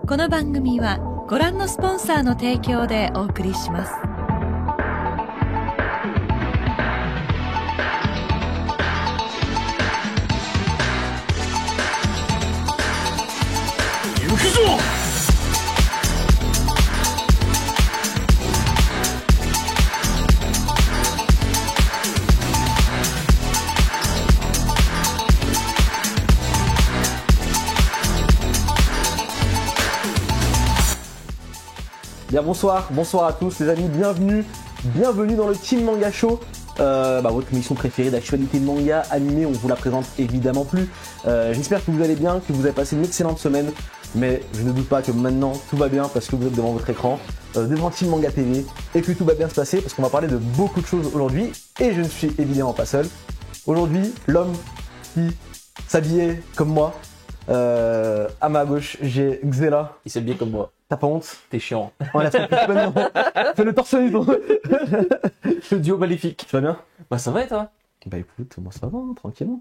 この番組はご覧のスポンサーの提供でお送りします。行くぞ。Bien bonsoir à tous les amis, bienvenue dans le Team Manga Show, votre émission préférée d'actualité de manga animé, on vous la présente évidemment plus. J'espère que vous allez bien, que vous avez passé une excellente semaine, mais je ne doute pas que maintenant tout va bien parce que vous êtes devant votre écran, devant Team Manga TV, et que tout va bien se passer parce qu'on va parler de beaucoup de choses aujourd'hui, et je ne suis évidemment pas seul. Aujourd'hui, l'homme qui s'habillait comme moi, à ma gauche, j'ai Xela. Il s'habille comme moi. T'as pas honte? T'es chiant. On l'a fait maintenant. Fais le torse nu. Le duo maléfique. Tu vas bien? Bah ça va et toi? Bah écoute, moi ça va, hein, tranquillement.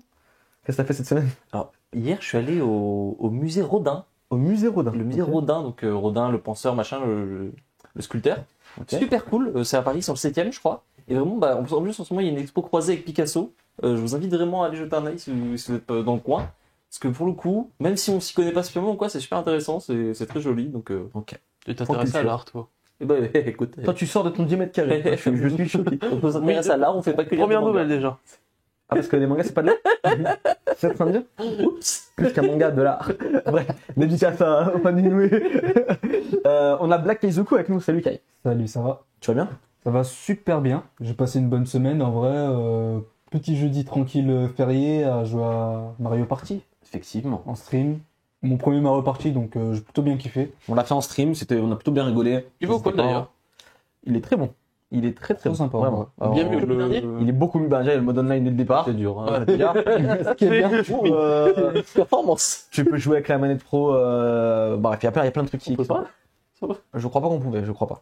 Qu'est-ce que t'as fait cette semaine? Alors, hier je suis allé au musée Rodin. Au musée Rodin. Le musée Rodin, donc Rodin, le penseur, machin, le sculpteur. Okay. Super cool, c'est à Paris, sur le 7ème je crois. Et vraiment, en plus en ce moment il y a une expo croisée avec Picasso. Je vous invite vraiment à aller jeter un œil si vous êtes dans le coin. Parce que pour le coup, même si on s'y connaît pas spécialement ou quoi, c'est super intéressant, c'est très joli. Donc, ok. Tu t'intéresses à l'art, toi? Eh ben, écoute. Toi, tu sors de ton 10 mètres carrés. je suis choqué. On s'intéresse à l'art, on fait pas que lire. Première des nouvelle mangas. déjà. Ah, parce que les mangas, c'est pas de l'art? C'est en train de dire? Oups. Plus qu'un manga, de l'art. Bref, dédicace à Maninoué. On a Black Kaizoku avec nous. Salut Kai. Salut, ça va? Tu vas bien? Ça va super bien. J'ai passé une bonne semaine en vrai. Petit jeudi tranquille férié à jouer à Mario Party Effectivement. en stream. Mon premier Mario Party, donc j'ai plutôt bien kiffé. On l'a fait en stream, on a plutôt bien rigolé. Il vaut quoi d'ailleurs? Il est très bon. Il est très Trop bon. sympa, Vraiment. ouais. Alors, Bien mieux que le dernier? Il est beaucoup mieux. Déjà, il y a le mode online dès le départ. C'est dur. Hein. Déjà, ce qui est bien, je trouve, Performance. tu peux jouer avec la manette pro. Bref, il y a plein de trucs qui. On peut pas? Je crois pas qu'on pouvait, je crois pas.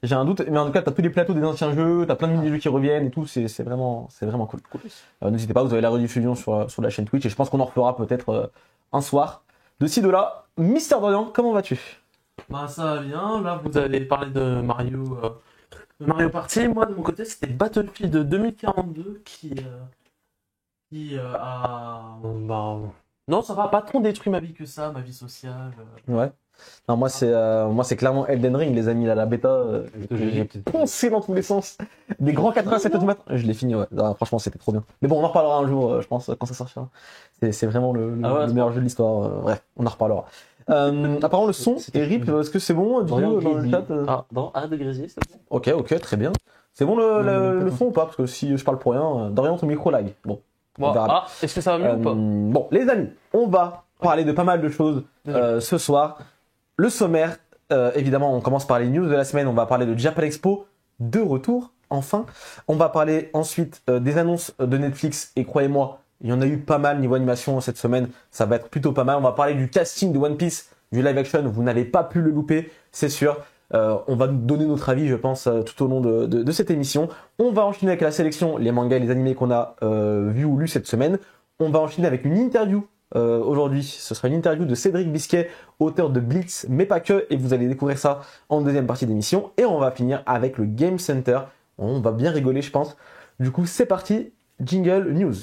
J'ai un doute, mais en tout cas, t'as tous les plateaux des anciens jeux, t'as plein de mini-jeux qui reviennent et tout, c'est vraiment cool. N'hésitez pas, vous avez la rediffusion sur la chaîne Twitch et je pense qu'on en refera peut-être un soir. De ci, de là, Mister Dorian, comment vas-tu? Bah ça va bien, là vous avez parlé de Mario Party. Moi de mon côté c'était Battlefield 2042 qui a... Non, ça va pas trop détruire ma vie que ça, ma vie sociale. Ouais. Non, moi c'est clairement Elden Ring, les amis, là, la bêta, j'ai poncé dans tous les sens. Des grands 87 du matin. Je l'ai fini, ouais. Non, franchement, c'était trop bien. Mais bon, on en reparlera un jour, je pense, quand ça sortira. C'est vraiment le meilleur jeu de l'histoire. Bref, on en reparlera. Apparemment, le son est rip. Est-ce que c'est bon, du coup, dans le chat? Arrête de grésiller, s'il te plaît. Ok, très bien. C'est bon le son ou pas? Parce que si je parle pour rien, Dorian, ton micro lag. Bon. On verra bien. Est-ce que ça va mieux ou pas? Bon, les amis, on va parler de pas mal de choses ce soir. Le sommaire, évidemment, on commence par les news de la semaine. On va parler de Japan Expo, de retour, enfin. On va parler ensuite des annonces de Netflix. Et croyez-moi, il y en a eu pas mal niveau animation cette semaine. Ça va être plutôt pas mal. On va parler du casting de One Piece, du live action. Vous n'avez pas pu le louper, c'est sûr. On va donner notre avis, je pense, tout au long de cette émission. On va enchaîner avec la sélection, les mangas et les animés qu'on a vus ou lus cette semaine. On va enchaîner avec une interview. Aujourd'hui, ce sera une interview de Cédric Bisquet, auteur de Blitz, mais pas que, et vous allez découvrir ça en deuxième partie d'émission. Et on va finir avec le Game Center. On va bien rigoler, je pense. Du coup, c'est parti, jingle news.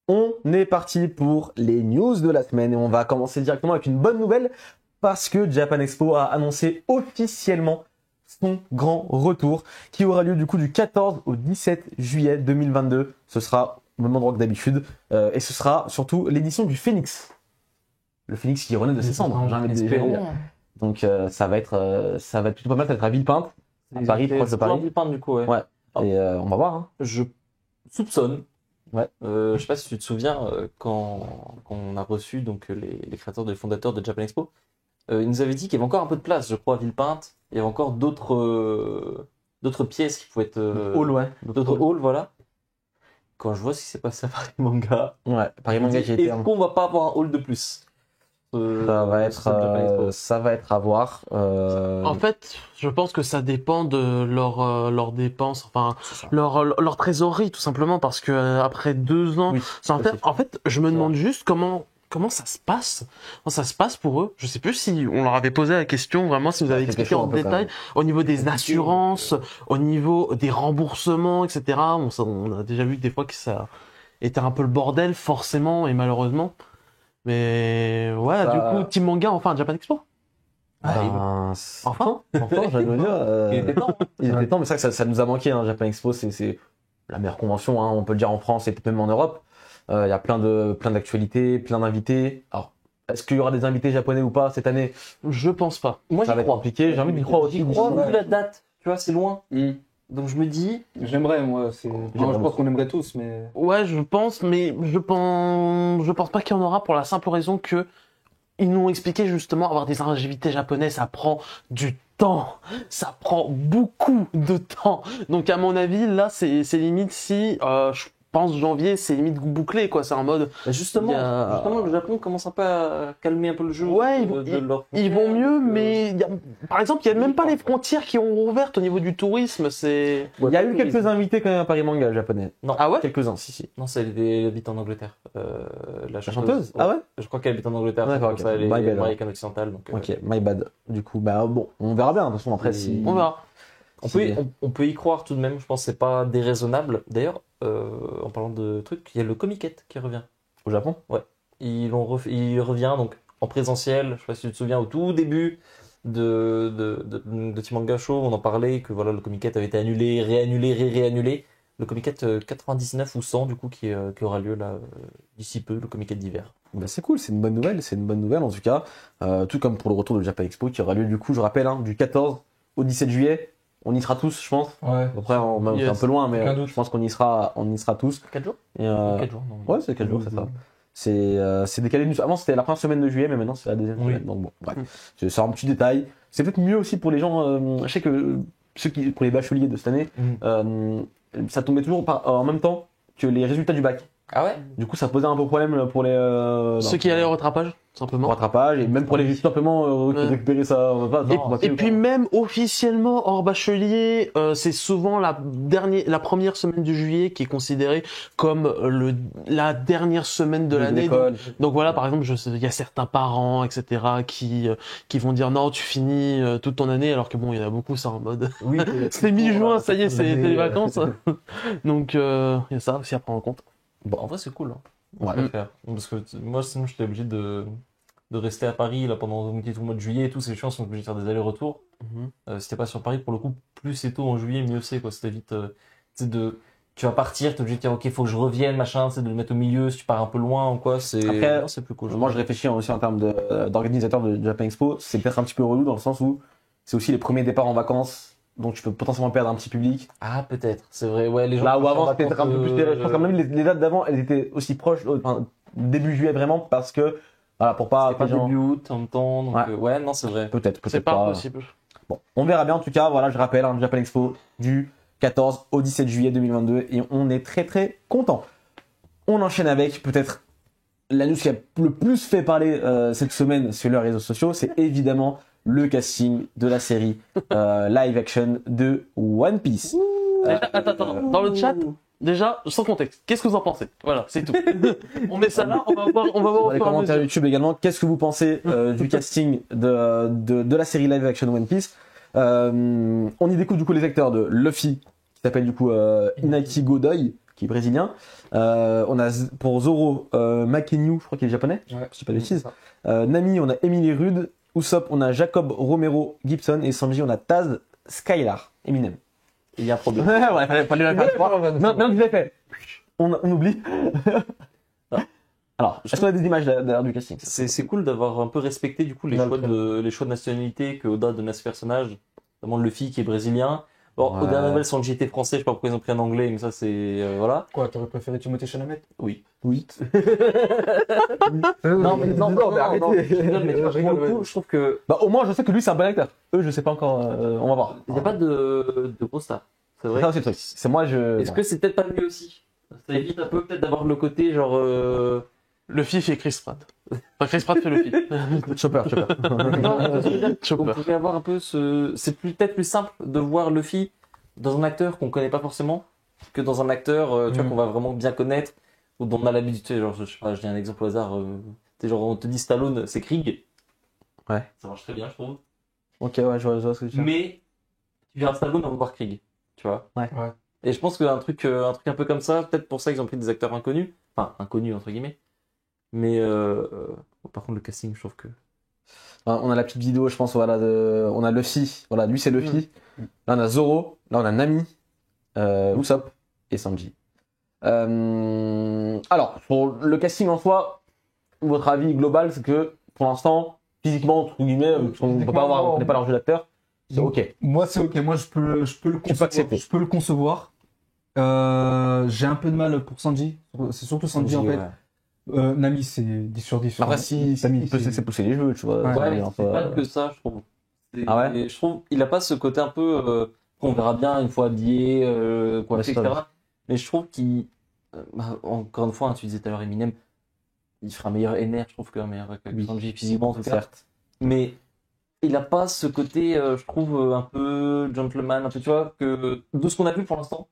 On est parti pour les news de la semaine et on va commencer directement avec une bonne nouvelle. Parce que Japan Expo a annoncé officiellement son grand retour qui aura lieu du coup du 14 au 17 juillet 2022. Ce sera au même endroit que d'habitude et ce sera surtout l'édition du Phoenix. Le Phoenix qui renaît de ses cendres, j'ai envie de dire. Donc ça va être plutôt pas mal, ça va être à Villepinte, à Paris, proche de Paris. Villepinte du coup, ouais. Ouais. Et on va voir. Hein. Je soupçonne. Ouais. Je sais pas si tu te souviens quand on a reçu donc les créateurs, les fondateurs de Japan Expo. Ils nous avaient dit qu'il y avait encore un peu de place, je crois, à Villepinte. Il y avait encore d'autres pièces qui pouvaient être... Hall, ouais. D'autres halls, voilà. Quand je vois ce qui s'est passé à Paris Manga... Ouais, Paris Manga qui a été... Est-ce qu'on va pas avoir un hall de plus? Ça va être à voir. En fait, je pense que ça dépend de leurs dépenses, enfin C'est ça. leur trésorerie tout simplement, parce que après 2 ans, Oui, sans faire. possible. En fait, je me demande juste comment ça se passe. Comment ça se passe pour eux. Je sais plus si on leur avait posé la question vraiment, si vous avez C'était expliqué chaud en un peu, quand détail même. au niveau des assurances, au niveau des remboursements, etc. On a déjà vu que des fois que ça était un peu le bordel forcément et malheureusement. Mais ouais, Ça- du coup, Team Manga enfin à Japan Expo. Ben, Enfin. j'allais le dire. Il était temps. Il était temps, mais c'est vrai que ça nous a manqué. Hein, Japan Expo, c'est la meilleure convention, hein, on peut le dire en France et peut-être même en Europe. Il y a plein d'actualités, plein d'invités. Alors, est-ce qu'il y aura des invités japonais ou pas cette année? Je pense pas. Moi, Ça j'y va être crois. compliqué. J'ai envie d'y croire aussi. J'y crois, vu la date. Tu vois, c'est loin. Donc je me dis, J'aimerais, moi. Je pense qu'on aimerait tous, mais. Ouais, je pense, mais je pense pas qu'il y en aura pour la simple raison que ils nous ont expliqué justement avoir des invités japonais, ça prend du temps, ça prend beaucoup de temps. Donc à mon avis, là, c'est limite si je pense janvier, c'est limite bouclé quoi. C'est en mode justement, Il y a- le Japon commence un peu à calmer un peu le jeu. Ouais, leur ils vont mieux, frontière, mais par exemple, il y a même pas les frontières qui ont rouvert au niveau du tourisme. C'est Il y a eu quelques invités quand même à Paris Manga japonais. ah ouais. Quelques-uns, si. Non, elle habite en Angleterre. La Chanteuse? Ah ouais? Je crois qu'elle habite en Angleterre. D'accord, c'est pour ok. ça, elle est My bad, américaine occidentale. Donc, Ok, my bad. Du coup, bah bon, on verra bien. De toute façon, après, si. On verra. on peut y croire tout de même. Je pense que c'est pas déraisonnable. D'ailleurs, en parlant de trucs, il y a le Comiket qui revient. Au Japon? Il revient donc en présentiel. Je sais pas si tu te souviens, au tout début de Team Manga Show, on en parlait que voilà, le Comiket avait été annulé, réannulé, réannulé. Le Comiket 99 ou 100 du coup qui aura lieu là d'ici peu, le Comiket d'hiver. Bah, c'est cool, c'est une bonne nouvelle en tout cas. Tout comme pour le retour de Japan Expo qui aura lieu du coup, je rappelle, hein, du 14 au 17 juillet. On y sera tous, je pense. Ouais. Après, c'est Yes. un peu loin, mais Aucun doute. je pense qu'on y sera tous. 4 jours Et, 4 jours, non. ouais, c'est 4 jours, c'est ça. C'est décalé avant c'était la première semaine de juillet, mais maintenant c'est la deuxième Oui. semaine. Donc bon, bref. C'est un petit détail. C'est peut-être mieux aussi pour les gens. Je sais que pour les bacheliers de cette année, ça tombait toujours en même temps que les résultats du bac. Ah ouais. Du coup, ça posait un peu problème pour les Ceux qui allaient au rattrapage, tout pour simplement. rattrapage et même pour les juste simplement Ouais. récupérer ça. Et puis même officiellement hors bachelier, c'est souvent la première semaine de juillet qui est considérée comme la dernière semaine de l'année. Donc voilà, par exemple, il y a certains parents, etc., qui vont dire non, tu finis toute ton année, alors que bon, il y en a beaucoup, ça en mode. Oui. C'est mi-juin, ça y est, c'est les vacances. Donc il y a ça aussi à prendre en compte. Bon, en vrai, c'est cool. Hein. Ouais. On peut le faire. Parce que moi, sinon, j'étais obligé de rester à Paris là, pendant tout le mois de juillet et tout. C'est chiant, on est obligé de faire des allers-retours. Si t'es pas sur Paris, pour le coup, plus c'est tôt en juillet, mieux c'est. C'était vite. Tu vas partir, t'es obligé de dire, ok, faut que je revienne, machin, de le mettre au milieu. Si tu pars un peu loin ou quoi, Après, non, c'est plus cool. Moi, je réfléchis aussi en termes d'organisateur de Japan Expo. C'est peut-être un petit peu relou dans le sens où c'est aussi les premiers départs en vacances. Donc, tu peux potentiellement perdre un petit public. Ah, peut-être. C'est vrai, ouais, les gens. Là où partent en avant, c'était peut-être un peu plus vacances, serré. Je pense quand même les dates d'avant, elles étaient aussi proches, enfin, début juillet vraiment, parce que, voilà, pour pas, c'est pas que les gens- début août en même temps. Donc, Ouais. ouais, non, c'est vrai. Peut-être C'est pas possible. Bon, on verra bien en tout cas. Voilà, je rappelle, hein, Japan Expo du 14 au 17 juillet 2022 et on est très très content. On enchaîne avec peut-être la news qui a le plus fait parler cette semaine sur les réseaux sociaux, c'est évidemment le casting de la série live action de One Piece. Attends, dans le chat, déjà, sans contexte, qu'est-ce que vous en pensez? Voilà, c'est tout. On met ça là, on va voir Dans au les fur et à commentaires mesure. YouTube également, qu'est-ce que vous pensez du casting de la série live action One Piece? On y découvre du coup les acteurs de Luffy, qui s'appelle du coup Inaki Godoy, qui est brésilien. On a pour Zoro Makenyu, je crois qu'il est japonais, Ouais. je dis pas de bêtises. Nami, on a Emily Rudd. Usopp, on a Jacob Romero Gibson. Et Sanji, on a Taz Skylar Eminem. Il y a un problème. Ouais, fallait la faire. Maintenant que je l'ai fait, on oublie. Alors, est-ce qu'on a des images d'ailleurs du casting? C'est cool d'avoir un peu respecté du coup les Dans choix le les choix de nationalité que Oda donne à ce personnage, notamment Luffy qui est brésilien. Bon, Ouais. au dernier nouvelle, Sanji était français, je sais pas pourquoi ils ont pris un anglais, mais ça c'est voilà. Quoi, t'aurais préféré Timothée Chalamet? Oui. Oui. Non, mais arrêtez. je rigole, mais tu vois, pour le coup, je trouve que Bah, au moins, je sais que lui, c'est un bon acteur. Eux, je sais pas encore. On va voir. il n'y a pas de gros stars. C'est C'est vrai. ça aussi le truc. C'est moi, je. Est-ce que c'est peut-être pas mieux aussi? Ça évite un peu peut-être d'avoir le côté genre Luffy fait Chris Pratt. Enfin, Chris Pratt fait Luffy. Chopper. Non, je veux dire, on Chopper. pourrait avoir un peu c'est peut-être plus simple de voir Luffy dans un acteur qu'on connaît pas forcément que dans un acteur tu vois, qu'on va vraiment bien connaître ou dont on a l'habitude. Tu sais, genre, je sais pas, je dis un exemple au hasard. Tu sais, genre, on te dit Stallone, c'est Krieg. Ouais. Ça marche très bien, je trouve. Ok, ouais, je vois ce que tu veux dire. Mais tu verras Stallone, on va voir Krieg. Tu vois. Ouais. Et je pense qu'un truc un peu comme ça, peut-être pour ça ils ont pris des acteurs inconnus. Enfin, inconnus entre guillemets. Mais par contre, le casting, je trouve que. On a la petite vidéo, je pense, voilà, on a Luffy, voilà, lui c'est Luffy. Là on a Zoro, là on a Nami, Usopp et Sanji. Alors, pour le casting en soi, votre avis global, c'est que pour l'instant, physiquement, entre guillemets, on peut pas avoir, on n'est pas leur jeu d'acteur, c'est ok. Moi, c'est ok. Moi, je peux le peux concevoir. accepter. Je peux le concevoir. J'ai un peu de mal pour Sanji. C'est surtout Sanji, en fait. Ouais. Nami, c'est 10 sur 10. Après, si Nami, il peut se laisser pousser les jeux, tu vois. Ouais, ça, Ouais, mais enfin, c'est pas que ça, je trouve. Ah ouais Et je trouve il a pas ce côté un peu qu'on verra bien une fois habillé, coiffé, Ouais, c'est etc. Mais je trouve qu'il, encore une fois, hein, tu disais tout à l'heure Eminem, il ferait un meilleur NR, je trouve, qu'un meilleur Oui. Sanji physiquement, en tout cas. certes. Mais il a pas ce côté, je trouve, un peu gentleman, un peu, tu vois, que de ce qu'on a vu pour l'instant,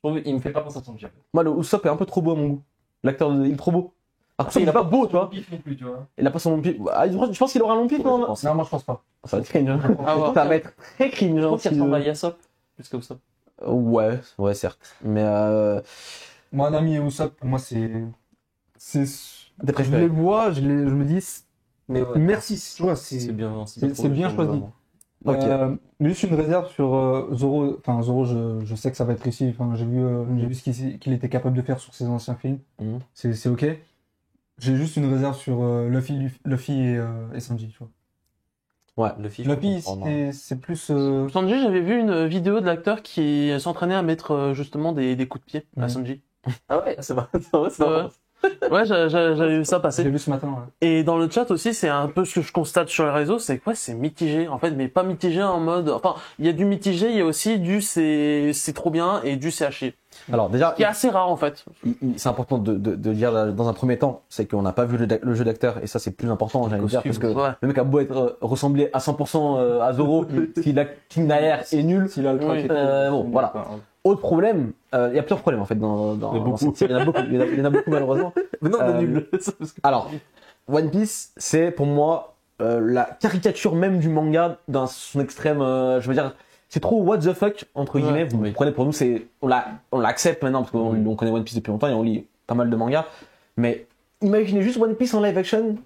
je trouve, il me fait pas penser à Sanji. Moi, le Usopp est un peu trop beau à mon goût. L'acteur, il est trop beau. Après, il est pas beau, tu vois. non plus, tu vois. Il a pas son long pied. Ah, je pense qu'il aura un long pied, Ouais, quand je même. pense. Non, moi, je pense pas. Ça va être cringe. Hein. Ah ouais. Ça va être très cringe. Je hein, trouve qu'il si ressemble à le- Yasop, plus que ça. Ouais, certes. Mais Moi, Nami et Usopp, pour moi, c'est. Tes Je préférés. les vois, je me dis. Mais ouais, Merci, tu vois, c'est bien, c'est bien choisi. vraiment. Ok. Juste une réserve sur Zoro. Enfin, Zoro, je sais que ça va être réussi. Enfin, j'ai vu qu'il était capable de faire sur ses anciens films. Mhm. C'est ok. J'ai juste une réserve sur Luffy et Sanji, tu vois. Ouais. Luffy, je Luffy, comprends, c'est plus. Sanji, j'avais vu une vidéo de l'acteur qui s'entraînait à mettre justement des coups de pied à Ouais. Sanji. Ah ouais, c'est vrai, c'est vrai, c'est vrai. Ouais, j'avais vu ça J'ai passer. vu ce matin. Ouais. Et dans le chat aussi, c'est un peu ce que je constate sur les réseaux, c'est quoi, c'est mitigé en fait, mais pas mitigé en mode, enfin, il y a du mitigé, il y a aussi du c'est trop bien et du c'est à chier. Alors, déjà, Qui est assez rare en fait. c'est important de dire dans un premier temps, c'est qu'on n'a pas vu le jeu d'acteur, et ça, c'est plus important, j'allais dire, parce que Ouais. le mec a beau être ressemblé à 100% à Zoro, si l'acting derrière est nul. S'il a le crack Oui. et tout, Bon, voilà. Autre problème, il y a plusieurs problèmes en fait dans cette série. Il y en a beaucoup, il y en a beaucoup malheureusement. Mais non, Euh, de nul. Parce que- Alors, One Piece, c'est pour moi la caricature même du manga dans son extrême. Je veux dire, c'est trop what the fuck entre Ouais. guillemets. Vous Oui. prenez pour nous, on l'accepte maintenant parce qu'on connaît One Piece depuis longtemps et on lit pas mal de mangas. Mais imaginez juste One Piece en live action.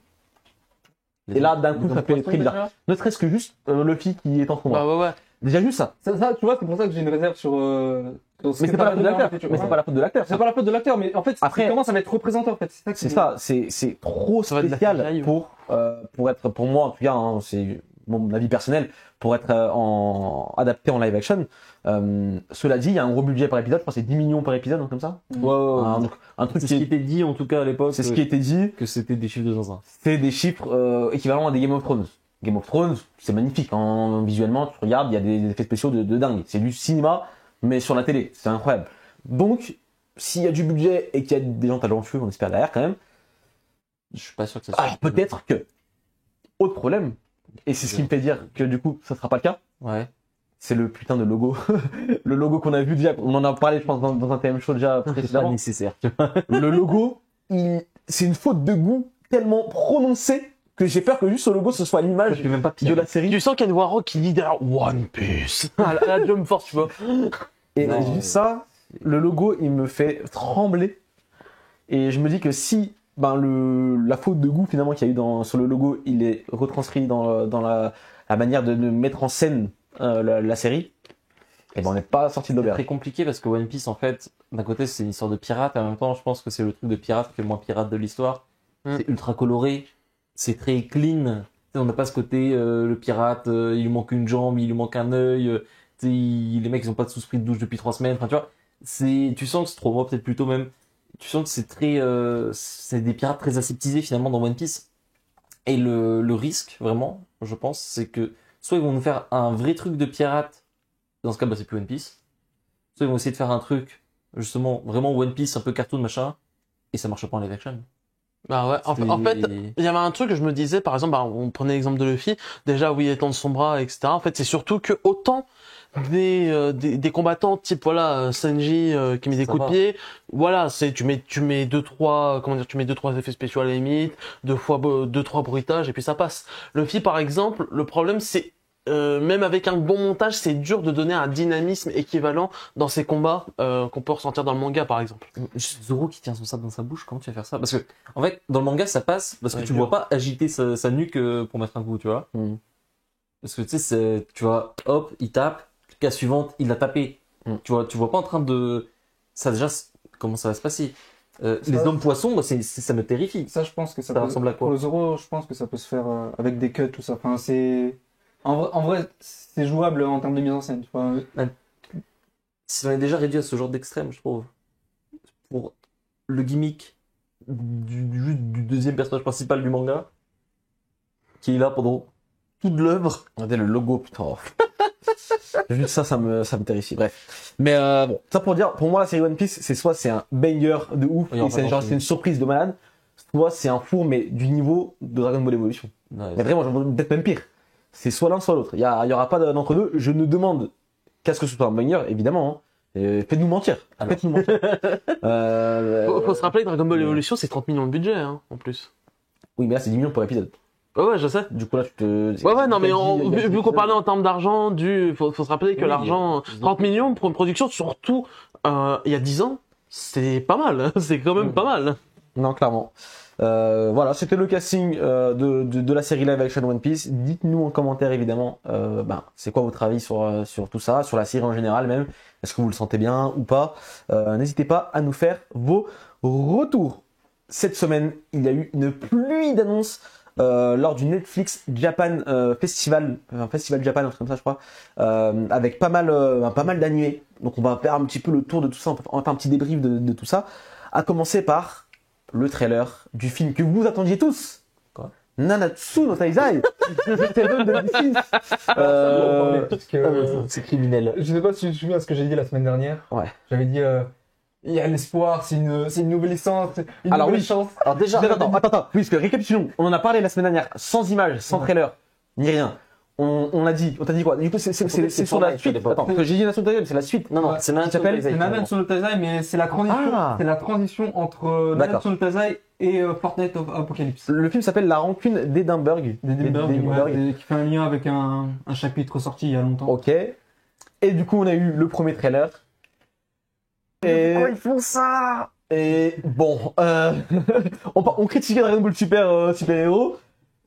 Et là, d'un coup, ça fait très bizarre. Ne serait-ce que juste Luffy qui est en combat. Bah ouais. Déjà juste ça. Ça, tu vois, c'est pour ça que j'ai une réserve sur. Mais c'est pas la faute de l'acteur. Mais c'est pas la faute de l'acteur. C'est pas la faute de l'acteur, mais en fait, Après- il commence à être représentant en fait. C'est ça, c'est trop Ça va de la spécial filaille, pour être, pour moi en tout cas, hein, c'est mon avis personnel, pour être adapté en live action. Cela dit, il y a un gros budget par épisode, je crois que c'est 10 millions par épisode, donc comme ça. Donc, un truc C'est ce qui qui était dit en tout cas à l'époque. c'est ce qui était dit, Que c'était des chiffres de zinzin. c'est des chiffres équivalents à des Game of Thrones. Game of Thrones, c'est magnifique, hein, visuellement, tu regardes, il y a des effets spéciaux de dingue. C'est du cinéma, mais sur la télé, c'est incroyable. Donc, s'il y a du budget et qu'il y a des gens talentueux, on espère derrière quand même, Je suis pas sûr que ça alors peut-être que, autre problème, et c'est ce qui me fait dire que du coup, ça sera pas le cas, Ouais. c'est le putain de logo. Le logo qu'on a vu déjà, on en a parlé, je pense, dans un TM show déjà C'est pas précédemment. nécessaire. Le logo, c'est une faute de goût tellement prononcée que j'ai peur que juste ce logo, ce soit l'image même pas de la série. Tu sens qu'il y a une Waro qui dit derrière One Piece. à la Jump Force, tu vois. Et Non, juste ça, le logo, il me fait trembler. Et je me dis que si la faute de goût finalement qu'il y a eu sur le logo, il est retranscrit dans la manière de mettre en scène la série, et ben on n'est pas sorti de C'est l'auberge. très compliqué parce que One Piece, en fait, d'un côté, c'est une histoire de pirate, et en même temps, je pense que c'est le truc de pirate qui est le moins pirate de l'histoire. C'est ultra coloré, c'est très clean. Tu sais, on n'a pas ce côté, le pirate, il lui manque une jambe, il lui manque un œil. Tu sais, les mecs, ils ont pas de sous-sprit de douche depuis 3 semaines. Enfin, tu vois, tu sens que c'est trop, moi, peut-être plutôt même. Tu sens que c'est très, c'est des pirates très aseptisés finalement dans One Piece. Et le risque, vraiment, je pense, c'est que soit ils vont nous faire un vrai truc de pirate. Dans ce cas, bah, c'est plus One Piece. Soit ils vont essayer de faire un truc, justement, vraiment One Piece, un peu cartoon, machin, et ça marche pas en live action. Bah ouais, en fait, il y avait un truc que je me disais, par exemple, on prenait l'exemple de Luffy, déjà où il étend de son bras, etc. En fait, c'est surtout que autant des combattants type voilà Sanji qui met des coups de pied, voilà, c'est tu mets deux trois effets spéciaux à la limite, deux trois bruitages et puis ça passe. Luffy par exemple, le problème c'est même avec un bon montage, c'est dur de donner un dynamisme équivalent dans ces combats qu'on peut ressentir dans le manga, par exemple. Zoro qui tient son sabre dans sa bouche, comment tu vas faire ça? Parce que, en fait, dans le manga, ça passe parce que tu le vois pas agiter sa nuque pour mettre un coup, tu vois. Parce que tu sais, tu vois, hop, il tape, case suivante, il l'a tapé. Tu vois pas en train de... Ça déjà, comment ça va se passer? Les hommes poissons, moi, ça me terrifie. Ça, je pense que ça ressemble à quoi? Pour le Zoro, je pense que ça peut se faire avec des cuts, tout ça. Enfin, c'est... En vrai, c'est jouable en termes de mise en scène. Tu vois. Si on est déjà réduit à ce genre d'extrême, je trouve, pour le gimmick du deuxième personnage principal du manga, qui est là pendant toute l'œuvre. Regardez le logo, putain. Juste ça me terrifie. Bref. Mais bon, ça pour dire, pour moi, la série One Piece, c'est un banger de ouf, et c'est une surprise de malade, soit c'est un four, mais du niveau de Dragon Ball Evolution. Ouais, mais vraiment, peut-être même pire. C'est soit l'un, soit l'autre. Il y aura pas d'entre-deux. Je ne demande qu'à ce que ce soit un banger, évidemment. Hein. Faites-nous mentir. Faites-nous mentir. Faut se rappeler que Dragon Ball Evolution, c'est 30 millions de budget, hein, en plus. Oui, mais là, c'est 10 millions pour l'épisode. Ouais, je sais. Du coup, là, tu te... Ouais, non, mais vu qu'on parlait en termes d'argent, faut se rappeler que l'argent, 30 millions pour une production, surtout, il y a 10 ans, c'est pas mal. C'est quand même pas mal. Non, clairement. Voilà, c'était le casting de la série live action One Piece. Dites-nous en commentaire évidemment, c'est quoi votre avis sur tout ça, sur la série en général même. Est-ce que vous le sentez bien ou pas? N'hésitez pas à nous faire vos retours. Cette semaine, il y a eu une pluie d'annonces lors du Netflix Japan Festival, Festival Japan, un truc comme ça je crois, avec pas mal d'animés. Donc on va faire un petit peu le tour de tout ça, on va faire un petit débrief de tout ça. À commencer par le trailer du film que vous attendiez tous. Quoi? Nanatsu no Taizai. C'est criminel. Je sais pas si tu te souviens de ce que j'ai dit la semaine dernière. Ouais. J'avais dit, il y a l'espoir, c'est une nouvelle licence, une nouvelle chance. Alors déjà, attends. Oui, parce que récapitulons. On en a parlé la semaine dernière, sans image, sans trailer, ni rien. On a dit quoi? Du coup, c'est sur la suite. Attends, parce que j'ai dit Nanatsu no Taizai, mais c'est la suite. Non, c'est Nanatsu no Taizai, mais c'est la transition. C'est la transition entre Nanatsu no Taizai et Fortnite of Apocalypse. Le film s'appelle La rancune d'Edinburgh. Qui fait un lien avec un chapitre sorti il y a longtemps. Ok. Et du coup, on a eu le premier trailer. Et pourquoi ils font ça? Et bon, on critiquait Dragon Ball Super Héros.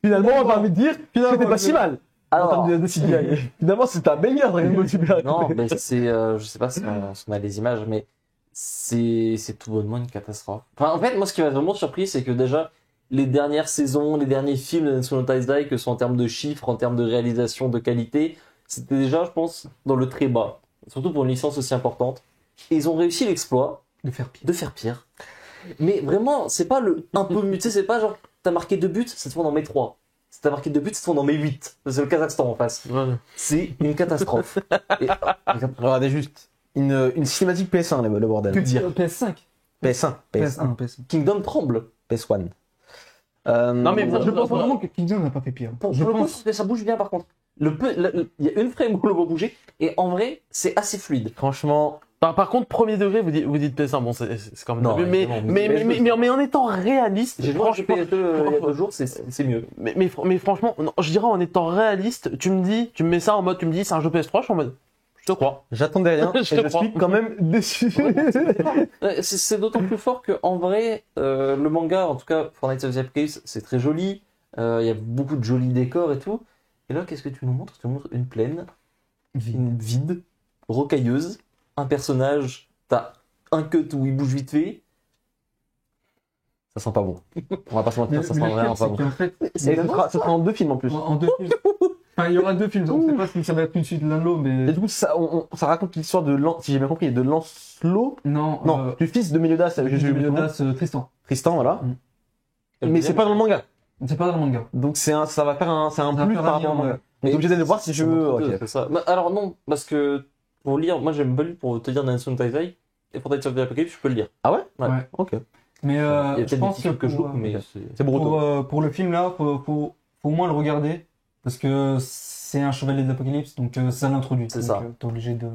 Finalement, on va envie de dire, c'était pas si mal. Alors, de CGI. Finalement, c'est un meilleur Dragon Ball Super. Non, mais c'est, je sais pas si on a les images, mais c'est tout bonnement une catastrophe. Enfin, en fait, moi, ce qui m'a vraiment surpris, c'est que déjà, les dernières saisons, les derniers films de Nanatsu no Taizai, que ce soit en termes de chiffres, en termes de réalisation, de qualité, c'était déjà, je pense, dans le très bas. Surtout pour une licence aussi importante. Et ils ont réussi l'exploit De faire pire. Mais vraiment, c'est pas un peu mieux, tu sais, c'est pas genre, t'as marqué 2 buts, cette fois on en met 3. Si t'as marqué 2 buts, cette fois on en met 8. C'est le Kazakhstan en face. Ouais. C'est une catastrophe. Regardez juste. Une cinématique PS1, le bordel. Que dire PS5. PS1. Kingdom tremble. PS1. Non, mais Je pense vraiment que Kingdom n'a pas fait pire. Je pense que ça bouge bien par contre. Il y a une frame où le voit bouger, et en vrai, c'est assez fluide. Franchement, Par contre, premier degré, vous dites PS1, bon, c'est quand même Non, début, mais en étant réaliste, J'ai joué à GP2 il y a 2 jours, c'est mieux. mais franchement, non, je dirais en étant réaliste, tu me mets ça en mode, tu me dis c'est un jeu PS3, je suis en mode, je te crois. j'attendais rien et je suis quand même déçu. C'est d'autant plus fort que en vrai, le manga, en tout cas, Fortnite of the Apocalypse, c'est très joli. Il y a beaucoup de jolis décors et tout. Et là, qu'est-ce que tu nous montres? Tu nous montres une plaine, vide, rocailleuse, un personnage, t'as un cut où il bouge vite fait. Ça sent pas bon. On va pas se mentir, ça sent vraiment pas bon. En fait, Et ce sera en 2 films en plus. en 2 films. Enfin, il y aura 2 films. On ne sait pas si ça va être une suite l'un de l'autre, mais. Et du coup, ça raconte l'histoire si j'ai bien compris, de Lancelot. Non, Du fils de Meliodas avec Meliodas, Tristan. Tristan, voilà. Mais c'est pas dans le manga. C'est pas dans le manga. Donc ça va faire un plus faire par un rapport au lien, manga. ouais. Mais t'es obligé d'aller voir si je veux. Ok. C'est ça. Bah, alors non, parce que pour lire, moi j'aime pas lu pour te dire Nanatsu no Taizai et Fortnite of the Apocalypse, je peux le lire. Ah ouais? Ouais. Ok. Mais Il y a je peut-être pense des que quelques jours, mais C'est Boruto. pour le film là, faut au moins le regarder parce que c'est un chevalier de l'Apocalypse, donc ça l'introduit. C'est Donc, ça. T'es obligé de.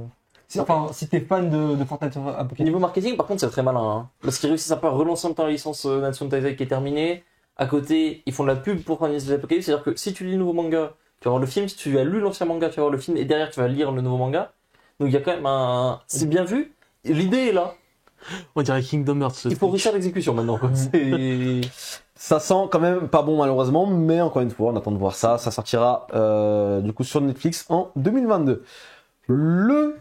Si t'es fan de Fortnite Apocalypse. Niveau marketing, par contre, c'est très malin. Hein. Parce qu'ils réussissent à pas relancer en même temps la licence Natsume Taizai qui est terminée. À côté, ils font de la pub pour Final Fantasy Apocalypse. C'est-à-dire que si tu lis le nouveau manga, tu vas voir le film. Si tu as lu l'ancien manga, tu vas voir le film. Et derrière, tu vas lire le nouveau manga. Donc il y a quand même un. C'est bien vu. L'idée est là. On dirait Kingdom Hearts. Il faut réussir l'exécution maintenant. Quoi. C'est- Ça sent quand même pas bon malheureusement, mais encore une fois, on attend de voir ça. Ça sortira du coup sur Netflix en 2022. Le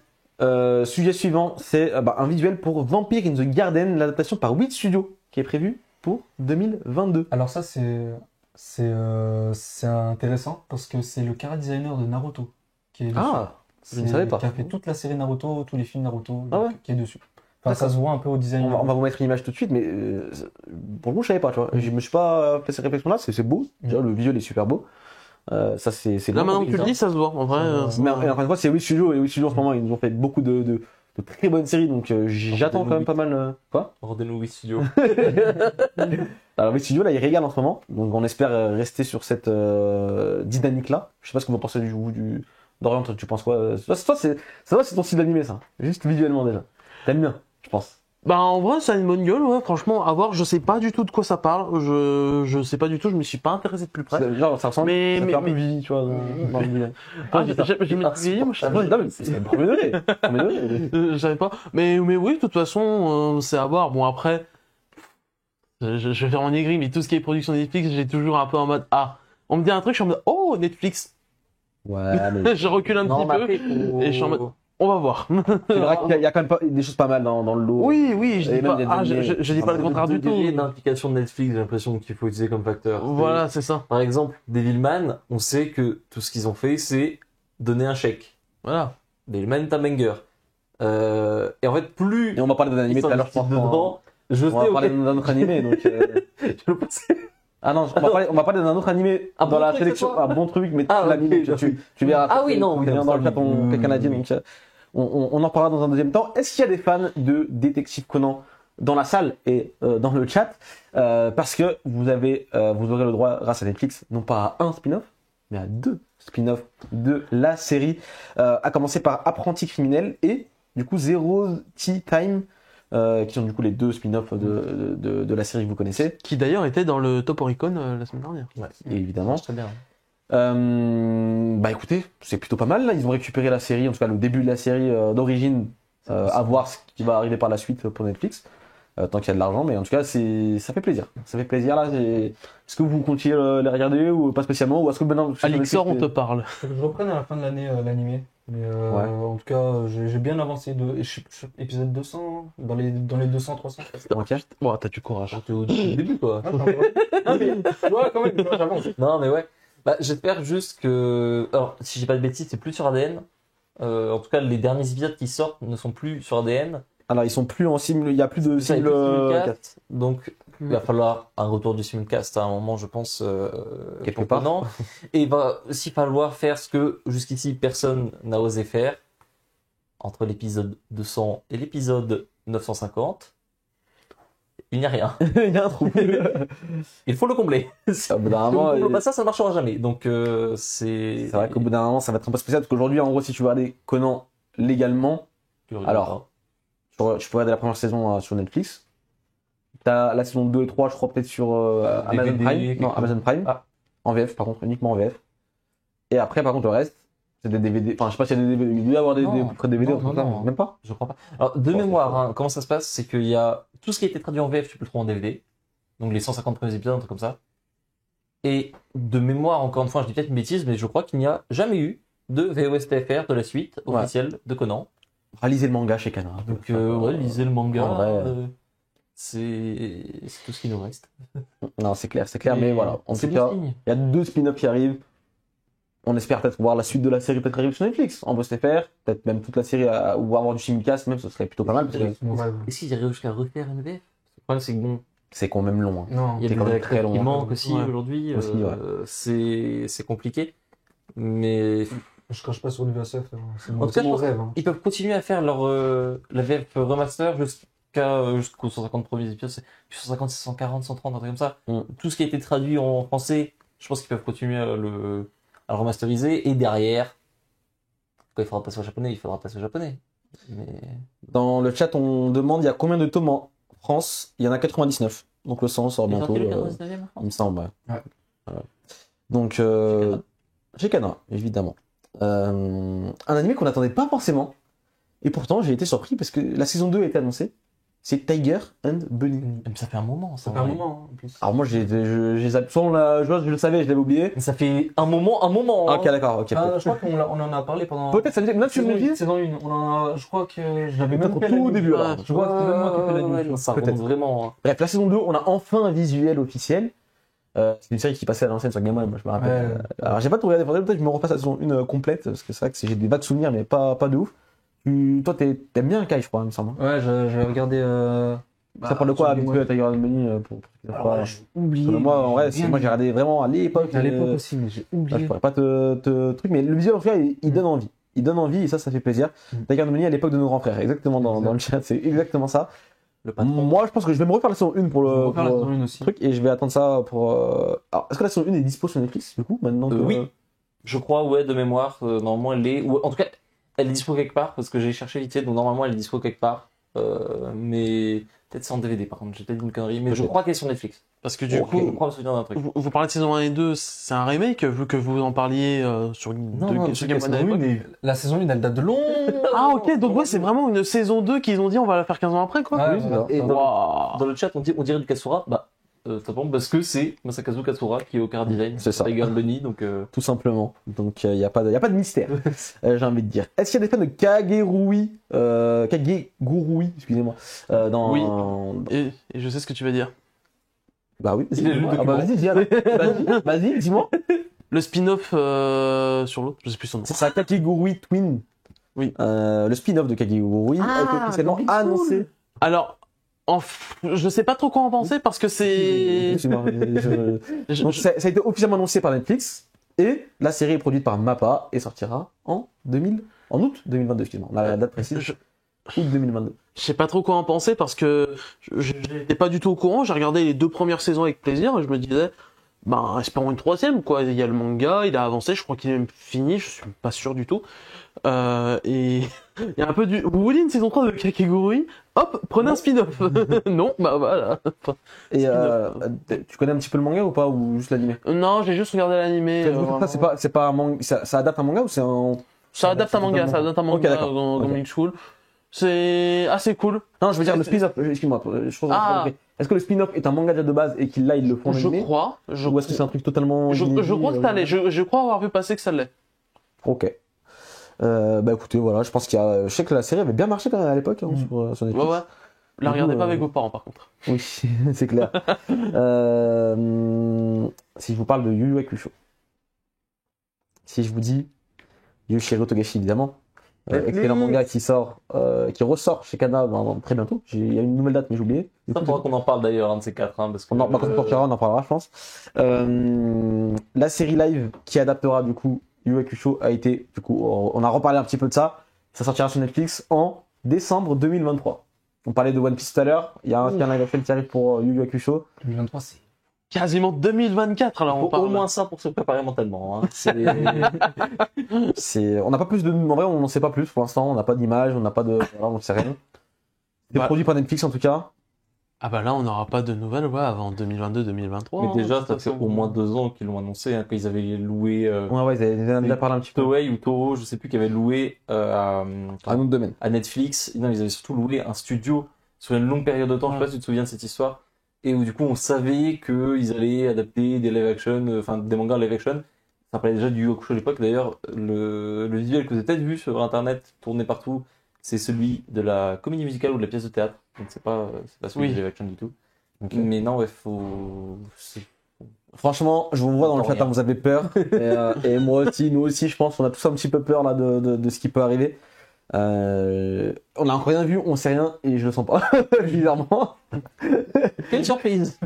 sujet suivant, c'est un visuel pour Vampire in the Garden, l'adaptation par Wit Studio, qui est prévu pour 2022. Alors ça c'est intéressant parce que c'est le chara designer de Naruto qui est dessus. Je ne savais pas. Qui a fait toute la série Naruto, tous les films Naruto, Ah ouais qui est dessus. Enfin, ça se voit un peu au design. On va vous mettre une image tout de suite, mais pour le coup, je savais pas, tu vois. Je me suis pas fait cette réflexion-là, c'est beau. Déjà, le visuel est super beau. Ça, c'est Là, bon. maintenant que tu le dis, ça se voit. En vrai, Mais encore une fois, c'est Wit Studio, et Wit Studio en ce moment, ils nous ont fait beaucoup de très bonnes séries, donc j'attends quand même pas mal. Quoi Rendez-nous Wii Studio. Alors, Wit Studio, là, il régale en ce moment, donc on espère rester sur cette dynamique-là. Je sais pas ce que vous pensez du Dorian, toi, tu penses quoi c'est ton style d'animé, ça. Juste visuellement, déjà. T'aimes bien, je pense. Bah en vrai ça a une bonne gueule, ouais, franchement, à voir, je sais pas du tout de quoi ça parle, je sais pas du tout, je me suis pas intéressé de plus près. Genre, ça ressemble Mais- ça mais- fait un peu mais- Vivi, tu vois, dans le visuel. Ah, j'ai mis vieilli, moi je savais Non, mais c'est le premier degré. Premier degré. je savais pas. Mais oui, de toute façon, c'est à voir. Bon après, je vais faire mon aigri, mais tout ce qui est production Netflix, j'ai toujours un peu en mode, on me dit un truc, je suis en mode, oh, Netflix. Ouais, mais Je recule un Non, petit mais peu, après, et je suis en mode, on va voir. c'est vrai qu'il y a quand même pas, des choses pas mal dans le lot. Oui, je Et dis même pas, des animés. je dis pas le contraire du tout. degré d'implication de Netflix, j'ai l'impression qu'il faut utiliser comme facteur. Voilà, c'est ça. Par exemple, Devilman, on sait que tout ce qu'ils ont fait, c'est donner un chèque. Voilà. Devilman est un banger. Et en fait, plus Et on va parler d'un animé tout à l'heure, je pense. dedans, je On va sais, parler ok. d'un autre animé, donc. Je le pensais. Ah non, on va parler d'un autre animé Un dans bon la truc, sélection. c'est quoi Un bon truc, mais Ah, l'animé, ok, tu verras. Ah oui, non, oui, C'est bien non, dans ça, le chat, oui. quelqu'un l'a dit, Oui. donc on en reparlera dans un deuxième temps. Est-ce qu'il y a des fans de Détective Conan dans la salle et dans le chat? Parce que vous aurez le droit, grâce à Netflix, non pas à un spin-off, mais à 2 spin-offs de la série, à commencer par Apprenti criminel et du coup Zero Tea Time, qui sont du coup les 2 spin-offs de la série que vous connaissez, Qui d'ailleurs était dans le Top Oricon la semaine dernière. Ouais, et évidemment. très bien. Écoutez, c'est plutôt pas mal là. Ils ont récupéré la série, en tout cas le début de la série d'origine, à voir ce qui va arriver par la suite pour Netflix, tant qu'il y a de l'argent, mais en tout cas ça fait plaisir. Ça fait plaisir là. Est-ce que vous comptiez les regarder ou pas spécialement, ou est-ce que maintenant Alixor, on te parle. Faut que je reprenne à la fin de l'année l'animé. Mais Ouais. en tout cas, j'ai bien avancé épisode 200, dans les 200-300. Ok. Bon, t'as du courage. T'es au début, quoi. Ah, mais, ouais, quand même, j'avance. Non, mais ouais. Bah, j'espère juste que. Alors, si j'ai pas de bêtises, c'est plus sur ADN. En tout cas, les derniers épisodes qui sortent ne sont plus sur ADN. Alors ils sont plus en simul, il y a plus de Ça, il y a simul. plus de simulcast. Donc, il va falloir un retour du simulcast à un moment, je pense, Quelque pour part. Conan. Et il va aussi falloir faire ce que jusqu'ici personne n'a osé faire entre l'épisode 200 et l'épisode 950. Il n'y a rien. Il y a un trou. Il faut le combler. Au bout d'un Si on moment, comble pas ça, ça ne marchera jamais. Donc, c'est. c'est vrai qu'au bout d'un moment, ça va être un peu spécial parce qu'aujourd'hui, en gros, si tu veux regarder Conan légalement, alors, tu peux regarder la première saison sur Netflix. T'as la saison 2 et 3, je crois, peut-être sur Amazon DVD, Prime. quelque Non, chose. Amazon Prime. Ah. En VF, par contre, uniquement en VF. Et après, par contre, le reste, c'est des DVD. Enfin, je sais pas s'il y a des DVD. Il doit y avoir Non. des DVD, Non, ou comme ça, non. même pas. Je crois pas. Alors, de Bon, mémoire, c'est hein, comment ça se passe, c'est qu'il y a tout ce qui a été traduit en VF, tu peux le trouver en DVD. Donc les 150 premiers épisodes, un truc comme ça. Et de mémoire, encore une fois, je dis peut-être une bêtise, mais je crois qu'il n'y a jamais eu de VOSTFR de la suite Ouais. officielle de Conan. Lisez le manga chez Kana. Donc, ouais, lisez le manga. En vrai. C'est tout ce qui nous reste. Non, c'est clair, mais voilà. En c'est tout bon cas, signe. il y a 2 spin-offs qui arrivent. On espère peut-être voir la suite de la série peut-être arriver sur Netflix, en VOSTFR, peut-être même toute la série, ou avoir du simulcast même, ce serait plutôt pas mal, parce que Est-ce qu'ils arrivent jusqu'à refaire une VF? Le problème, c'est que bon, c'est quand même long. Hein. Non. il y a C'est des quand même acteurs très long, qui hein. manquent aussi Ouais. aujourd'hui. Aussi, ouais. C'est compliqué. Mais Je crache pas sur le VSF, c'est En tout cas, mon je pense- rêve. Hein. ils peuvent continuer à faire leur la VF remaster jusqu'aux 150 premiers épisodes, c'est 150, 140, 130, un truc comme ça. Mm. Tout ce qui a été traduit en français, je pense qu'ils peuvent continuer à le remasteriser. Et derrière, quand il faudra passer au japonais, il faudra passer au japonais. Mais... Dans le chat, on demande il y a combien de tomes en France? Il y en a 99. Donc le 100 sort bientôt. le 99e, Il me semble, ouais. Ouais. Voilà. Donc, chez Kana, évidemment. Un animé qu'on n'attendait pas forcément. Et pourtant, j'ai été surpris parce que la saison 2 a été annoncée. C'est Tiger and Bunny. Mais ça fait un moment, ça. Ça fait un moment, en plus. Alors moi, je le savais, je l'avais oublié. Mais ça fait un moment. Ah, ok, d'accord, ok. Ah, je crois qu'on en a parlé pendant. Peut-être, ça me dit, là, tu me le dis? Saison 1, je crois que j'avais même Peut-être fait au tout la début, news. alors. Je crois que c'était même moi qui ai fait la news. Ça Peut-être. remonte vraiment. Hein. Bref, la saison 2, on a enfin un visuel officiel. C'est une série qui passait à l'ancienne sur Game One, moi je me rappelle. Ouais. Alors j'ai pas tout regardé, peut-être que je me repasse la saison 1 complète, parce que c'est vrai que j'ai des vagues souvenirs, mais pas de ouf. Toi, t'aimes bien Kai, je crois, il me semble. Ouais, j'ai regardé. Ça parle de quoi, habitué Tiger and Bunny pour J'ai oublié. moi, en vrai, J'ai moi j'ai regardé vraiment à l'époque. À l'époque aussi, mais j'ai Là, je oublié. pourrais pas te truc, mais le visuel en tout cas, il donne envie. Il donne envie et ça fait plaisir. Tiger and Bunny à l'époque de nos grands frères, exactement dans le chat, c'est exactement ça. Le patron. Moi, je pense que je vais me refaire la saison 1 pour Je vais le refaire la saison 1 aussi. truc et je vais attendre ça pour. Alors, est-ce que la saison 1 est dispo sur Netflix du coup maintenant que... Oui. Je crois, ouais, de mémoire, normalement elle est. Ou en tout cas, elle est dispo quelque part parce que j'ai cherché vite fait, donc normalement elle est dispo quelque part. Mais peut-être c'est en DVD par contre, j'ai peut-être dit une connerie, mais je Peut-être. crois qu'elle est sur Netflix. Parce que du Je coup, crois me souvenir d'un truc. vous parlez de saison 1 et 2, c'est un remake, vu que vous en parliez sur sur Game One à l'époque. mais la saison 1, elle date de long. Ah ok, donc ouais, c'est vraiment une saison 2 qu'ils ont dit on va la faire 15 ans après, quoi. Ouais, Oui, c'est voilà. ça. Et Waouh. dans le chat, on dirait du Katsura, bah, simplement parce que c'est Masakazu Katsura qui est au car design. C'est ça. Tiger Bunny, donc. Tout simplement. Donc il y a pas de mystère. J'ai envie de dire. Est-ce qu'il y a des fans de Kagegurui, excusez-moi, dans Oui. Et je sais ce que tu vas dire. Bah oui. Il a lu le Ah bah vas-y, dis alors. Vas-y, dis-moi. Le spin-off sur l'autre, je sais plus son nom. C'est ça, Kagegurui Twin. Oui. Le spin-off de Kagegurui a été officiellement annoncé. Alors, je sais pas trop quoi en penser parce que c'est... Excuse-moi, je- Donc je- ça a été officiellement annoncé par Netflix et la série est produite par MAPPA et sortira en août 2022, excuse-moi. La date précise, je- août 2022. Je sais pas trop quoi en penser parce que j'étais pas du tout au courant. J'ai regardé les 2 premières saisons avec plaisir et je me disais, bah, espérons une 3e, quoi. Il y a le manga, il a avancé, je crois qu'il est même fini, je suis pas sûr du tout. Et il y a un peu du... Vous voulez une saison 3 de Kakegurui? Hop, prenez un spin-off. Non, bah voilà. Et tu connais un petit peu le manga ou pas, ou juste l'animé? Non, j'ai juste regardé l'animé. C'est pas un manga, ça adapte un manga ou c'est un... Ça adapte un manga, Ok, d'accord. dans Ok. Mix School. C'est assez cool. Non, je veux dire le spin-off, excuse-moi, je trouve Ah. Est-ce que le spin-off est un manga déjà de base et qu'ils là ils le font en Je animé? crois. Ou est-ce que c'est un truc totalement... Je crois que ça l'est. Je crois avoir vu passer que ça l'est. Ok. Bah écoutez, voilà, je pense qu'il y a... Je sais que la série avait bien marché quand même à l'époque, hein, sur Netflix. Ouais. La Du regardez coup, pas avec vos parents, par contre. Oui, c'est clair. Si je vous parle de Yu Yu Hakusho, si je vous dis Yushiro Togashi, évidemment, excellent manga qui ressort chez Kana très bientôt. Il y a une nouvelle date, mais j'ai oublié. Ça faudra qu'on en parle d'ailleurs, un de ces quatre, hein, parce que. Quand on sortira, on en parlera, je pense. La série live qui adaptera du coup Yu Yu Hakusho a été, du coup, on a reparlé un petit peu de ça. Ça sortira sur Netflix en décembre 2023. On parlait de One Piece tout à l'heure. Il y a un live action qui arrive pour Yu Yu Hakusho. 2023, c'est. Quasiment 2024, là, on Faut parle. au moins ça pour se préparer mentalement. Hein. On n'a pas plus en vrai, on n'en sait pas plus pour l'instant. On n'a pas d'image, on n'a pas de, voilà, on ne sait rien. C'est Bah. produit par Netflix en tout cas. Ah bah là, on n'aura pas de nouvelles avant 2022-2023. Mais déjà, ça fait au moins 2 ans qu'ils l'ont annoncé, hein, quand ils avaient loué Ouais, ils avaient déjà parlé un petit peu. Toei ou Toho, je sais plus, qui avait loué Un autre domaine. à Netflix. Non, ils avaient surtout loué un studio sur une longue période de temps. Je sais pas si tu te souviens de cette histoire. Et où du coup, on savait qu'ils allaient adapter des live action, enfin des mangas en live action. Ça parlait déjà du Yu Yu Hakusho à l'époque. D'ailleurs, le visuel que vous avez peut-être vu sur internet, tourné partout, c'est celui de la comédie musicale ou de la pièce de théâtre. Donc c'est pas celui de live action du tout. Okay. Mais non, ouais, Franchement, je vous vois dans le chat, hein, vous avez peur. Et moi aussi, nous aussi, je pense, on a tous un petit peu peur là de ce qui peut arriver. On a encore rien vu, on sait rien et je le sens pas, bizarrement. Quelle surprise!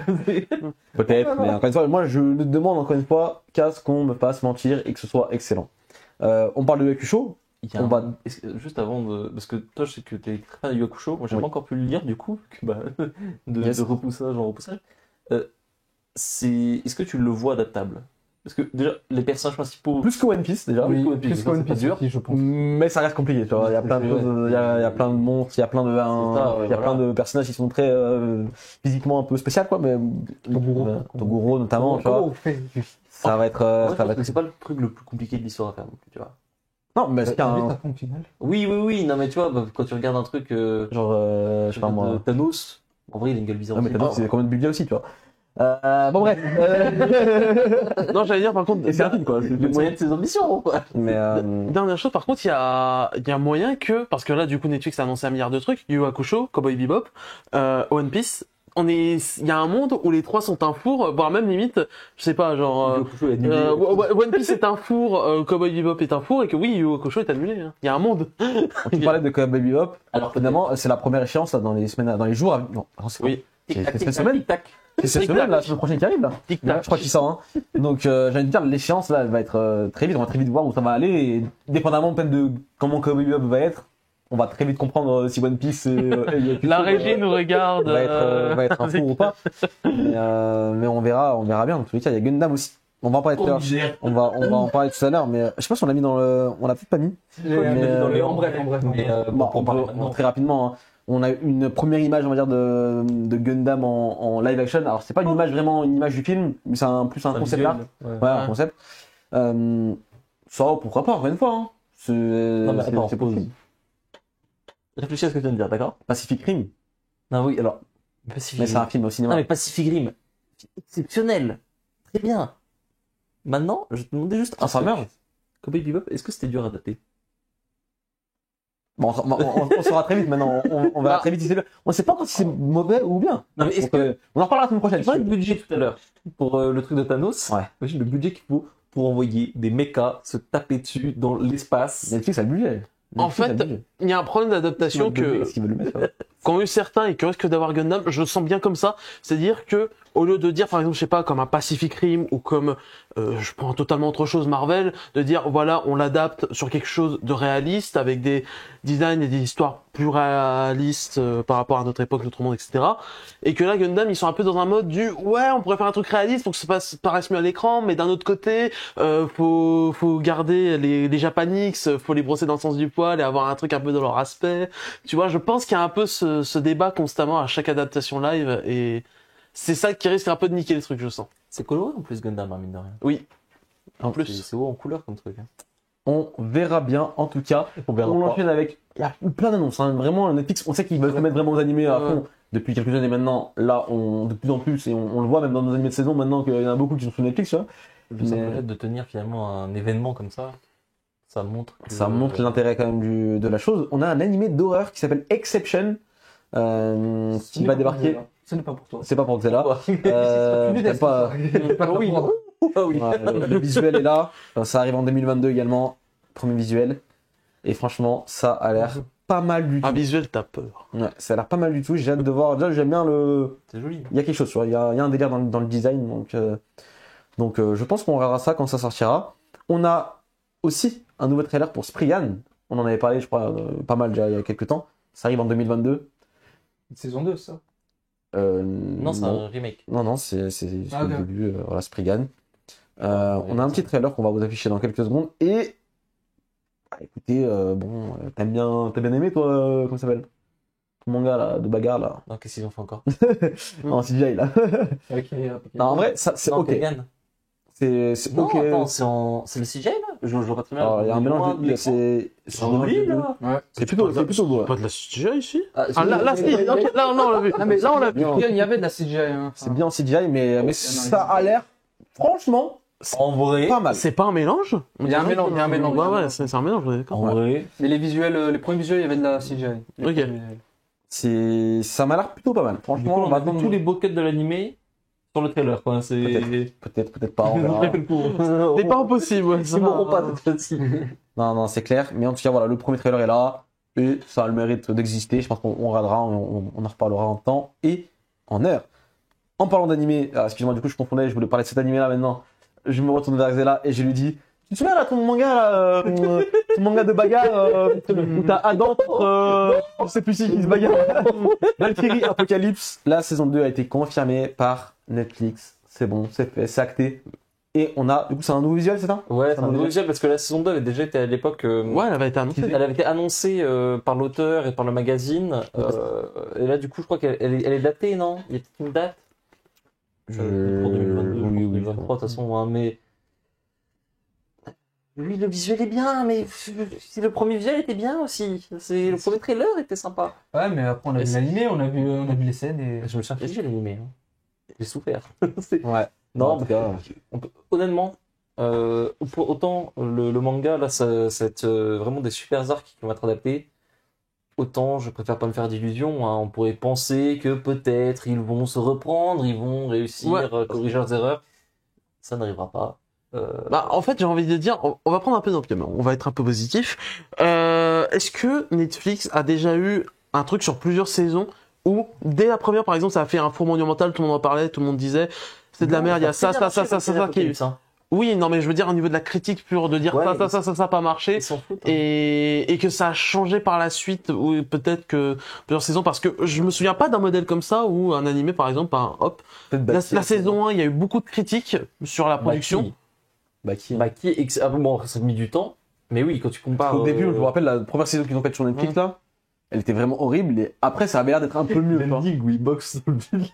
Peut-être, mais encore une fois, moi je demande encore une fois qu'à ce qu'on me fasse mentir et que ce soit excellent. On parle de Hakusho, On va... Juste avant de. Parce que toi, je sais que t'es très fan de Yu Yu Hakusho. Moi, j'ai Oui. pas encore pu le lire, du coup, que, Yes. de repoussage en repoussage. Est-ce que tu le vois adaptable? Parce que déjà, les personnages principaux. Plus que One Piece déjà. Oui, One Piece, plus ça, qu'One c'est pas Piece dur. aussi, je pense. Mais ça reste compliqué, tu vois. Il y a plein de Ouais. choses, il y a plein de monstres, il y a plein de, ça, ouais, il y a plein de personnages qui sont très physiquement un peu spéciaux, quoi. Mais Toguro notamment, tu vois. on fait Ça va être, Ouais, je ça pense va que être. c'est pas le truc le plus compliqué de l'histoire à faire non plus, tu vois. Non, mais c'est T'as vu qu'un ta fin finale? Oui, non, mais tu vois, quand tu regardes un truc. genre, je sais pas moi. de Thanos, en vrai, il a une gueule bizarre. Ouais, mais aussi. Thanos, c'est combien de budget aussi, tu vois. Bon bref. Non, j'allais dire par contre, Et c'est un film, quoi. Les moyens de ses ambitions, quoi. Mais dernière chose, par contre, il y a moyen que, parce que là, du coup, Netflix a annoncé un milliard de trucs, Yu Yu Hakusho, Cowboy Bebop, One Piece, il y a un monde où les trois sont un four, voire même limite, je sais pas, genre, One Piece est un four, Cowboy Bebop est un four, et que oui, Yu Yu Hakusho est annulé, hein. Il y a un monde. tu parlais de Cowboy Bebop. Alors, Évidemment, c'est la première échéance là, dans les semaines, dans les jours. Non, c'est Oui. C'est cette semaine. Tic-tac. C'est cette semaine, la semaine prochaine qui arrive là. Tic-tac. Je crois qu'il sort. Hein. Donc, j'ai envie de dire, l'échéance là, elle va être très vite. On va très vite voir où ça va aller. Et dépendamment peut-être de comment Cowboy Bebop va être, on va très vite comprendre si One Piece La régie nous regarde. va être un four ou pas. Mais on verra bien. Dans tous les cas, il y a Gundam aussi. On va en parler tout à l'heure. On va en parler tout à l'heure, mais je sais pas si on l'a mis dans le, on l'a peut-être pas mis. En bref. Mais Bon, on parle bon, maintenant. très rapidement. Hein. On a une première image, on va dire, de Gundam en live action. Alors, c'est pas une image vraiment une image du film, mais c'est plus un concept art. Ouais, un concept. Ça, pourquoi pas, encore une fois. Hein. Non, mais attends, c'est pause. possible. Réfléchis à ce que tu viens de dire, d'accord? Pacific Rim, Non, oui, alors. Pacific mais c'est un Rim. film au cinéma. Non, mais Pacific Rim, exceptionnel. Très bien. Maintenant, je te demandais juste. Transformers. Cowboy Bebop, est-ce que c'était dur à adapter? Bon, on saura très vite maintenant. On verra très vite si c'est bien. On sait pas encore si c'est mauvais ou bien. Non, mais est-ce Donc, on en reparlera la semaine prochaine. Tu parlais de budget tout à l'heure pour le truc de Thanos. Ouais. Imagine le budget qu'il faut pour envoyer des mechas se taper dessus dans l'espace. Netflix a le budget. En Netflix a fait, le budget. il y a un problème d'adaptation que, Est-ce qu'ils veulent le mettre là qu'ont eu certains et qui risquent d'avoir Gundam, je le sens bien comme ça. C'est-à-dire que, au lieu de dire, par exemple, je sais pas, comme un Pacific Rim ou comme, je prends totalement autre chose, Marvel, de dire, voilà, on l'adapte sur quelque chose de réaliste avec des designs et des histoires plus réalistes par rapport à notre époque, notre monde, etc. Et que là, Gundam, ils sont un peu dans un mode du, ouais, on pourrait faire un truc réaliste pour que ça paraisse mieux à l'écran, mais d'un autre côté, faut garder les Japanix, faut les brosser dans le sens du poil et avoir un truc un peu dans leur aspect. Tu vois, je pense qu'il y a un peu ce débat constamment à chaque adaptation live et c'est ça qui risque un peu de niquer les trucs, je sens. C'est coloré en plus Gundam, hein, mine de rien. Oui. En plus. C'est haut en couleur comme truc. Hein. On verra bien, en tout cas. On verra On pas. enchaîne avec. Il y a plein d'annonces. Hein. Vraiment, Netflix, on sait qu'ils veulent se mettre vraiment aux animés à fond depuis quelques années maintenant. Là, de plus en plus, et on le voit même dans nos animés de saison maintenant qu'il y en a beaucoup qui sont sur Netflix. Tu vois. Ça Mais- me fait de tenir finalement un événement comme ça. Ça montre. Ça montre l'intérêt quand même de la chose. On a un animé d'horreur qui s'appelle Exception. Qui va débarquer. Ce n'est pas pour toi. C'est pas pour là. Ludes, Pas... oui. Ouais, le visuel est là. Ça arrive en 2022 également. Premier visuel. Et franchement, ça a l'air pas mal du tout. Un visuel, t'as peur. Ouais, ça a l'air pas mal du tout. J'ai hâte de voir. Déjà, j'aime bien le. C'est joli. Il y a quelque chose, tu vois. Il y a un délire dans le design. Donc, je pense qu'on verra ça quand ça sortira. On a aussi un nouveau trailer pour Spriggan. On en avait parlé, je crois, pas mal déjà il y a quelques temps. Ça arrive en 2022. Saison 2, ça. Non, c'est un remake. Non, c'est Ah, le ok. début. Voilà, Spriggan. On a un petit trailer qu'on va vous afficher dans quelques secondes. Et. Écoutez, t'aimes bien aimé, toi, comment ça s'appelle? Ton manga là, de bagarre là. Non, qu'est-ce qu'ils ont fait encore? En CGI là. Non, en vrai, ça, c'est Non, ok. Tegan. C'est Non, ok. attends, c'est le CGI là? Je vois pas très bien. Alors, il y a un mélange de. C'est un joli là. c'est plutôt beau. Pas de la CGI ici? Ah, Ah, là, si, ok, là, on l'a vu. Non, mais Là, on l'a vu. Bien. Il y avait de la CGI. Hein. C'est bien en CGI, mais ça a l'air, franchement, En vrai. pas mal. C'est pas un mélange? Il y a un mélange, il y a un mélange. Ouais, ouais, c'est un mélange, on est d'accord. En vrai. Mais les visuels, les premiers visuels, il y avait de la CGI. Les Ok. premiers. Ça m'a l'air plutôt pas mal. Du coup, Franchement, on a maintenant, vu tous les beaux cuts de l'animé sur le trailer. Quoi. C'est. peut-être pas. On Ils ont verra. fait le coup. C'est pas impossible, ouais. Ils m'auront pas cette fois-ci. Non, c'est clair. Mais en tout cas, voilà, le premier trailer est là. Et ça a le mérite d'exister. Je pense qu'on regardera, on en reparlera en temps et en heure. En parlant d'animé, excuse-moi, du coup, je confondais, je voulais parler de cet animé là maintenant. Je me retourne vers Xela et je lui dis, Tu te souviens là, ton manga, là, ton manga de bagarre, où t'as Adam, je sais plus qui se bagarre. Valkyrie Apocalypse. La saison 2 a été confirmée par Netflix. C'est bon, c'est fait, c'est acté. Et on a, du coup, c'est un nouveau visuel, c'est ça? Ouais, c'est un nouveau visuel parce que la saison 2 avait déjà été à l'époque. Ouais, elle avait été annoncée. Elle avait été annoncée par l'auteur et par le magazine. Et là, du coup, je crois qu'elle est datée, non? Il y a peut-être une date? Pour 2022, oui, 2023, de toute façon, hein, mais. Oui, le visuel est bien, mais si le premier visuel était bien aussi. Le premier trailer était sympa. Ouais, mais après, on a vu l'animé, on a vu les scènes et. Je me suis infligé l'animé. Hein. J'ai souffert. Ouais. Non, En tout cas, honnêtement, autant le manga, là, ça va être vraiment des super arcs qui vont être adaptés. Autant je préfère pas me faire d'illusions. Hein. On pourrait penser que peut-être ils vont se reprendre, ils vont réussir à corriger leurs erreurs. Ça n'arrivera pas. Bah, en fait, j'ai envie de dire, on va prendre un peu dans le camion, on va être un peu positif. Est-ce que Netflix a déjà eu un truc sur plusieurs saisons où, dès la première, par exemple, ça a fait un four monumental, tout le monde en parlait, tout le monde disait, c'est de la merde, il y a ça qui est... Oui, non, mais je veux dire, au niveau de la critique pure, de dire ça a pas marché, Ils s'en foutent, hein. et que ça a changé par la suite, ou peut-être que plusieurs saisons, parce que je me souviens pas d'un modèle comme ça, où un animé, par exemple, la saison 1, il y a eu beaucoup de critiques sur la production. Baki. Bon, ça a mis du temps, mais oui, quand tu compares. Au début, je me rappelle, la première saison qu'ils ont faite sur Netflix, là, elle était vraiment horrible, et après, ça avait l'air d'être un peu mieux. L'ending où il boxe dans le film.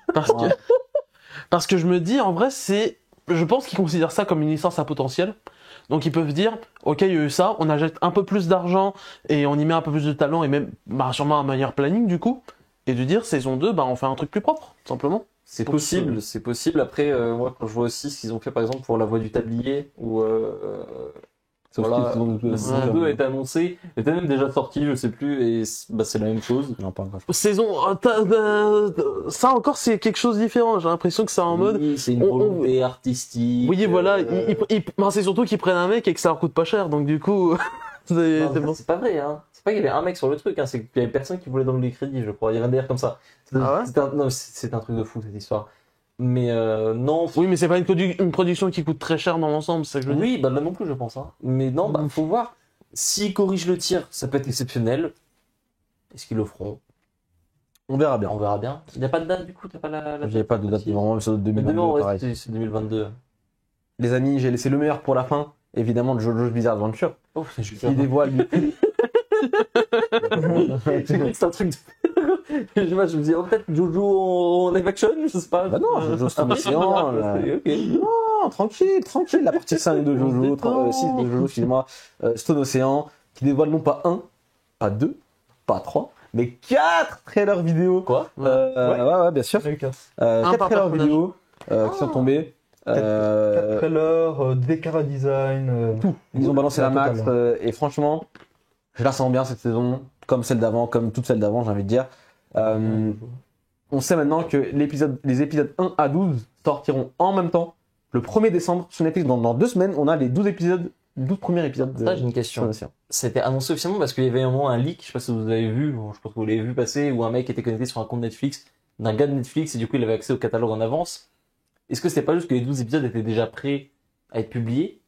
Parce que je me dis, en vrai, je pense qu'ils considèrent ça comme une licence à potentiel. Donc ils peuvent dire, ok, il y a eu ça, on achète un peu plus d'argent et on y met un peu plus de talent et même sûrement un meilleur planning du coup. Et de dire, saison 2, on fait un truc plus propre, simplement. C'est possible, c'est possible. Après, moi, quand je vois aussi ce qu'ils ont fait, par exemple, pour La Voix du Tablier, où voilà, la saison 2 a été annoncée, elle était même déjà sortie, je sais plus, et c'est la même chose. Non, pas encore. Saison, ça encore c'est quelque chose de différent. J'ai l'impression que c'est en mode. Oui, c'est une volonté artistique. Oui, voilà. C'est surtout qu'ils prennent un mec et que ça leur coûte pas cher. Donc du coup, c'est bon. C'est pas vrai, hein. C'est pas qu'il y avait un mec sur le truc, hein. C'est qu'il y avait personne qui voulait donner les crédits, je crois. Il y avait un délire comme ça. Ah ouais C'est un truc de fou cette histoire. Mais non. Oui, mais c'est pas une production qui coûte très cher dans l'ensemble, c'est ça que je veux dire. Oui, là non plus, je pense. Hein. Mais non, faut voir. S'ils corrigent le tir, ça peut être exceptionnel. Est-ce qu'ils le feront? On verra bien. On verra bien. Il n'y a pas de date du coup, t'as pas la J'avais pas de date, vraiment, c'est 2022, non, pareil. c'est 2022. Les amis, j'ai laissé le meilleur pour la fin, évidemment, de JoJo's Bizarre Adventure, Oh, qui dévoile du coup. c'est un truc de... je me dis, peut-être Jojo en live action, je sais pas. Bah non, JoJo's Stone Ocean, là. Ok. Non, tranquille, la partie 5 de JoJo, 6 de JoJo, excusez-moi, Stone Ocean, qui dévoile non pas 1, pas 2, pas 3, mais 4 trailers vidéo. Quoi? Ouais, bien sûr. 4 par trailers personnage. vidéo qui sont tombés. 4 trailers, des cara design. Tout. Ils ont balancé la max totale. et franchement, je la sens bien cette saison, comme celle d'avant, comme toutes celles d'avant, j'ai envie de dire. On sait maintenant que les épisodes 1 à 12 sortiront en même temps le 1er décembre sur Netflix. Dans 2 semaines, on a les 12 premiers épisodes. Ça, j'ai une question. C'était annoncé officiellement parce qu'il y avait un moment un leak, je sais pas si vous avez vu, je pense que vous l'avez vu passer, où un mec était connecté sur un compte Netflix d'un gars de Netflix et du coup il avait accès au catalogue en avance. Est-ce que c'était pas juste que les 12 épisodes étaient déjà prêts à être publiés?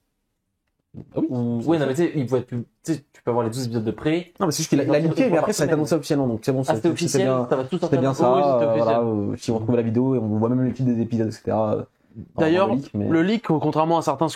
Ah oui. Ouais, non, mais tu sais, il pouvait être tu peux avoir les 12 épisodes de prêt. Non, mais c'est juste qu'il a leaké, mais après ça a été annoncé officiellement, donc c'est bon. C'était officiel, bien, ça va tout c'était bien sortir. ça. Oui, c'était officiel. Voilà, si on retrouve la vidéo et on voit même les titres des épisodes, etc. D'ailleurs, dans leak, mais- le leak, contrairement à certains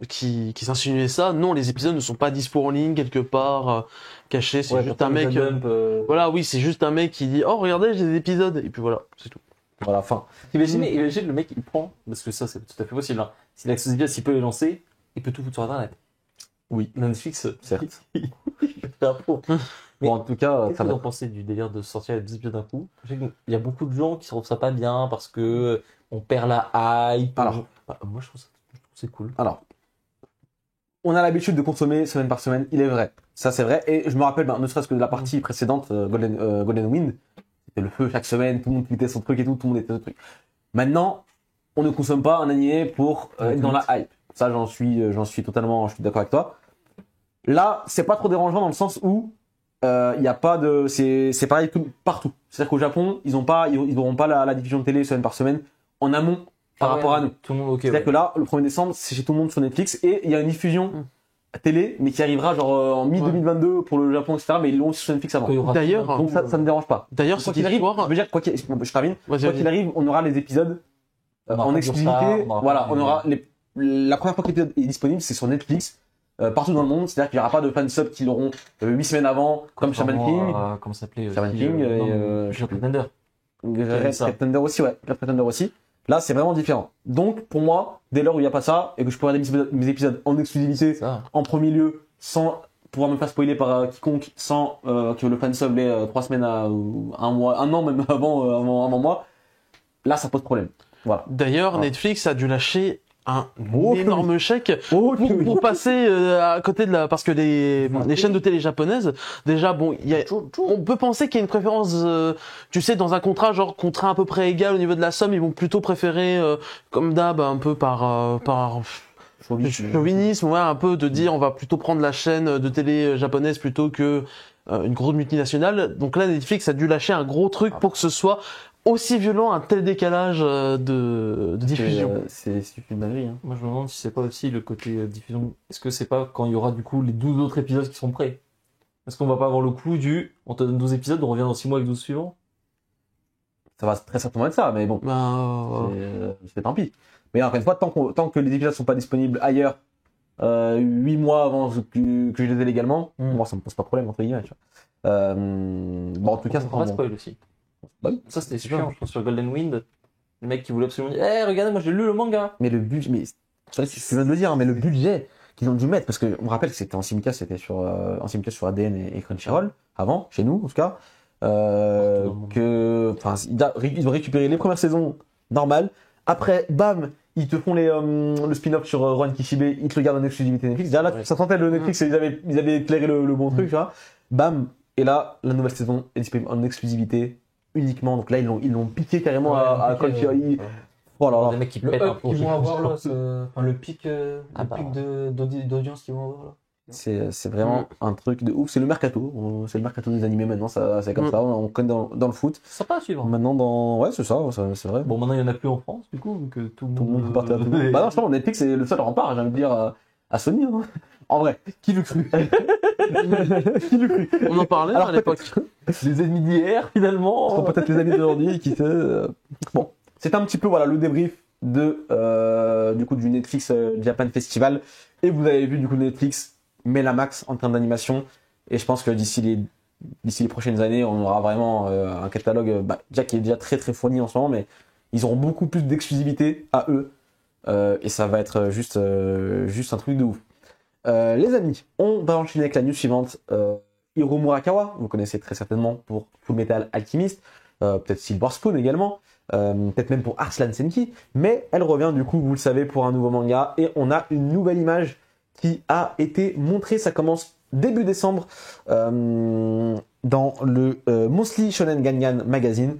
qui s'insinuaient ça, non, les épisodes ne sont pas dispo en ligne quelque part cachés. C'est Ouais, juste quand un on mec. les dump, Voilà, oui, c'est juste un mec qui dit oh regardez j'ai des épisodes et puis voilà, c'est tout. Voilà, fin. Imagine le mec il prend, parce que ça c'est tout à fait possible, hein. S'il a accès bien, s'il peut les lancer, il peut tout foutre sur internet. Oui. Netflix, Certes. il peut faire un pro. Mais Bon, en tout cas, qu'est-ce ça que vous va. en pensez du délire de sortir les 10 épisodes d'un coup? Je sais qu'il y a beaucoup de gens qui trouvent ça pas bien parce que on perd la hype. Alors. Moi je trouve c'est cool. Alors, on a l'habitude de consommer semaine par semaine, il est vrai. Ça, c'est vrai. Et je me rappelle, ne serait-ce que de la partie précédente, Golden Wind, c'était le feu chaque semaine, tout le monde tweetait son truc et tout le monde était son truc. Maintenant, on ne consomme pas un animé pour être dans la hype. Ça, j'en suis totalement, je suis d'accord avec toi. Là, c'est pas trop dérangeant dans le sens où il y a pas de, c'est pareil que partout. C'est-à-dire qu'au Japon, ils auront pas la diffusion de télé semaine par semaine en amont par rapport à nous. Tout le monde, ok. C'est-à-dire que là, le 1er décembre, c'est chez tout le monde sur Netflix et il y a une diffusion télé, mais qui arrivera genre en mi-2022 pour le Japon, etc. Mais ils l'ont aussi sur Netflix avant. D'ailleurs, Donc ça ne dérange pas. D'ailleurs, Quoi cette qu'il arrive, histoire, je veux dire, je termine. Vas-y, Quoi vas-y. qu'il arrive, on aura les épisodes On aura en pas exclusivité. Star, on aura Voilà, pas on aura la première fois que l'épisode est disponible, c'est sur Netflix. Partout dans le monde, c'est-à-dire qu'il n'y aura pas de fansub qui l'auront 8 semaines avant, comme Shaman King. Comment ça s'appelait Shaman King et Red Pretender. Red Pretender aussi, ouais. Red Pretender aussi. Là, c'est vraiment différent. Donc, pour moi, dès lors où il n'y a pas ça, et que je peux regarder mes épisodes en exclusivité, Ça. en premier lieu, sans pouvoir me faire spoiler par quiconque, sans que le fansub l'ait 3 semaines à un mois, un an même avant moi, là, ça pose problème. Voilà. D'ailleurs, Ah. Netflix a dû lâcher un Oh, énorme chèque Oh, pour passer à côté de parce que les chaînes de télé japonaises, déjà, bon, on peut penser qu'il y a une préférence, tu sais, dans un contrat, genre contrat à peu près égal au niveau de la somme, ils vont plutôt préférer, comme d'hab, un peu par chauvinisme, ouais, un peu de dire on va plutôt prendre la chaîne de télé japonaise plutôt que une grosse multinationale. Donc là, Netflix a dû lâcher un gros truc pour que ce soit aussi violent, un tel décalage de diffusion. C'est une dinguerie. Hein. Moi, je me demande si c'est pas aussi le côté diffusion. Est-ce que c'est pas quand il y aura du coup les 12 autres épisodes qui seront prêts? Est-ce qu'on va pas avoir le coup on te donne 12 épisodes, on revient dans 6 mois avec 12 suivants? Ça va très certainement être ça, mais bon, c'est tant pis. Mais encore une fois, tant que les épisodes sont pas disponibles ailleurs, 8 mois avant que je les ai légalement, moi ça me pose pas de problème entre guillemets. Tu vois. Bon, en tout cas, ça on va prend bon. spoil aussi. Bah oui. Ça, c'était super, je pense, sur Golden Wind. Le mec qui voulait absolument dire, regardez, moi j'ai lu le manga. Mais le budget, mais c'est vrai que tu viens de le dire, hein, mais le budget qu'ils ont dû mettre, parce que on rappelle que c'était en simulcast, c'était sur ADN et Crunchyroll avant, chez nous en tout cas, ils ont récupéré les premières saisons normales. Après, bam, ils te font le spin-off sur Rurouni Kenshin, ils te le gardent en exclusivité Netflix. Déjà là, ça sentait le Netflix, ils avaient éclairé le bon truc, tu vois. Bam, et là, la nouvelle saison est disponible en exclusivité uniquement. Donc là, ils l'ont piqué carrément à Crunchyroll. Oh là là. Des mecs qui Le pètent un up peu. qu'ils vont avoir là, le pic, Ah bah. d'audience qu'ils vont avoir là. C'est vraiment un truc de ouf. C'est le mercato. C'est le mercato des animés maintenant. C'est comme ça. On connaît dans le foot. C'est sympa à suivre. Maintenant, ouais, c'est ça. C'est vrai. Bon, maintenant il y en a plus en France, du coup, vu que tout le Tout le monde peut partir à tout le Ouais. monde. Bah non, justement, Netflix, c'est le seul rempart, j'ai envie de dire, à Sony. Hein. En vrai, qui l'eût cru? Qui l'eût cru? On en parlait Alors, à l'époque. Les ennemis d'hier, finalement. Sont peut-être les amis d'aujourd'hui, qui sait. Bon, c'est un petit peu voilà le débrief du coup du Netflix Japan Festival. Et vous avez vu du coup Netflix met la max en termes d'animation. Et je pense que d'ici les prochaines années, on aura vraiment un catalogue déjà qui est déjà très très fourni en ce moment, mais ils auront beaucoup plus d'exclusivité à eux. Et ça va être juste un truc de ouf. Les amis, on va enchaîner avec la news suivante. Hiro Murakawa, vous connaissez très certainement pour Fullmetal Alchemist, peut-être Silver Spoon également, peut-être même pour Arslan Senki, mais elle revient du coup, vous le savez, pour un nouveau manga, et on a une nouvelle image qui a été montrée, ça commence début décembre, dans le Monthly Shonen Gangan Magazine,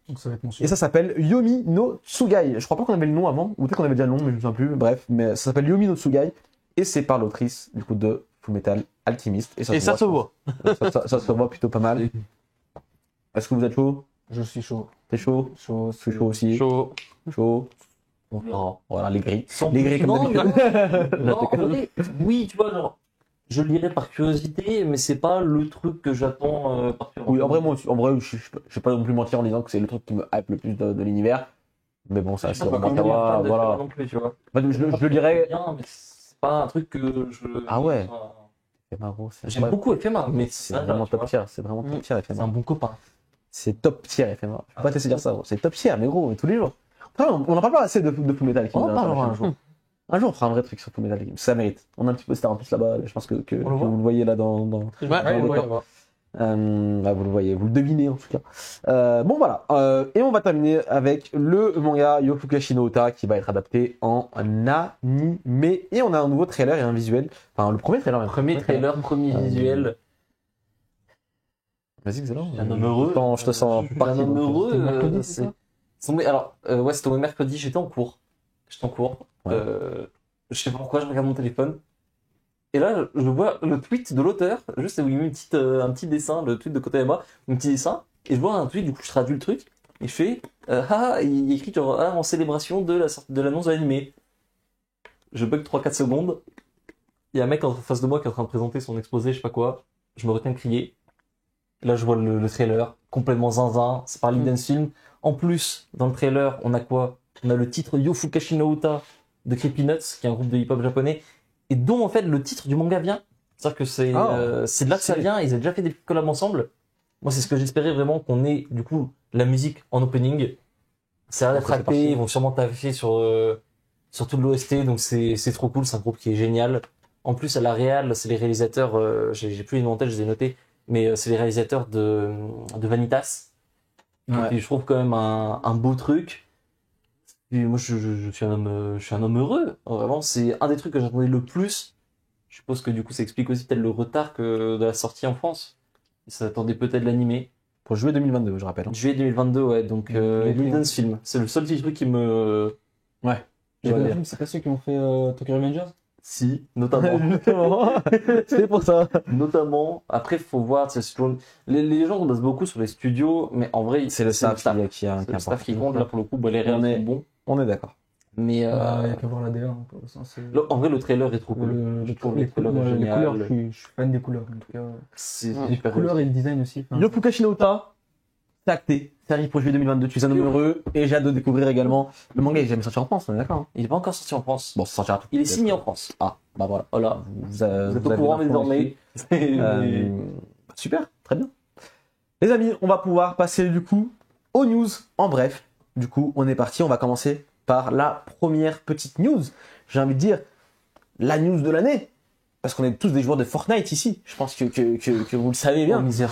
Donc ça va être mon et sujet. ça s'appelle Yomi no Tsugai. Je crois pas qu'on avait le nom avant, ou peut-être qu'on avait déjà le nom, mais je me souviens plus, bref, mais ça s'appelle Yomi no Tsugai, et c'est par l'autrice du coup de Fullmetal Alchemist. Et ça se voit. Ça se voit plutôt pas mal. Est-ce que vous êtes chaud? Je suis chaud. T'es chaud? Chaud, Je suis chaud aussi. Chaud. Chaud. On verra. Voilà, les grilles. Sans Les grilles comme non, d'habitude. non, en vrai, oui, tu vois, genre, je lirai par curiosité, mais c'est pas le truc que j'attends par curiosité. Oui, en vrai, moi, je vais pas non plus mentir en disant que c'est le truc qui me hype le plus de l'univers. Mais bon, ça, c'est pas vraiment comme savoir, voilà. non plus, tu vois. Enfin, je le dirais. Bien, mais c'est pas un truc que je. Ah ouais. J'aime beaucoup FMA, mais C'est vraiment top tier. C'est vraiment top tier, C'est un FMA. bon copain. C'est top tier, FMA. Je peux pas te laisser dire ça, gros. C'est top tier, mais gros, tous les jours. Après, on en parle pas assez de Fullmetal Alchemist. On en parlera un jour. Un jour, on fera un vrai truc sur Fullmetal Alchemist. Ça mérite. On a un petit peu star en plus là-bas. Je pense que On le voit. vous le voyez là dans. Ouais, Ouais, d'accord. on va. Vous le voyez, vous le devinez en tout cas. Bon voilà, et on va terminer avec le manga Yofukashi no Ota qui va être adapté en animé. Et on a un nouveau trailer et un visuel. Enfin, le premier trailer. Premier trailer, premier visuel. Vas-y, Xélan. Un homme heureux. Je te sens Un parti. homme heureux. C'était mercredi, c'est ça Alors, ouais, c'était mercredi, j'étais en cours. Ouais. Je sais pas pourquoi, je regarde mon téléphone. Et là, je vois le tweet de l'auteur, juste où il met un petit dessin, le tweet de Kotayama, un petit dessin, et je vois un tweet, du coup je traduis le truc, Il fait il écrit genre en célébration de l'annonce de l'animé. Je bug 3-4 secondes. Il y a un mec en face de moi qui est en train de présenter son exposé, je sais pas quoi. Je me retiens de crier. Là, je vois le trailer, complètement zinzin. C'est par Dance Film. En plus, dans le trailer, on a quoi? On a le titre Yo Fukashi no Uta de Creepy Nuts, qui est un groupe de hip-hop japonais, et dont en fait le titre du manga vient. C'est-à-dire que c'est de là que ça vient. Ils ont déjà fait des collabs ensemble. Moi, c'est ce que j'espérais vraiment, qu'on ait du coup la musique en opening. Ça a l'air trappé. Ils vont sûrement taffer sur tout l'OST, donc c'est trop cool. C'est un groupe qui est génial. En plus, à la réal, c'est les réalisateurs, j'ai plus les noms en tête, je les ai notés, mais c'est les réalisateurs de Vanitas. Ouais. Et je trouve quand même un beau truc. Et moi, je suis un homme heureux. Vraiment, c'est un des trucs que j'attendais le plus. Je suppose que du coup, ça explique aussi peut-être le retard de la sortie en France. Ça attendait peut-être l'animé. Pour juillet 2022, je rappelle. Juillet 2022, ouais. Donc, Dance Film. C'est le seul petit truc qui me... Ouais. C'est pas ceux qui ont fait Tokyo Revengers? Si, notamment. C'est pour ça. Notamment. Après, faut voir. Les gens basent beaucoup sur les studios, mais en vrai, C'est le staff qui a C'est le staff qui compte. Là, pour le coup, les réels sont bons. On est d'accord. Mais Il y a qu'à voir la DA. en vrai, le trailer est trop cool. Je trouve Les le trailer couleurs, génial. je suis fan des couleurs. En tout cas. C'est Les super couleurs et le design aussi. Enfin, Yo Fukashi no Uta, c'est acté. Ça arrive pour juillet 2022. Tu es un homme heureux et j'ai hâte de découvrir également. Le manga est jamais sorti en France, on est d'accord. Il est pas encore sorti en France. Bon, ça sortira tout. Il est signé en France. Ah, bah voilà. Voilà. Vous êtes au courant désormais. Super, très bien. Les amis, on va pouvoir passer du coup aux news en bref. Du coup, on est parti. On va commencer par la première petite news. J'ai envie de dire la news de l'année. Parce qu'on est tous des joueurs de Fortnite ici. Je pense que vous le savez bien. Oh, misère.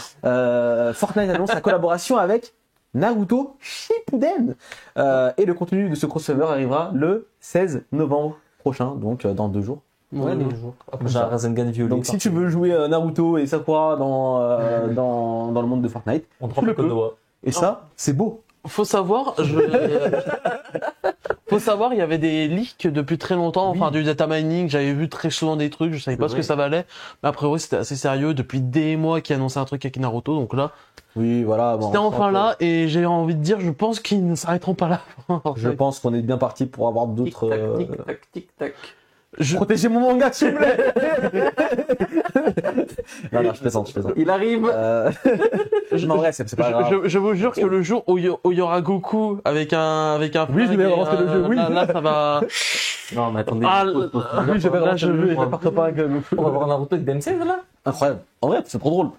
Fortnite annonce sa collaboration avec Naruto Shippuden. Et le contenu de ce crossover arrivera le 16 novembre prochain, donc dans 2 jours. Ouais, les jours. Après, j'ai un Rasengan violet. Donc si tu veux jouer Naruto et Sakura dans le monde de Fortnite, on tu prend le le peux. Konoha. Et ça, c'est beau. Faut savoir, il y avait des leaks depuis très longtemps, enfin du data mining, j'avais vu très souvent des trucs, je savais pas ce que ça valait, mais a priori c'était assez sérieux depuis des mois qu'ils annonçaient un truc avec Naruto, donc là, Oui, voilà. Bon, c'était enfin là, et j'ai envie de dire, je pense qu'ils ne s'arrêteront pas là. Je pense qu'on est bien parti pour avoir d'autres. Tic-tac, tic-tac. Protégez mon manga, s'il vous plaît. non, je plaisante. Il arrive. Non, en vrai, c'est pas grave. Je vous jure que le jour où il y aura Goku avec un Oui, je vais relancer le jeu, oui. Là, ça va. Non, mais attendez. Oui, je vais relancer le jeu. Je parte pas avec On va voir Naruto avec DMC, là. Incroyable. En vrai, c'est trop drôle.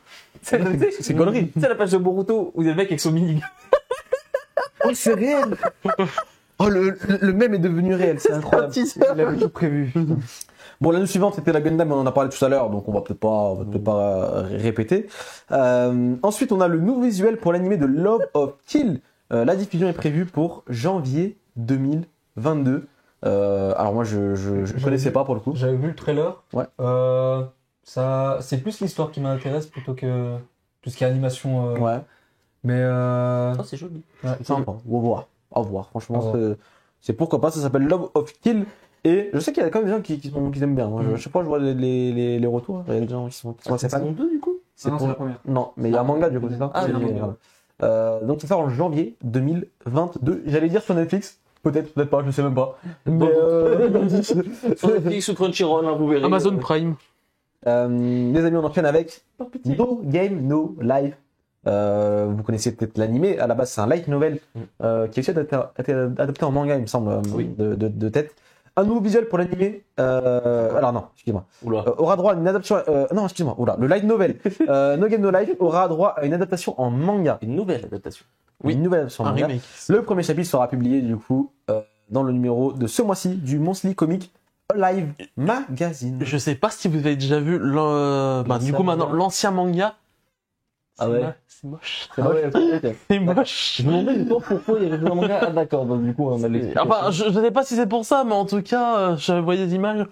C'est gaulerie. Tu sais la page de Boruto où il y a le mec avec son mini. Oh, c'est réel. Oh, le mème est devenu réel. C'est incroyable. Il avait tout prévu. Bon, l'année suivante, c'était la Gundam, on en a parlé tout à l'heure, donc on va peut-être pas répéter. Ensuite, on a le nouveau visuel pour l'animé de Love of Kill. La diffusion est prévue pour janvier 2022. Alors moi, je connaissais pas pour le coup. J'avais vu le trailer. Ouais. C'est plus l'histoire qui m'intéresse plutôt que tout ce qui est animation. Ouais. Mais Oh, c'est joli. ouais, C'est sympa. Au revoir. Franchement, Au revoir. c'est pourquoi pas. Ça s'appelle Love of Kill. Et je sais qu'il y a quand même des gens qui aiment bien. Moi, je sais pas, je vois les retours. Il y a des gens qui sont assez fans. saison 2 du coup. c'est la première. Non, mais il y a un manga du coup, c'est ça. Ah, C'est- il y a un manga. donc ça sort en janvier 2022. J'allais dire sur Netflix. Peut-être pas, je sais même pas. Mais Sur Netflix ou Crunchyroll, hein, vous verrez. Amazon Prime. les amis, on enchaîne avec No Game No Life. Vous connaissez peut-être l'animé. À la base, c'est un light novel qui est aussi adapté en manga, il me semble, Oui. de tête. Un nouveau visuel pour l'animé. Alors non, excusez-moi. Oula. Aura droit à une adaptation. Non, excusez-moi. Oula, le light novel No Game No Life aura droit à une adaptation en manga. Une nouvelle adaptation. Oui, Une nouvelle adaptation en Un manga. remake. Le premier chapitre sera publié du coup dans le numéro de ce mois-ci du Monthly Comic Live Magazine. Je sais pas si vous avez déjà vu du coup maintenant l'ancien manga. Ah ouais. C'est moche. C'est moche. C'est moche. Je me demandais du coup pourquoi il y avait un manga. Ah d'accord, donc du coup on a l'explication. Enfin, je sais pas si c'est pour ça, mais en tout cas, j'avais voyé des images.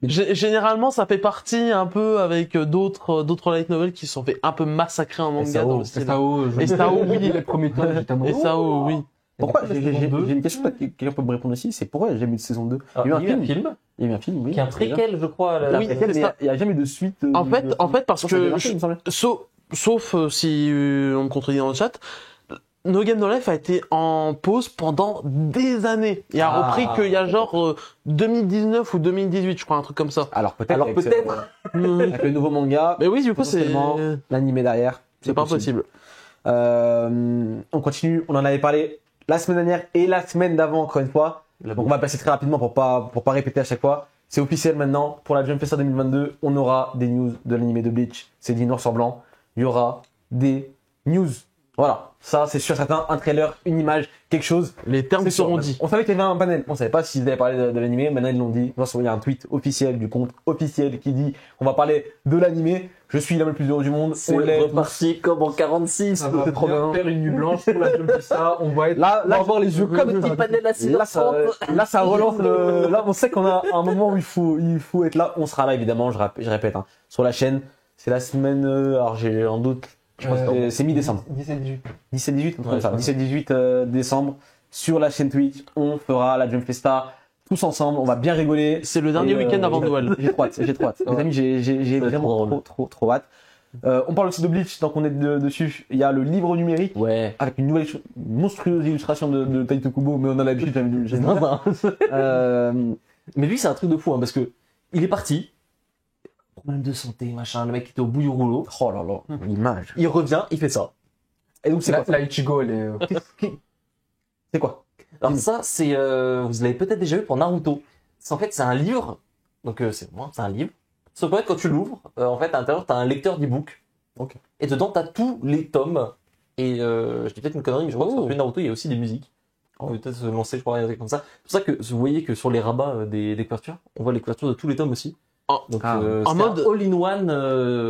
Généralement, ça fait partie un peu avec d'autres light novels qui se sont fait un peu massacrer en manga dans le style. SAO, Et SAO, oui. les premiers tomes, j'étais en mode, Et SAO, oui. Pourquoi Il y a J'ai pas de saison 2. une question là, quelqu'un peut me répondre aussi. C'est pourquoi il n'y a jamais eu de saison 2 Ah, Il y a eu un il y a eu film. Il y a eu un film, oui. Qui est un préquel, je crois. à la- Un Oui, préquel, mais c'est ça. il n'y a jamais eu de suite. En fait, parce Ça, c'est que déjà fait, il me semblait. sauf si on me contredit dans le chat, No Game No Life a été en pause pendant des années. Il a repris qu'il y a genre 2019 ou 2018, je crois, un truc comme ça. Alors peut-être. Avec le nouveau manga. Mais oui, du coup, c'est potentiellement, l'animé derrière. c'est pas possible. On continue. On en avait parlé la semaine dernière et la semaine d'avant, encore une fois. Donc on va passer très rapidement pour pas répéter à chaque fois. C'est officiel maintenant. Pour la Jump Festa 2022, on aura des news de l'animé de Bleach. C'est dit noir sur blanc. Il y aura des news. Voilà. Ça, c'est sûr, certain. Un trailer, une image, quelque chose. Les termes C'est sûr. seront dits. On savait qu'il y avait un panel. On savait pas s'ils avaient parlé de l'animé. Maintenant, ils l'ont dit. Il y a un tweet officiel du compte officiel qui dit on va parler de l'animé. Je suis l'homme le plus heureux du monde. C'est On l'est. reparti comme en 46. Ça va c'est trop bien. faire une nuit blanche pour la Jump Festa. On va être. Là, on va avoir les yeux comme Petit panel à 6 Là, ça relance le. Là, on sait qu'on a un moment où il faut être là. On sera là, évidemment. Je répète, hein, sur la chaîne. C'est la semaine. Alors, j'ai un doute. Je crois que c'est mi-décembre. 17-18. 17-18, Ouais, ça. 17-18 décembre. Sur la chaîne Twitch, on fera la Jump Festa tous ensemble. On va bien rigoler. C'est le dernier Et, week-end avant j'ai- Noël. J'ai trop hâte. Les amis, j'ai va être vraiment trop hâte. On parle aussi de Bleach, tant qu'on est dessus. Il y a le livre numérique. Ouais. Avec une nouvelle monstrueuse illustration de Taito Kubo, mais on en a l'habitude, j'ai Mais lui, c'est un truc de fou, hein, parce que il est parti. Problème de santé, machin. Le mec était au bout du rouleau. Oh là là, l'image. Il revient, il fait ça. Et donc, c'est quoi La Ichigo, elle est. C'est quoi Alors ça, c'est, vous l'avez peut-être déjà vu pour Naruto. En fait, c'est un livre. Donc c'est un livre. Sauf qu'en fait, quand tu l'ouvres, en fait, à l'intérieur, t'as un lecteur d'e-book. Ok. Et dedans, t'as tous les tomes. Et je dis peut-être une connerie, mais je crois que sur le Naruto, il y a aussi des musiques. On peut peut-être se lancer, je crois, un truc comme ça. C'est pour ça que vous voyez que sur les rabats des couvertures, on voit les couvertures de tous les tomes aussi. Oh. Donc Ah. En mode- all-in-one.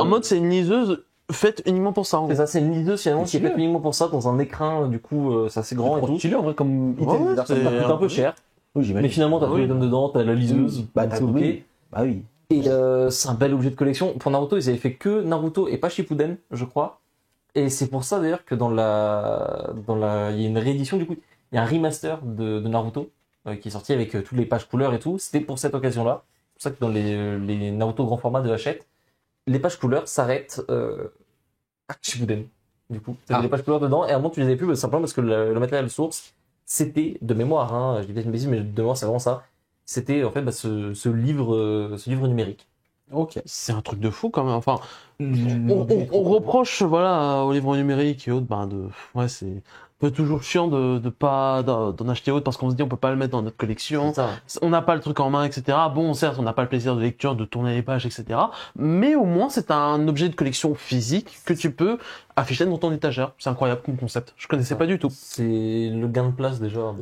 En mode, c'est une liseuse faite uniquement pour ça. En C'est gros. ça, c'est une liseuse finalement qui est faite uniquement pour ça, dans un écrin, du coup, c'est assez grand et tout. Stylé en vrai, comme Ouais, ouais, Ça c'est- coûte un peu cher. Oui, Mais j'imagine. finalement, t'as tous oui. les tomes dedans, t'as la liseuse, Bah, donc t'as c'est ok. oui. Bah oui. Et c'est un bel objet de collection. Pour Naruto, ils avaient fait que Naruto et pas Shippuden, je crois. Et c'est pour ça d'ailleurs que il y a une réédition du coup. Il y a un remaster de Naruto qui est sorti avec toutes les pages couleurs et tout. C'était pour cette occasion-là. C'est pour ça que dans les Naruto grand format de Hachette, les pages couleurs s'arrêtent à Shippuden. Du coup, t'avais les pages couleurs dedans et à un moment tu les avais plus simplement parce que le matériel source, c'était de mémoire. Hein, je dis peut-être une bêtise, mais de mémoire c'est vraiment ça. C'était en fait ce livre numérique. Ok. C'est un truc de fou quand même. Enfin, on reproche voilà au livre numérique et autres, ouais, c'est un peu toujours chiant de pas d'en acheter autre parce qu'on se dit on peut pas le mettre dans notre collection. Ça. On n'a pas le truc en main, etc. Bon, certes, on n'a pas le plaisir de lecture, de tourner les pages, etc. Mais au moins, c'est un objet de collection physique que tu peux afficher dans ton étagère. C'est incroyable comme concept. Je connaissais pas du tout. C'est le gain de place déjà.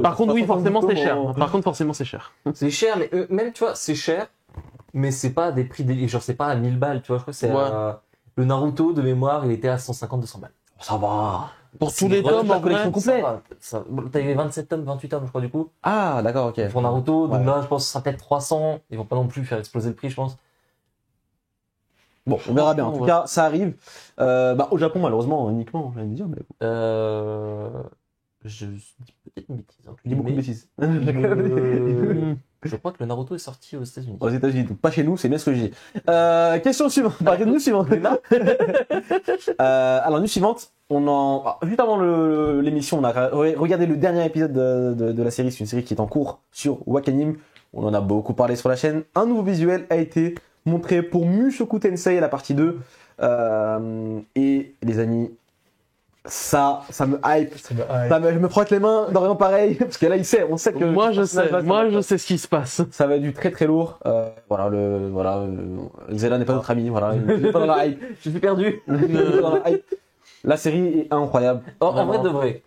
Par contre, oui, forcément, c'est cher. Comment- Par contre, forcément, c'est cher. C'est cher, mais même, tu vois, c'est cher, mais c'est pas des prix genre, c'est pas à 1000 balles, tu vois, je crois que c'est Ouais. le Naruto, de mémoire, il était à 150-200 balles. Ça va. Pour tous les tomes, la en collection vrai, complète. T'avais 27 tomes, 28 tomes, je crois, du coup, Ah, d'accord, ok. pour Naruto, donc Ouais. là, je pense que ce sera peut-être 300, ils vont pas non plus faire exploser le prix, je pense. Bon, on verra bien. En tout Ouais. cas, ça arrive. Au Japon, malheureusement, uniquement, j'allais dire, mais Je dis peut-être une bêtise. Hein, je dis beaucoup de mais, bêtises. je crois que le Naruto est sorti aux États-Unis. Aux États-Unis, donc pas chez nous, c'est bien ce que je dis. Question suivante. News suivante. Alors, news suivante. Juste avant l'émission, on a regardé le dernier épisode de la série. C'est une série qui est en cours sur Wakanim. On en a beaucoup parlé sur la chaîne. Un nouveau visuel a été montré pour Mushoku Tensei, la partie 2. Et les amis, ça me hype. Je me frotte les mains, Dorian pareil, parce que là on sait que Moi, je sais. Moi, je sais ce qui se passe. ça va être du très très lourd. Xela n'est pas notre ami, voilà, il est pas dans la hype. Je suis perdu. Il est pas dans la hype. La série est incroyable. En Vraiment. vrai de vrai.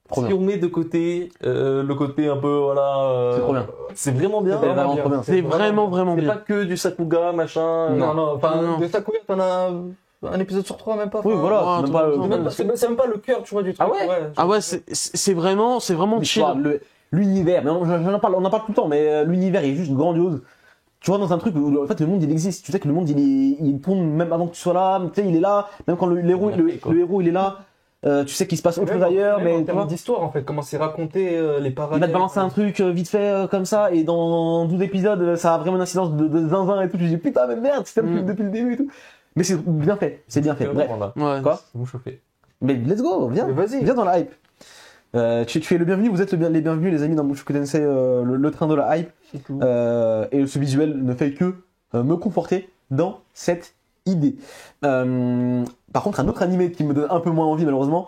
Trop Si bien. on met de côté le côté un peu voilà, C'est trop bien. c'est vraiment bien. C'est vraiment trop bien. C'est vraiment, vraiment C'est bien. pas que du Sakuga machin. Non, non, enfin, Non. de Sakuya, t'en as un épisode sur 3, même pas. Oui, enfin, voilà, ouais, c'est même tout pas le le- temps. C'est même pas le cœur, tu vois, du truc. Ah ouais Ah ouais, c'est vraiment chill. L'histoire, l'univers, mais on en parle tout le temps, mais l'univers est juste grandiose. Tu vois, dans un truc où en fait le monde il existe, tu sais que le monde il tourne même avant que tu sois là, tu sais, il est là, même quand le héros il est là, tu sais qu'il se passe autre chose ailleurs, mais en tu termes vois, d'histoire, en fait, comment c'est raconté, les il parallèles. va te balancer un truc vite fait comme ça, et dans 12 épisodes, ça a vraiment une incidence de zinzin et tout, tu te dis putain mais merde, c'était depuis le début et tout. Mais c'est bien fait, c'est bien fait. Bref. Ouais. Quoi C'est vous chauffer. Mais let's go, viens. Mais vas-y. Viens dans la hype. Tu es le bienvenu, vous êtes les bienvenus les amis dans Mushoku Tensei, le train de la hype. Et ce visuel ne fait que me conforter dans cette idée. Par contre, un autre animé qui me donne un peu moins envie malheureusement,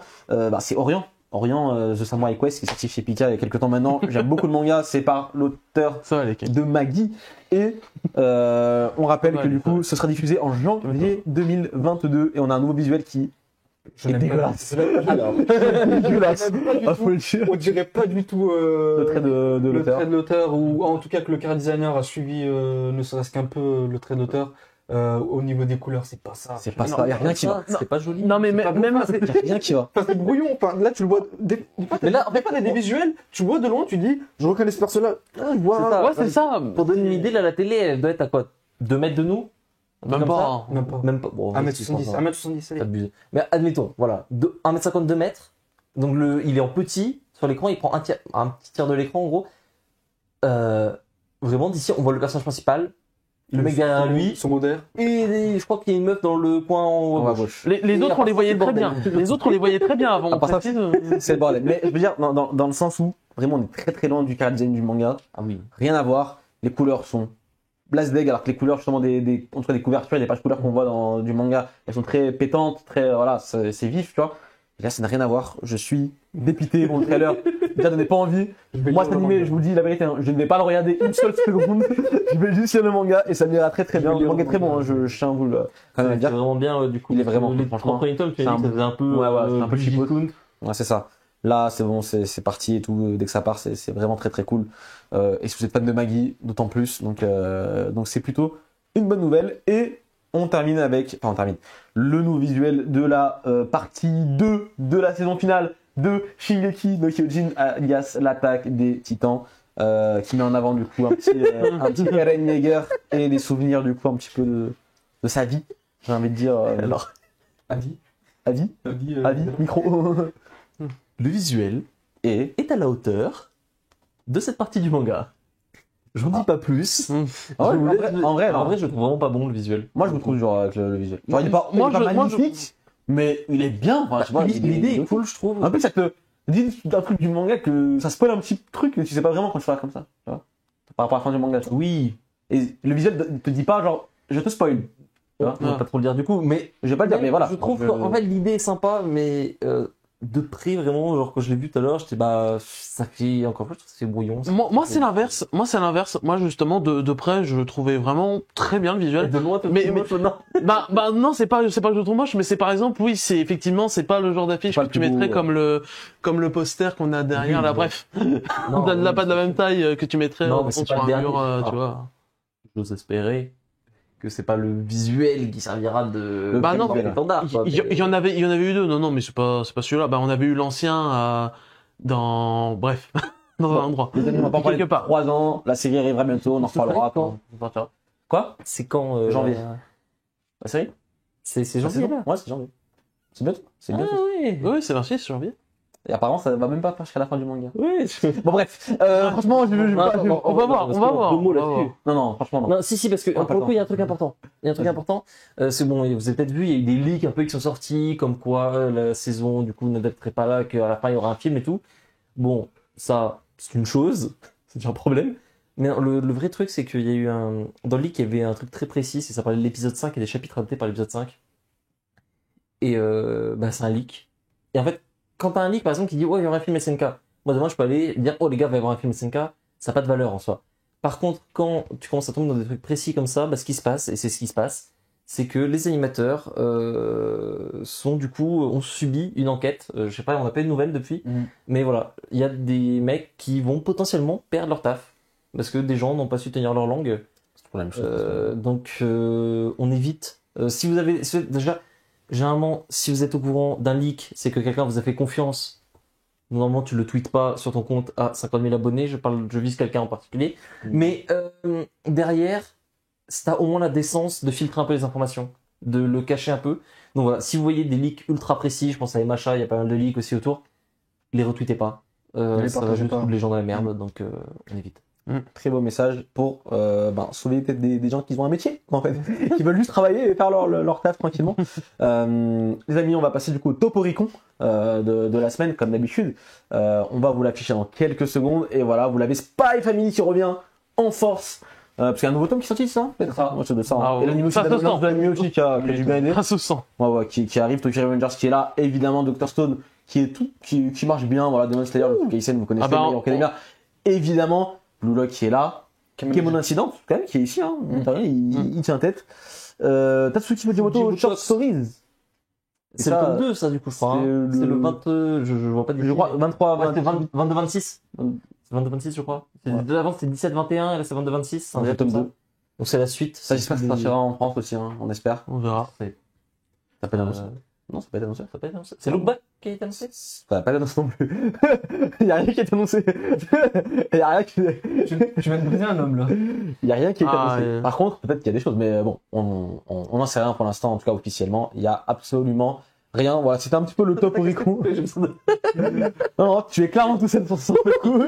c'est Orient. Orient, The Samurai Quest, qui est sorti chez Pika il y a quelques temps maintenant. J'aime beaucoup le manga, c'est par l'auteur Ça va, les de Maggie. Et on rappelle que du coup, ce sera diffusé en janvier 2022 et on a un nouveau visuel qui est dégueulasse. Alors, dégueulasse. Ah, faut le dire. On dirait pas du tout Le trait de le l'auteur. trait de l'auteur, ou en tout cas que le car designer a suivi ne serait-ce qu'un peu le trait de l'auteur. Au niveau des couleurs, c'est pas ça. C'est pas ça, y a rien qui va. C'est pas joli. Non, mais C'est pas même, bon, c'est- Y a rien qui va. Enfin, c'est brouillon. Enfin, là, tu le vois. Mais là, en fait, des visuels, tu vois de loin, tu dis, je reconnais ce perso-là. Ah, je vois. C'est ça. ouais, c'est ça. Pour donner une idée, là, la télé, elle doit être à quoi 2 mètres de nous? Un truc Même comme pas. ça Même pas. Même pas. Bon, 1m70, 1m70, allez. T'abuses. Mais admettons, voilà, 1m52 mètres. Donc il est en petit sur l'écran, il prend un petit tiers de l'écran en gros. Vraiment, d'ici, on voit le personnage principal, le mec derrière lui, Son modère. et je crois qu'il y a une meuf dans le coin en haut à gauche. Les Et autres, on les voyait c'est très le bien. bordel. Les autres, on les voyait très bien avant. À part ça, Précise, C'est le bordel. Mais je veux dire, dans le sens où vraiment on est très très loin du chara design du manga. Ah oui. Rien à voir. Les couleurs sont blasdeg, alors que les couleurs justement en tout cas des couvertures et des pages couleurs qu'on voit dans du manga, elles sont très pétantes, très voilà, c'est vif, tu vois. Et là, ça n'a rien à voir. Je suis dépité. Bon, le trailer, déjà, donnait pas envie. Moi, cet animé, je vous dis la vérité, hein, je ne vais pas le regarder une seule seconde. Je vais juste lire le manga et ça m'ira très très bien. Le manga est très bon, hein, je tiens à vous le quand même à C'est dire. vraiment bien, du coup. Il est vraiment, Les franchement, 3 premiers tomes, tu c'est as un- dit que ça faisait un peu, Ouais, c'est un peu Looney cheapo. Tunes. Ouais, c'est ça. Là, c'est bon, c'est parti et tout. Dès que ça part, c'est vraiment très très cool. Et si vous êtes fan de Maggie, d'autant plus. Donc c'est plutôt une bonne nouvelle. Et on termine le nouveau visuel de la partie 2 de la saison finale de Shingeki no Kyojin, alias l'attaque des Titans, qui met en avant du coup un petit Eren Yeager et des souvenirs du coup un petit peu de sa vie. J'ai envie de dire. Alors, Avis. avis, micro. Le visuel Et est à la hauteur de cette partie du manga. J'en dis pas plus. Ah ouais, Je vous laisse- en vrai, je le trouve vraiment pas bon le visuel. moi je me trouve genre avec le visuel. Genre, il est pas, Moi, il est pas moi, magnifique, mais il est bien. Enfin, je sais pas, L'idée est cool, je trouve. Un peu ça te dit un truc du manga que ça spoil un petit truc, mais tu sais pas vraiment quand tu fais comme ça. Tu vois, par rapport à la fin du manga. Tu vois. Oui, Et le visuel te dit pas genre je te spoil. Tu vois. on va pas trop le dire du coup, mais Je vais pas le dire, mais voilà. je trouve qu'en fait l'idée est sympa, mais de près vraiment, genre quand je l'ai vu tout à l'heure, j'étais ça fait encore plus, ça fait brouillon. Moi, c'est l'inverse. Moi, justement, de près, je trouvais vraiment très bien le visuel. De loin, Mais- non. Bah non, c'est pas que je le trouve moche, mais c'est par exemple, oui, c'est effectivement, c'est pas le genre d'affiche Pas que le tu plus beau, mettrais ouais. comme le poster qu'on a derrière, Oui, là, ouais. bref. Non, Ça n'a pas de la même taille que tu mettrais Non, mais c'est sur pas un le mur, dernier. tu Ah. vois. J'ose espérer que c'est pas le visuel qui servira de Bah non, standard. quoi, Il mais- y en avait eu deux. Non, mais c'est pas celui-là. Bah, on avait eu l'ancien dans, bref, dans un endroit. Les amis, on va pas parler Quelque de part. 3 ans, la série arrivera bientôt, on en reparlera. Quand Quoi? C'est quand Janvier. La série? C'est La janvier saison là. Ouais, c'est janvier. C'est bientôt. C'est Ah bientôt. oui. Oui, c'est merci, c'est janvier. Et apparemment, ça va même pas jusqu'à la fin du manga. Oui. Bon, bref. Franchement, On va voir, on va voir. Deux mots on va là-dessus. Non, non, franchement, non. Non, si, parce que On a pas pour le le coup, il y a un temps. truc important. Il y a un truc Vas-y. important. C'est bon, vous avez peut-être vu, il y a eu des leaks un peu qui sont sortis, comme quoi la saison, du coup, n'adapterait pas là, qu'à la fin, il y aura un film et tout. Bon, ça, c'est une chose. C'est déjà un problème. Mais le vrai truc, c'est qu'il y a eu dans le leak, il y avait un truc très précis, c'est ça parlait de l'épisode 5 et des chapitres adaptés par l'épisode 5. Et c'est un leak. Et en fait, quand t'as un leak, par exemple, qui dit, ouais, il y aura un film SNK. Moi, demain, je peux aller dire, oh, les gars, il va y avoir un film SNK. Ça n'a pas de valeur en soi. Par contre, quand tu commences à tomber dans des trucs précis comme ça, ce qui se passe, et c'est ce qui se passe, c'est que les animateurs ont subi une enquête. Je sais pas, on n'a pas eu de nouvelles depuis. Mhm. Mais voilà, il y a des mecs qui vont potentiellement perdre leur taf. Parce que des gens n'ont pas su tenir leur langue. C'est pour la même chose. Donc, on évite. Si vous avez, déjà, généralement, si vous êtes au courant d'un leak, c'est que quelqu'un vous a fait confiance. Normalement, tu le tweets pas sur ton compte à 50 000 abonnés. Je vise quelqu'un en particulier. Mais derrière, t'as au moins la décence de filtrer un peu les informations, de le cacher un peu. Donc voilà, si vous voyez des leaks ultra précis, je pense à MHA, il y a pas mal de leaks aussi autour, les retweetez pas. Ne les Ça va partagez juste pas. foutre les gens dans la merde, donc on évite. Très beau message pour sauver peut-être des gens qui ont un métier, en fait, qui veulent juste travailler et faire leur taf tranquillement. Les amis, on va passer du coup au toporicon de la semaine, comme d'habitude. On va vous l'afficher dans quelques secondes. Et voilà, vous l'avez Spy Family qui revient en force. Parce qu'il y a un nouveau tome qui est sorti, ça peut-être ça. Moi, je de ça. Ah, Et l'anime aussi, ça se l'annonce sent. de l'anime aussi qui a j'ai bien aidé. Ça se sent. Qui arrive, Tokyo Revengers qui est là, évidemment Dr Stone qui marche bien, voilà, Demon Slayer, Kaisen, vous connaissez, My Hero Academia, évidemment, Blue Lock qui est là, Kemon Incident, quand même, qui est ici, hein, il tient tête, Tatsuki Fujimoto, Short Stories. C'est le tome 2, ça, du coup, je crois. Hein. C'est le 20, je vois pas du Je crois, 23, Ouais, c'était 22, 22-26. C'est 22-26, je crois. Ouais. Avant, c'était 17-21, et là, c'est 22-26. C'est un le tome 2. Donc, c'est la suite. Ça, j'espère que ça sortira en France aussi, hein, on espère. On verra. Ça n'a pas été annoncé. Non, ça n'a pas été annoncé. Ça peut être annoncé. C'est Lookback qui a été annoncé? Ça n'a pas été annoncé non plus. Il n'y a rien qui a été annoncé. Il n'y a rien qui... Tu viens de briser un homme là. Il n'y a rien qui est annoncé. ouais. Par contre, peut-être qu'il y a des choses, mais bon, on n'en sait rien pour l'instant, en tout cas officiellement. Il n'y a absolument rien. Voilà, c'était un petit peu le top Oricon. Non, tu es clairement tout seul sur ce coup.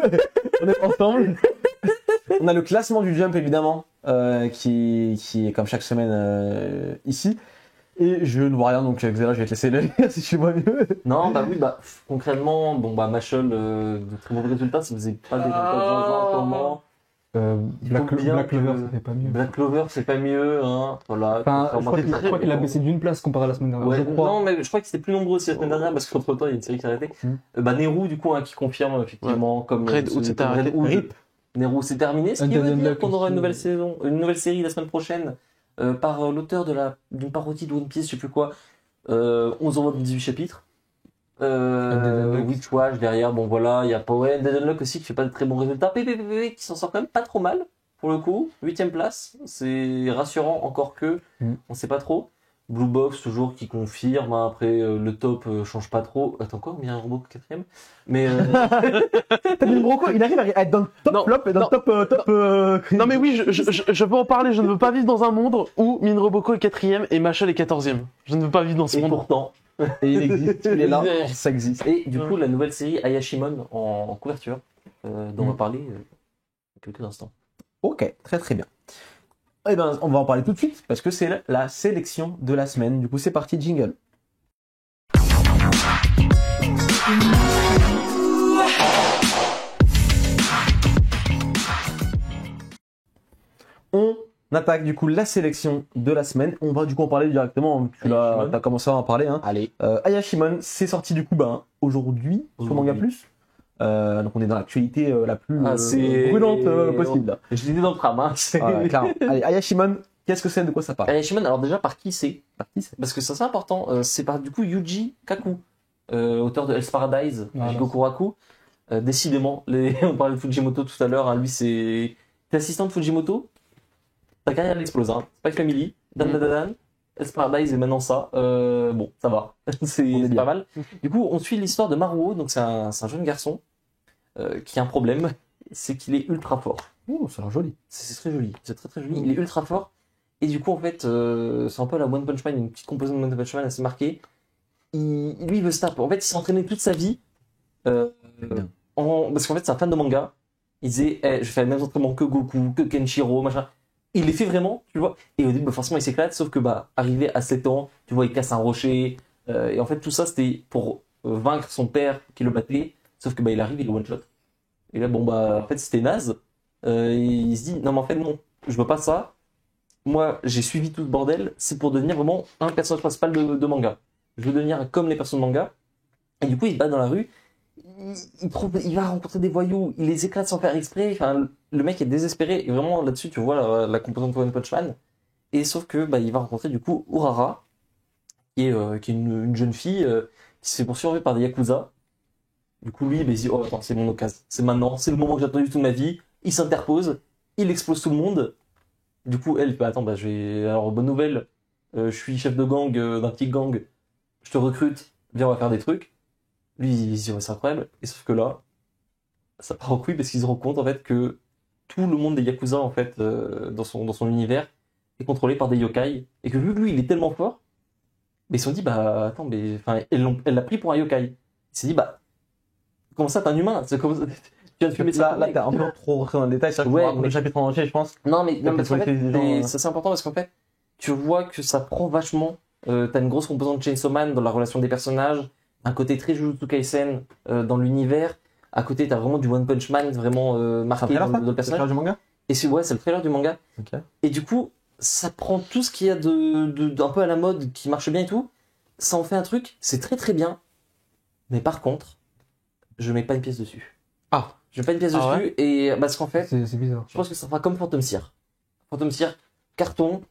On est ensemble. On a le classement du Jump, évidemment, qui est comme chaque semaine ici. Et je ne vois rien, donc Xela, je vais te laisser le lire si tu vois mieux. Non, bah oui, bah, concrètement, bon, bah, Machel, de très mauvais résultats, ça faisait pas des résultats de zinzin en ce moment. Black faut bien Clover, que- ça fait pas mieux. Black Clover, c'est pas mieux, hein. Voilà. Enfin, je Contrairement crois qu'il a baissé d'une place comparé à la semaine dernière. Ouais, je crois. non, mais je crois que c'était plus nombreux aussi la semaine dernière parce qu'entre temps il y a une série qui s'est arrêtée. Bah, Nehru, du coup, hein, qui confirme effectivement comme Red Hood s'était comme arrêté. Red Hood. Rip. Nehru, c'est terminé. Ce qui Undead veut dire Unluck qu'on aura aussi. une nouvelle saison, une nouvelle série la semaine prochaine par l'auteur d'une parodie de One Piece, je sais plus quoi. 11 envois de 18 chapitres. Undead Unluck. Witchwatch derrière, bon voilà, il y a Power Undead Unluck aussi qui fait pas de très bons résultats. PPPP qui s'en sort quand même pas trop mal pour le coup. 8ème place, c'est rassurant encore que on sait pas trop. Blue Box toujours qui confirme, hein, après le top change pas trop. Attends quoi, il y a un robot 4ème. Mais T'as mis le Broco, il arrive à être dans le top Non, flop et dans non. le top. Non mais oui, je peux en parler, je ne veux pas vivre dans un monde où Minroboko est 4ème et Machel est 14ème. Je ne veux pas vivre dans ce et monde. pourtant. Et il existe, il est là, ça existe. Et du coup la nouvelle série Ayashimon en couverture dont on va parler dans quelques instants. Ok, très très bien. Eh ben, on va en parler tout de suite parce que c'est la sélection de la semaine. Du coup, c'est parti, jingle. On attaque du coup la sélection de la semaine. On va du coup en parler directement. Tu Ayashimon. as commencé à en parler. Hein. Allez. Ayashimon, c'est sorti du coup aujourd'hui sur Manga Plus. Donc on est dans l'actualité la plus c'est- brûlante possible. Là. Je l'ai dit dans le tram, hein. Voilà, clairement. Allez, Ayashimon, qu'est-ce que c'est, de quoi ça parle? Ayashimon, alors déjà par qui c'est? Parti, c'est- Parce que ça c'est important, c'est par du coup Yuji Kaku, auteur de Hell's Paradise, Voilà. Jigokuraku. Décidément, on parlait de Fujimoto tout à l'heure, hein, lui c'est assistant de Fujimoto, ta carrière elle explose, hein. Spy Family, Dan, Hell's Paradise et maintenant ça, bon ça va, c'est On est bien. pas mal. Du coup on suit l'histoire de Maruo, donc c'est un jeune garçon qui a un problème, c'est qu'il est ultra fort. Oh, ça a l'air joli. C'est très joli, c'est très très joli. Il est ultra fort. Et du coup, en fait, c'est un peu la One Punch Man, une petite composante de One Punch Man assez marquée. Lui, il veut se taper. En fait, il s'est entraîné toute sa vie. Parce qu'en fait, c'est un fan de manga. Il disait, je fais le même entraînement que Goku, que Kenshiro, machin. Il les fait vraiment, tu vois. Et au début, bah, forcément, il s'éclate. Sauf que, bah, arrivé à 7 ans, tu vois, il casse un rocher. Et en fait, tout ça, c'était pour vaincre son père qui le battait. Sauf que, bah, il arrive, il est one shot. Et là, bon, bah, en fait, c'était naze. Il se dit, non, mais en fait, non, je veux pas ça. Moi, j'ai suivi tout ce bordel, c'est pour devenir vraiment un personnage principal de manga. Je veux devenir comme les personnes de manga. Et du coup, il se bat dans la rue, il va rencontrer des voyous, il les éclate sans faire exprès. Enfin, le mec est désespéré. Et vraiment, là-dessus, tu vois la composante de One Punch Man. Et sauf que, bah, il va rencontrer, du coup, Urara, qui est une jeune fille, qui se fait poursuivre par des Yakuza. Du coup, lui, bah, il se dit, oh, attends, c'est mon occasion. C'est maintenant, c'est le moment que j'ai attendu toute ma vie. Il s'interpose, il explose tout le monde. Du coup, elle, bah, attends, bah, alors, bonne nouvelle, je suis chef de gang, d'un petit gang, je te recrute, viens, on va faire des trucs. Lui, il se dit, ouais, c'est incroyable. Et sauf que là, ça part en couille parce qu'il se rend compte, en fait, que tout le monde des Yakuza, en fait, dans son univers, est contrôlé par des yokai. Et que vu que lui, il est tellement fort, mais ils se sont dit, bah, attends, mais, enfin, elle l'a pris pour un yokai. Il s'est dit, bah, comment ça, t'es un humain? Tu viens de fumer ça. Là, t'es un peu trop rentré dans le détail. C'est vrai que Ouais, tu racontes mais- le chapitre en entier, je pense. Non, mais Peut-être parce qu'en pour fait, les gens, ça c'est important parce qu'en fait, tu vois que ça prend vachement. T'as une grosse composante de Chainsaw Man dans la relation des personnages, un côté très Jujutsu Kaisen dans l'univers. À côté, t'as vraiment du One Punch Man vraiment marqué dans le C'est personnage. du manga. Et c'est le trailer du manga. Ok. Et du coup, ça prend tout ce qu'il y a d'un peu à la mode, qui marche bien et tout. Ça en fait un truc, c'est très très bien. Mais par contre, je mets pas une pièce dessus. Ah. Je mets pas une pièce Ah dessus et parce qu'en fait, C'est bizarre. je pense que ça fera comme Phantom Seer. Phantom Seer, carton,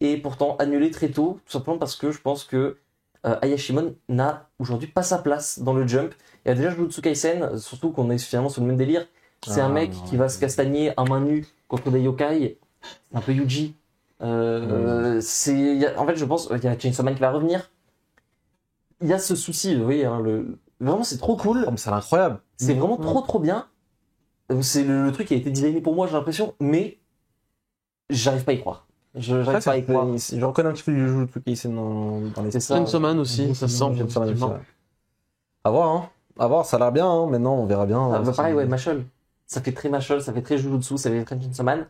et pourtant annulé très tôt, tout simplement parce que je pense que Ayashimon n'a aujourd'hui pas sa place dans le Jump. Il y a déjà Jujutsu Kaisen, surtout qu'on est finalement sur le même délire. C'est un mec qui va se castagner à main nue contre des yokai. C'est un peu Yuji. En fait, je pense qu'il y a Chainsaw Man qui va revenir. Il y a ce souci, vous voyez, hein, vraiment c'est trop cool. Oh, mais c'est incroyable. C'est vraiment trop bien. C'est le truc qui a été designé pour moi, j'ai l'impression, mais j'arrive pas à y croire. J'arrive pas à y croire. Je reconnais un petit peu du Jujutsu Kaisen dans les C'est ça. Chainsaw Man aussi, ça se sent. Chainsaw Man aussi, effectivement. ouais. À voir, hein. À voir, ça a l'air bien, hein. Maintenant, on verra bien. Pareil, ouais, Mashle. Ça fait très Mashle, ça fait très Jujutsu, ça fait très Chainsaw Man.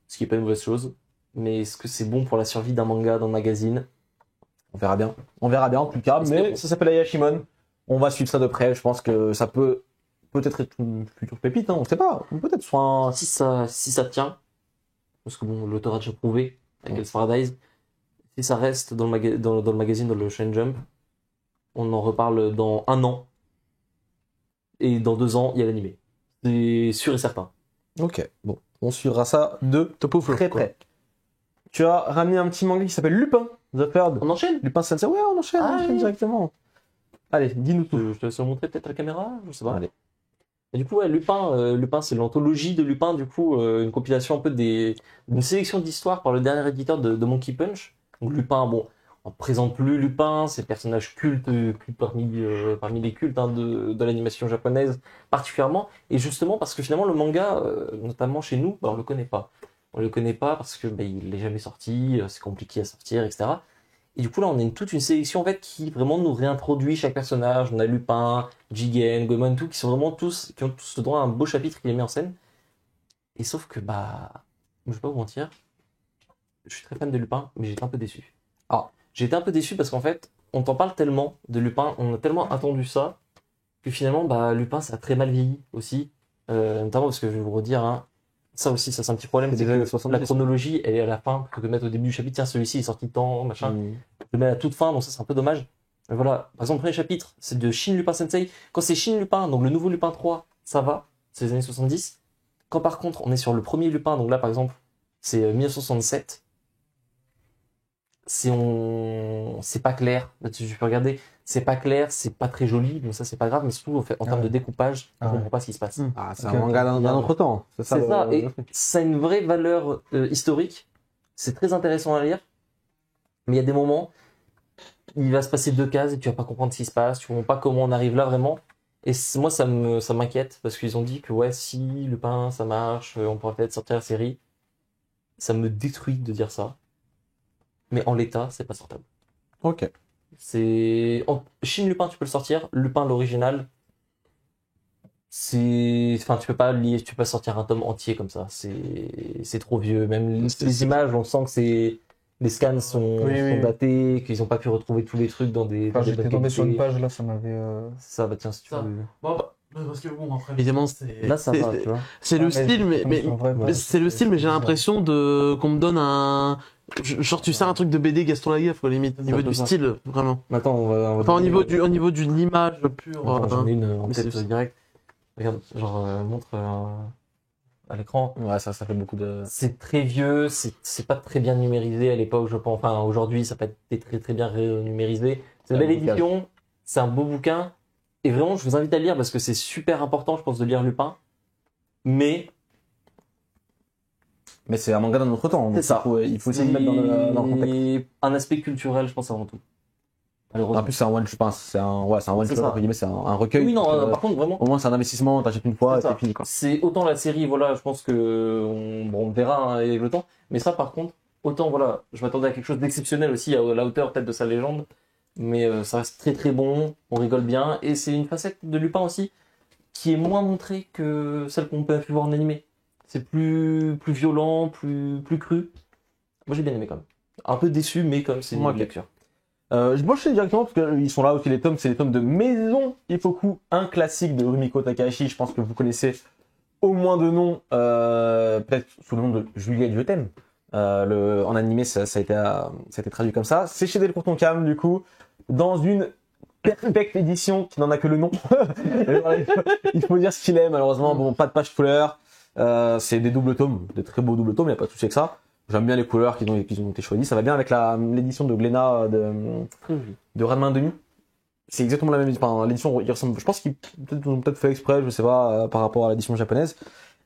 Ce qui est pas une mauvaise chose. Mais est-ce que c'est bon pour la survie d'un manga dans le magazine? On verra bien. On verra bien, en tout cas. Espérons. Mais ça s'appelle Ayashimon. On va suivre ça de près. Je pense que ça peut-être être une future pépite, hein. On sait pas. Peut-être soit un... Si ça tient, parce que bon, l'auteur a déjà prouvé avec Hell's Paradise, si ça reste dans le magazine, dans le Shonen Jump, on en reparle dans 1 an. Et dans 2 ans, il y a l'animé. C'est sûr et certain. Ok, bon. On suivra ça de Top of très près. Tu as ramené un petit manga qui s'appelle Lupin, The Third. On enchaîne? Lupin Sensei. Ouais, on enchaîne oui. directement. Allez, dis-nous tout. Je te laisse montrer peut-être à la caméra, je sais pas. Allez. Et du coup, ouais, Lupin, c'est l'anthologie de Lupin, du coup, une compilation un peu d'une sélection d'histoires par le dernier éditeur de Monkey Punch. Donc Lupin, bon, on présente plus Lupin, c'est le personnage culte parmi les cultes hein, de l'animation japonaise particulièrement. Et justement parce que finalement le manga, notamment chez nous, on le connaît pas. On le connaît pas parce que il est jamais sorti, c'est compliqué à sortir, etc. Et du coup là on a toute une sélection en fait qui vraiment nous réintroduit chaque personnage. On a Lupin, Jigen, Goemon, tout qui ont tous le droit à un beau chapitre qui est mis en scène. Et sauf que je vais pas vous mentir, je suis très fan de Lupin, mais j'étais un peu déçu. J'étais un peu déçu parce qu'en fait, on t'en parle tellement de Lupin, on a tellement attendu ça, que finalement, Lupin, ça a très mal vieilli aussi. Notamment parce que je vais vous redire, hein, ça aussi, ça c'est un petit problème, c'est que la chronologie, elle est à la fin, plutôt que de mettre au début du chapitre, tiens, celui-ci est sorti de temps, machin. Je le mets à la toute fin, donc ça c'est un peu dommage. Mais voilà, par exemple, le premier chapitre, c'est de Shin Lupin Sensei. Quand c'est Shin Lupin, donc le nouveau Lupin 3, ça va, c'est les années 70. Quand par contre, on est sur le premier Lupin, donc là par exemple, c'est 1967. C'est pas clair, là-dessus je peux regarder, c'est pas clair, c'est pas très joli, donc ça c'est pas grave, mais surtout en termes de découpage, on comprend pas ce qui se passe. Ah, c'est Ok, un manga d'un autre temps. C'est ça, et ça a une vraie valeur historique, c'est très intéressant à lire, mais il y a des moments, il va se passer 2 cases et tu vas pas comprendre ce qui se passe, tu comprends pas comment on arrive là vraiment, et moi ça m'inquiète, parce qu'ils ont dit que ouais, si Lupin ça marche, on pourrait peut-être sortir la série, ça me détruit de dire ça. Mais en l'état, c'est pas sortable. Ok. Shin Lupin, tu peux le sortir. Lupin, l'original, enfin, tu peux pas sortir un tome entier comme ça. C'est trop vieux. Même les images, on sent que les scans sont datés, qu'ils ont pas pu retrouver tous les trucs dans des J'étais bonnes tombé sur une qualités. page là, ça m'avait. Ça, tiens, si tu Ça. veux. Parce que bon, après, évidemment, Là, ça va, tu vois. c'est le style, mais c'est le style, mais j'ai l'impression qu'on me donne genre tu sais un truc de BD Gaston Lagaffe, quoi, limite, au niveau du style, vraiment. Attends, on va Enfin, au niveau de l'image pure. Attends, j'en ai une en mais tête c'est- direct. Regarde, genre, montre à l'écran. Ouais, ça fait beaucoup de... C'est très vieux, c'est pas très bien numérisé à l'époque, je pense. Enfin, aujourd'hui, ça peut être très très bien numérisé. C'est une C'est un belle bouquin. édition, c'est un beau bouquin. Et vraiment, je vous invite à le lire parce que c'est super important, je pense, de lire Lupin. Mais Mais c'est un manga d'un autre temps. Donc c'est ça. Il faut aussi le mettre dans le contexte. Et un aspect culturel, je pense, avant tout. Malheureusement. En plus, c'est un one, je pense. C'est un one C'est shot, ça. entre guillemets, c'est un recueil. Oui, non, Donc, par contre, vraiment. au moins, c'est un investissement, t'achètes une fois et C'est ça. c'est fini, quoi. C'est autant la série, voilà, je pense que on verra hein, avec le temps. Mais ça, par contre, autant voilà, je m'attendais à quelque chose d'exceptionnel aussi, à la hauteur peut-être de sa légende. Mais ça reste très très bon, on rigole bien. Et c'est une facette de Lupin aussi qui est moins montrée que celle qu'on peut voir en animé. C'est plus violent, plus cru. Moi j'ai bien aimé quand même. Un peu déçu, mais comme c'est une lecture. Je bosse directement parce qu'ils sont là aussi les tomes, c'est les tomes de Maison Ippoku, un classique de Rumiko Takahashi, je pense que vous connaissez au moins de nom, peut-être sous le nom de Juliette je t'aime. En animé ça a été traduit comme ça. C'est chez Delcourt Tonkam du coup, dans une perfecte édition qui n'en a que le nom. Il faut dire ce qu'il est malheureusement, bon pas de page couleur, c'est des doubles tomes, des très beaux doubles tomes, il n'y a pas de souci avec ça. J'aime bien les couleurs qui ont été choisies. Ça va bien avec l'édition de Glénat de Ranma 1/2. C'est exactement la même édition. Enfin, l'édition, il ressemble. Je pense qu'ils ont peut-être fait exprès, je sais pas, par rapport à l'édition japonaise.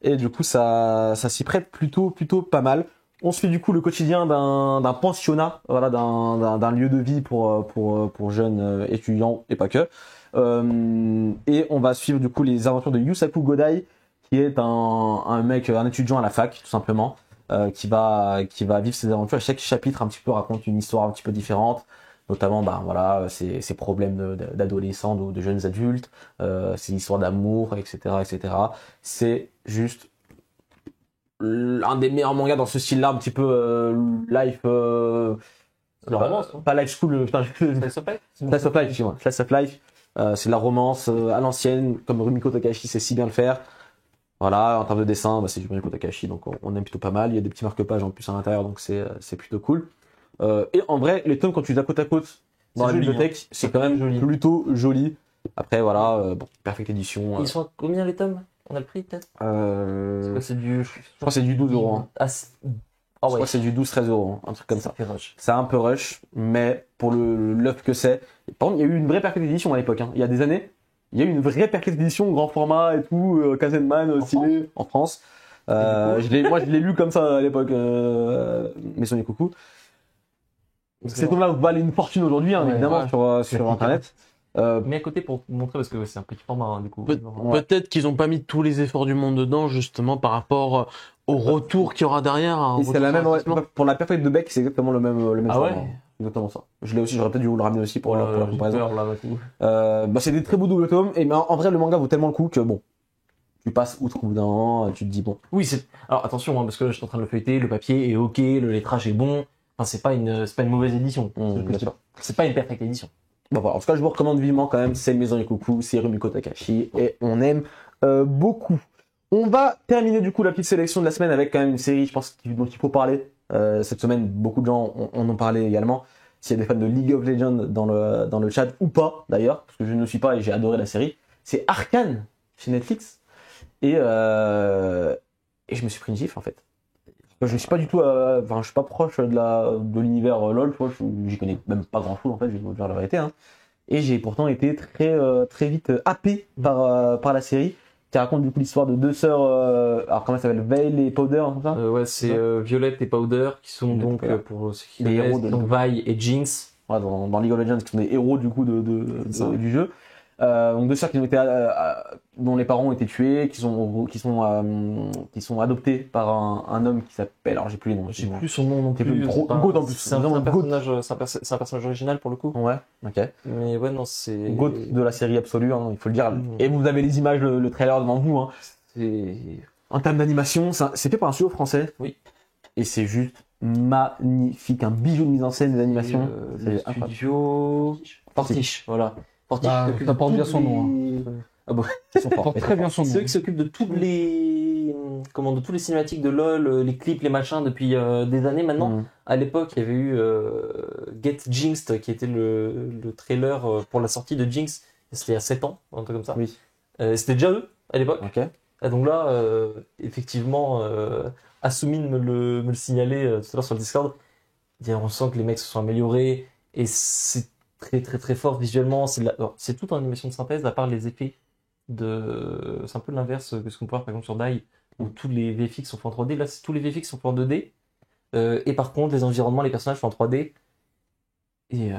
Et du coup, ça s'y prête plutôt pas mal. On suit du coup le quotidien d'un pensionnat, voilà, d'un lieu de vie pour jeunes étudiants et pas que. Et on va suivre du coup les aventures de Yusaku Godai, qui est un étudiant à la fac, tout simplement. Qui va vivre ses aventures. À chaque chapitre un petit peu raconte une histoire un petit peu différente, notamment voilà ses problèmes d'adolescents, de jeunes adultes, ses histoires d'amour, etc. C'est juste un des meilleurs mangas dans ce style-là, un petit peu life. La romance, hein. Pas life school, putain, Slice of life. Slice of life, excuse-moi. Slice of life. C'est de la romance à l'ancienne, comme Rumiko Takahashi sait si bien le faire. Voilà, en termes de dessin, c'est du Rumiko Takahashi, donc on aime plutôt pas mal. Il y a des petits marque-pages en plus à l'intérieur, donc c'est plutôt cool. Et en vrai, les tomes quand tu les as côte à côte dans la bibliothèque, c'est quand même plutôt joli. Après voilà, perfecte édition. Ils sont à combien les tomes? On a le prix peut-être? Je C'est du. crois que c'est du 12 €. Hein. Ah Je crois que c'est du 12-13 €, hein, un truc comme ça. Rush. C'est un peu rush, mais pour l'œuvre que c'est. Par contre, il y a eu une vraie perfecte édition à l'époque. Hein. Il y a des années. Il y a eu une vraie perfecte édition, grand format et tout, Kazenman stylé en France. Moi, je l'ai lu comme ça à l'époque, Maison Ippoku. Ces tomes-là valent une fortune aujourd'hui, hein, évidemment, sur Internet. Mais à côté pour montrer, parce que c'est un petit format, hein, du coup. Peut-être qu'ils n'ont pas mis tous les efforts du monde dedans, justement, par rapport au retour qu'il y aura derrière. Et c'est la même, pour la perfecte de Beck, c'est exactement le même Ah format. ouais? Exactement ça. Je l'ai aussi, j'aurais peut-être dû vous le ramener aussi pour la comparaison. Là, C'est des très beaux doubles tomes, et en vrai, le manga vaut tellement le coup que bon, tu passes outre au bout d'un moment, tu te dis bon. Oui, alors attention, hein, parce que là, je suis en train de le feuilleter, le papier est ok, le lettrage est bon. Enfin, c'est pas une mauvaise édition. Bien sûr. C'est pas une perfecte édition. Bon, voilà. En tout cas, je vous recommande vivement quand même, c'est Maison Ippoku, c'est Rumiko Takahashi, et on aime beaucoup. On va terminer du coup la petite sélection de la semaine avec quand même une série, je pense, dont il faut parler. Cette semaine, beaucoup de gens en ont parlé également. S'il y a des fans de League of Legends dans le chat, ou pas d'ailleurs, parce que je ne le suis pas et j'ai adoré la série, c'est Arcane chez Netflix. Et je me suis pris une gifle en fait. Je suis pas du tout, je suis pas proche de l'univers LoL, tu vois, j'y connais même pas grand chose en fait, je vais vous dire la vérité. Hein. Et j'ai pourtant été très vite happé par la série, qui raconte du coup l'histoire de deux sœurs, alors comment ça s'appelle, Veil et Powder, comme ça. Ouais, c'est Violette et Powder qui sont donc pour ceux qui les connaissent, héros donc Vi et Jinx. Voilà, dans League of Legends, qui sont des héros du coup du jeu. Donc deux sœurs qui ont été, dont les parents ont été tués, qui sont adoptés par un homme qui s'appelle, alors j'ai plus les noms. J'ai plus son nom non plus. Goat en plus. C'est un personnage original pour le coup. Ouais, ok. Mais ouais, non, c'est. Goat de la série absolue, hein, il faut le dire. Et vous avez les images, le trailer devant vous. Hein. En termes d'animation, c'est fait par un studio français. Oui. Et c'est juste magnifique, un bijou de mise en scène et d'animation. Le studio Fortiche, voilà. Fortiche. Ça porte bien son nom. Ah bon, ils sont Ça forts. porte très bien son nom. C'est eux qui s'occupent de tous les cinématiques de LoL, les clips, les machins depuis des années maintenant. À l'époque, il y avait eu Get Jinxed qui était le trailer pour la sortie de Jinx. C'était il y a 7 ans, un truc comme ça. Oui. C'était déjà eux à l'époque. Ok. Et donc là, effectivement, Asumine me le signalait tout à l'heure sur le Discord. On sent que les mecs se sont améliorés et c'est très fort visuellement. C'est tout en animation de synthèse, à part les effets c'est un peu l'inverse que ce qu'on peut voir par exemple sur Dai, où tous les VFX sont faits en 3D. Là, tous les VFX sont faits en 2D. Et par contre, les environnements, les personnages sont en 3D. Et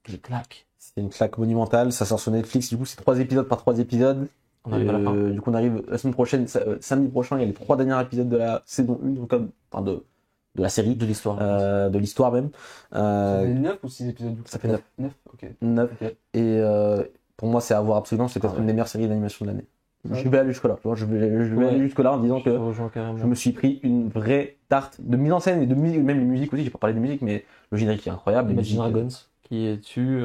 je claque. C'est une claque monumentale. Ça sort sur Netflix. Du coup, c'est 3 épisodes par 3 épisodes. On arrive à la fin. Du coup, on arrive la semaine prochaine, samedi prochain. Il y a les 3 derniers épisodes de la saison 1, de la série. De l'histoire même. Ça fait 9 ou 6 épisodes? Ça fait 9. 9, ok. 9. Et pour moi, c'est à voir absolument. C'est peut-être une des meilleures séries d'animation de l'année. Je vais aller jusque-là, tu vois, je vais aller jusque-là en disant Je que rejoins carrément. je me suis pris une vraie tarte de mise en scène et de musique, même les musiques aussi, j'ai pas parlé de musique, mais le générique est incroyable. Les Imagine musiques, Dragons qui est dessus,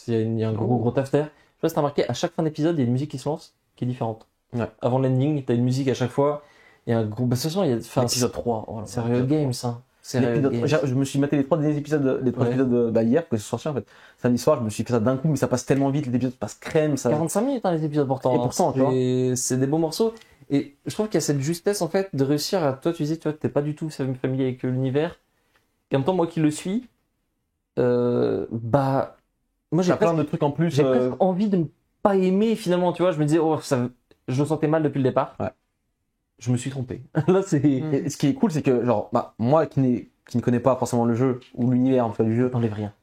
il y a un gros taf derrière. Je sais pas si t'as remarqué, à chaque fin d'épisode, il y a une musique qui se lance qui est différente. Ouais. Avant l'ending, t'as une musique à chaque fois. Il y a un gros. Bah, de toute façon, il y a. Enfin, L'épisode 3. Oh là là, c'est Riot Games, hein. C'est Riot l'épisode- Games. je me suis maté les trois derniers épisodes, Ouais. hier, que c'est sorti en fait. Samedi soir, je me suis fait ça d'un coup, mais ça passe tellement vite, les épisodes passent crème, ça. 45 minutes, hein, les épisodes pourtant. Et pourtant, tu vois. C'est des beaux morceaux. Et je trouve qu'il y a cette justesse, en fait, de réussir à. Toi, tu disais, tu vois, t'es pas du tout familier avec l'univers. Et en même temps, moi qui le suis, bah. Moi, J'ai plein de trucs en plus. j'ai presque envie de ne pas aimer finalement, tu vois. Je me disais, oh, je le sentais mal depuis le départ. Ouais. Je me suis trompé. Là, c'est. Et ce qui est cool, c'est que, genre, bah, moi qui ne connais pas forcément le jeu, ou l'univers en tout cas du jeu, T'enlèves rien.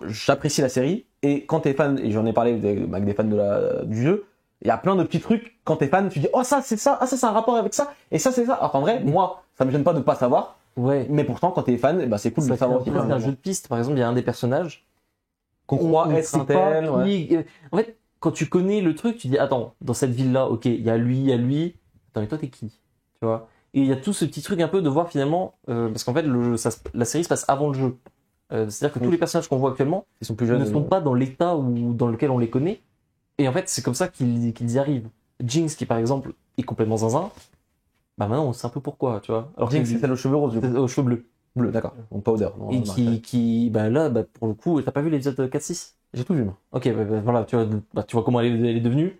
j'apprécie la série, et quand t'es fan, et j'en ai parlé avec des fans du jeu, il y a plein de petits trucs, quand t'es fan, tu dis, oh ça c'est ça, ah ça c'est un rapport avec ça, et ça c'est ça. Alors qu'en vrai, moi, ça me gêne pas de pas savoir, Ouais. mais pourtant quand t'es fan, bah, c'est cool de Ça le savoir aussi. crée un jeu de piste. Par exemple, il y a un des personnages. Qu'on croit on être sait un pas tel, ouais. qui- En fait, quand tu connais le truc, tu dis, attends, dans cette ville-là, ok, il y a lui, il y a lui. Attends, mais toi, t'es qui? Tu vois? Et il y a tout ce petit truc un peu de voir finalement, parce qu'en fait, la série se passe avant le jeu. C'est-à-dire que tous les personnages qu'on voit actuellement Ils sont plus jeunes. ne sont pas dans l'état dans lequel on les connaît. Et en fait, c'est comme ça qu'ils y arrivent. Jinx, qui par exemple est complètement zinzin, bah maintenant on sait un peu pourquoi, tu vois. Alors Jinx, c'est celle aux cheveux roses, du coup. aux cheveux bleus. Bleu, d'accord. Donc pas odeur. Non, Et non, bah là, bah, pour le coup, t'as pas vu l'épisode 4-6? j'ai tout vu, moi. Ok, bah, voilà, tu vois comment elle est devenue.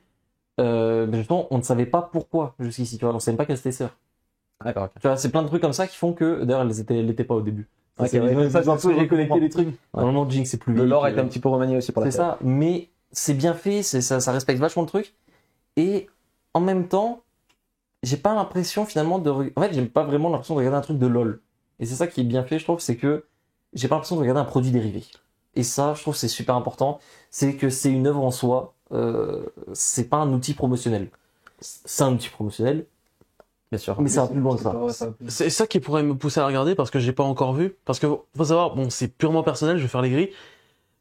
Mais justement, on ne savait pas pourquoi jusqu'ici, tu vois. On savait même pas qu'elle était sœur. D'accord, ok. Tu vois, c'est plein de trucs comme ça qui font que, d'ailleurs, elle l'étaient pas au début. Ça, Ok, c'est ouais, ça, un peu, j'ai je connecté comprends. les trucs. Normalement, Jinx, c'est plus Le vite, lore est un petit peu remanié aussi pour la c'est série. ça, mais c'est bien fait, ça respecte vachement le truc. Et en même temps, j'ai pas l'impression finalement en fait, j'ai pas vraiment l'impression de regarder un truc de LoL. Et c'est ça qui est bien fait, je trouve, c'est que j'ai pas l'impression de regarder un produit dérivé. Et ça, je trouve, c'est super important. C'est que c'est une œuvre en soi. C'est pas un outil promotionnel. C'est un outil promotionnel, Bien sûr. mais ça va plus loin que ça. Ouais, ça va plus- C'est ça qui pourrait me pousser à regarder parce que j'ai pas encore vu. Parce que faut savoir, bon, c'est purement personnel, je vais faire les grilles.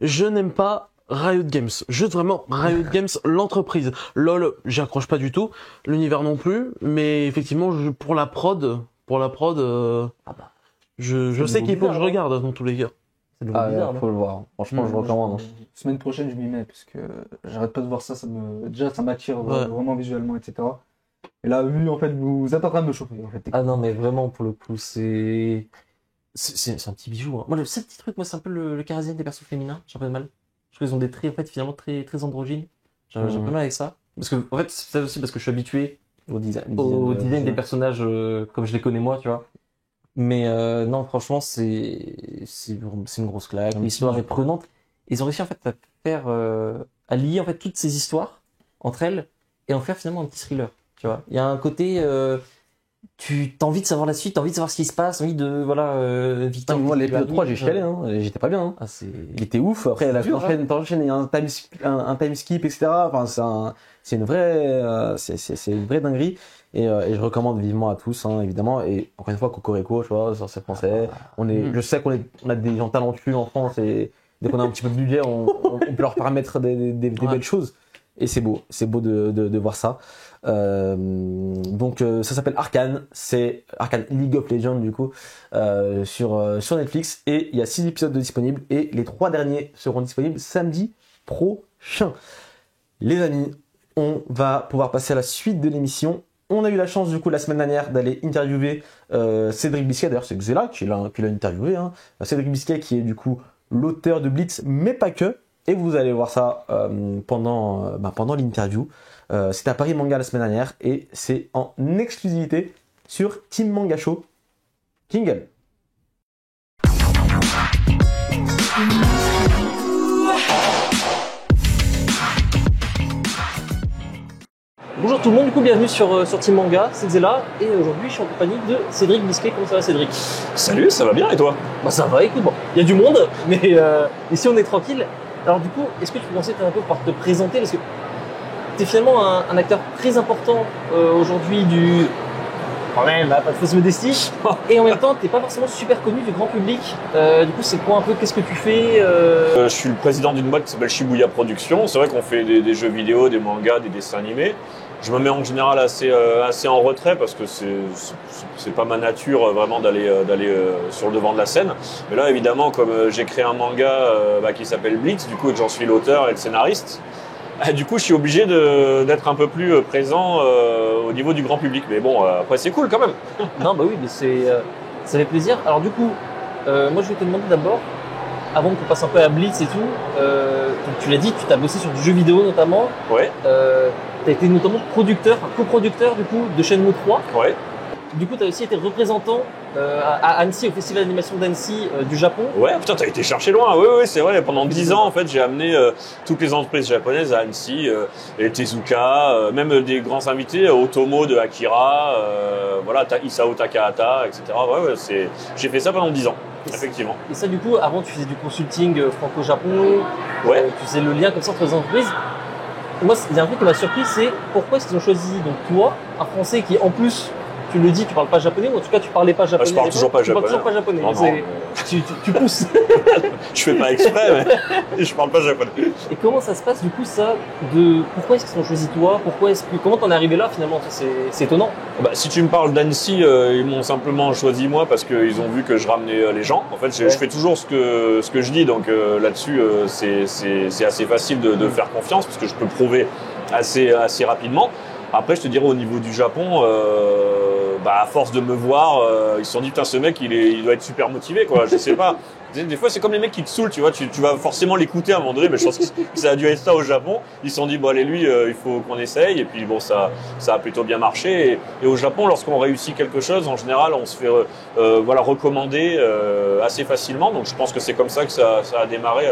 Je n'aime pas Riot Games. Juste vraiment Riot Games, l'entreprise. LOL, j'y accroche pas du tout. L'univers non plus. Mais effectivement, pour la prod, Ah bah, je sais qu'il faut que je regarde dans tous les cas. c'est de nouveau Ah, bizarre, faut le voir. Franchement, je recommande. Semaine prochaine, je m'y mets parce que j'arrête pas de voir ça. Déjà, ça m'attire Ouais. vraiment visuellement, etc. Et là, vu en fait, vous êtes en train de me chauffer. En fait. Ah non, mais vraiment, pour le coup, c'est un petit bijou. Hein. Moi, le seul petit truc, moi, c'est un peu le caractère des persos féminins. J'ai un peu de mal. Je trouve qu'ils ont des traits, en fait, finalement, très androgynes. J'ai un peu de mal avec ça. Parce que, en fait, c'est aussi parce que je suis habitué au design des personnages comme je les connais moi, tu vois. Mais non, franchement, c'est une grosse claque. L'histoire est prenante. Ils ont réussi, en fait, à faire, à lier, en fait, toutes ces histoires entre elles et en faire finalement un petit thriller. Tu vois, il y a un côté, tu as envie de savoir la suite, t'as envie de savoir ce qui se passe, envie de, voilà, Putain, moi, l'épisode 3, j'ai chialé, hein. J'étais pas bien, hein. Ah, c'est... Il était ouf. Après, là, t'enchaînes, il y a un time skip, etc. Enfin, c'est une vraie, c'est une vraie dinguerie. Et je recommande vivement à tous, hein, évidemment. Et encore une fois, Cocorico, tu vois, c'est français. Je sais on a des gens talentueux en France et dès qu'on a un petit peu de budget, on peut leur permettre des belles choses. Et c'est beau de voir ça. Donc ça s'appelle Arcane, c'est Arcane League of Legends du coup sur Netflix, et il y a 6 épisodes de disponibles et les 3 derniers seront disponibles samedi prochain. Les amis, on va pouvoir passer à la suite de l'émission. On a eu la chance du coup la semaine dernière d'aller interviewer Cédric Bisquet, d'ailleurs c'est Xela qui l'a interviewé, hein. Cédric Bisquet qui est du coup l'auteur de Blitz mais pas que. Et vous allez voir ça pendant l'interview. C'était à Paris Manga la semaine dernière et c'est en exclusivité sur Team Manga Show. Jingle. Bonjour tout le monde, du coup, bienvenue sur Team Manga, c'est Xela, et aujourd'hui je suis en compagnie de Cédric Bisquet. Comment ça va, Cédric? Salut, ça va bien et toi? Bah ça va, écoute, bon, il y a du monde, mais ici on est tranquille. Alors du coup, est-ce que tu peux commencer un peu par te présenter, parce que tu es finalement un acteur très important aujourd'hui quand même, pas de fausse modestie. Et en même temps, t'es pas forcément super connu du grand public. Du coup, c'est quoi un peu, qu'est-ce que tu fais Je suis le président d'une boîte qui s'appelle Shibuya Productions. C'est vrai qu'on fait des jeux vidéo, des mangas, des dessins animés. Je me mets en général assez en retrait parce que c'est pas ma nature vraiment d'aller sur le devant de la scène. Mais là, évidemment, comme j'ai créé un manga qui s'appelle Blitz, du coup, j'en suis l'auteur et le scénariste. Du coup, je suis obligé d'être un peu plus présent au niveau du grand public. Mais bon, après, c'est cool quand même. Non, bah oui, mais ça fait plaisir. Alors du coup, moi je vais te demander d'abord, avant qu'on passe un peu à Blitz et tout, donc tu l'as dit, tu t'as bossé sur du jeu vidéo notamment. Ouais. Tu as été notamment coproducteur du coup de Shenmue 3. Ouais. Du coup, tu as aussi été représentant à Annecy, au Festival d'animation d'Annecy du Japon. Ouais, putain, t'as été chercher loin. Oui, c'est vrai. Pendant 10 ans, en fait, j'ai amené toutes les entreprises japonaises à Annecy, et Tezuka, même des grands invités, Otomo de Akira, voilà, Isao Takahata, etc. Ouais, j'ai fait ça pendant 10 ans, effectivement. Et ça, du coup, avant, tu faisais du consulting franco-japon. Ouais. Tu faisais le lien comme ça entre les entreprises. Moi, il y a un truc qui m'a surpris, c'est pourquoi est-ce qu'ils ont choisi, donc toi, un Français qui, en plus, tu le dis, tu parles pas japonais, ou en tout cas tu parlais pas japonais. Je parle toujours pas japonais. Tu parles toujours pas japonais. Non. Tu pousses. Je fais pas exprès, mais je parle pas japonais. Et comment ça se passe du coup ça pourquoi est-ce qu'ils ont choisi toi? Comment t'en es arrivé là finalement? C'est étonnant. Bah, si tu me parles d'Annecy, ils m'ont simplement choisi moi parce qu'ils ont vu que je ramenais les gens. En fait, je fais toujours ce que je dis, donc là-dessus c'est assez facile de faire confiance parce que je peux prouver assez rapidement. Après, je te dirais au niveau du Japon, à force de me voir, ils se sont dit putain ce mec il doit être super motivé quoi. Je sais pas. Des fois c'est comme les mecs qui te saoulent, tu vois. Tu vas forcément l'écouter à un moment donné, mais je pense que ça a dû être ça au Japon. Ils se sont dit bon allez lui il faut qu'on essaye et puis bon ça a plutôt bien marché. Et au Japon lorsqu'on réussit quelque chose en général on se fait recommander assez facilement. Donc je pense que c'est comme ça que ça a démarré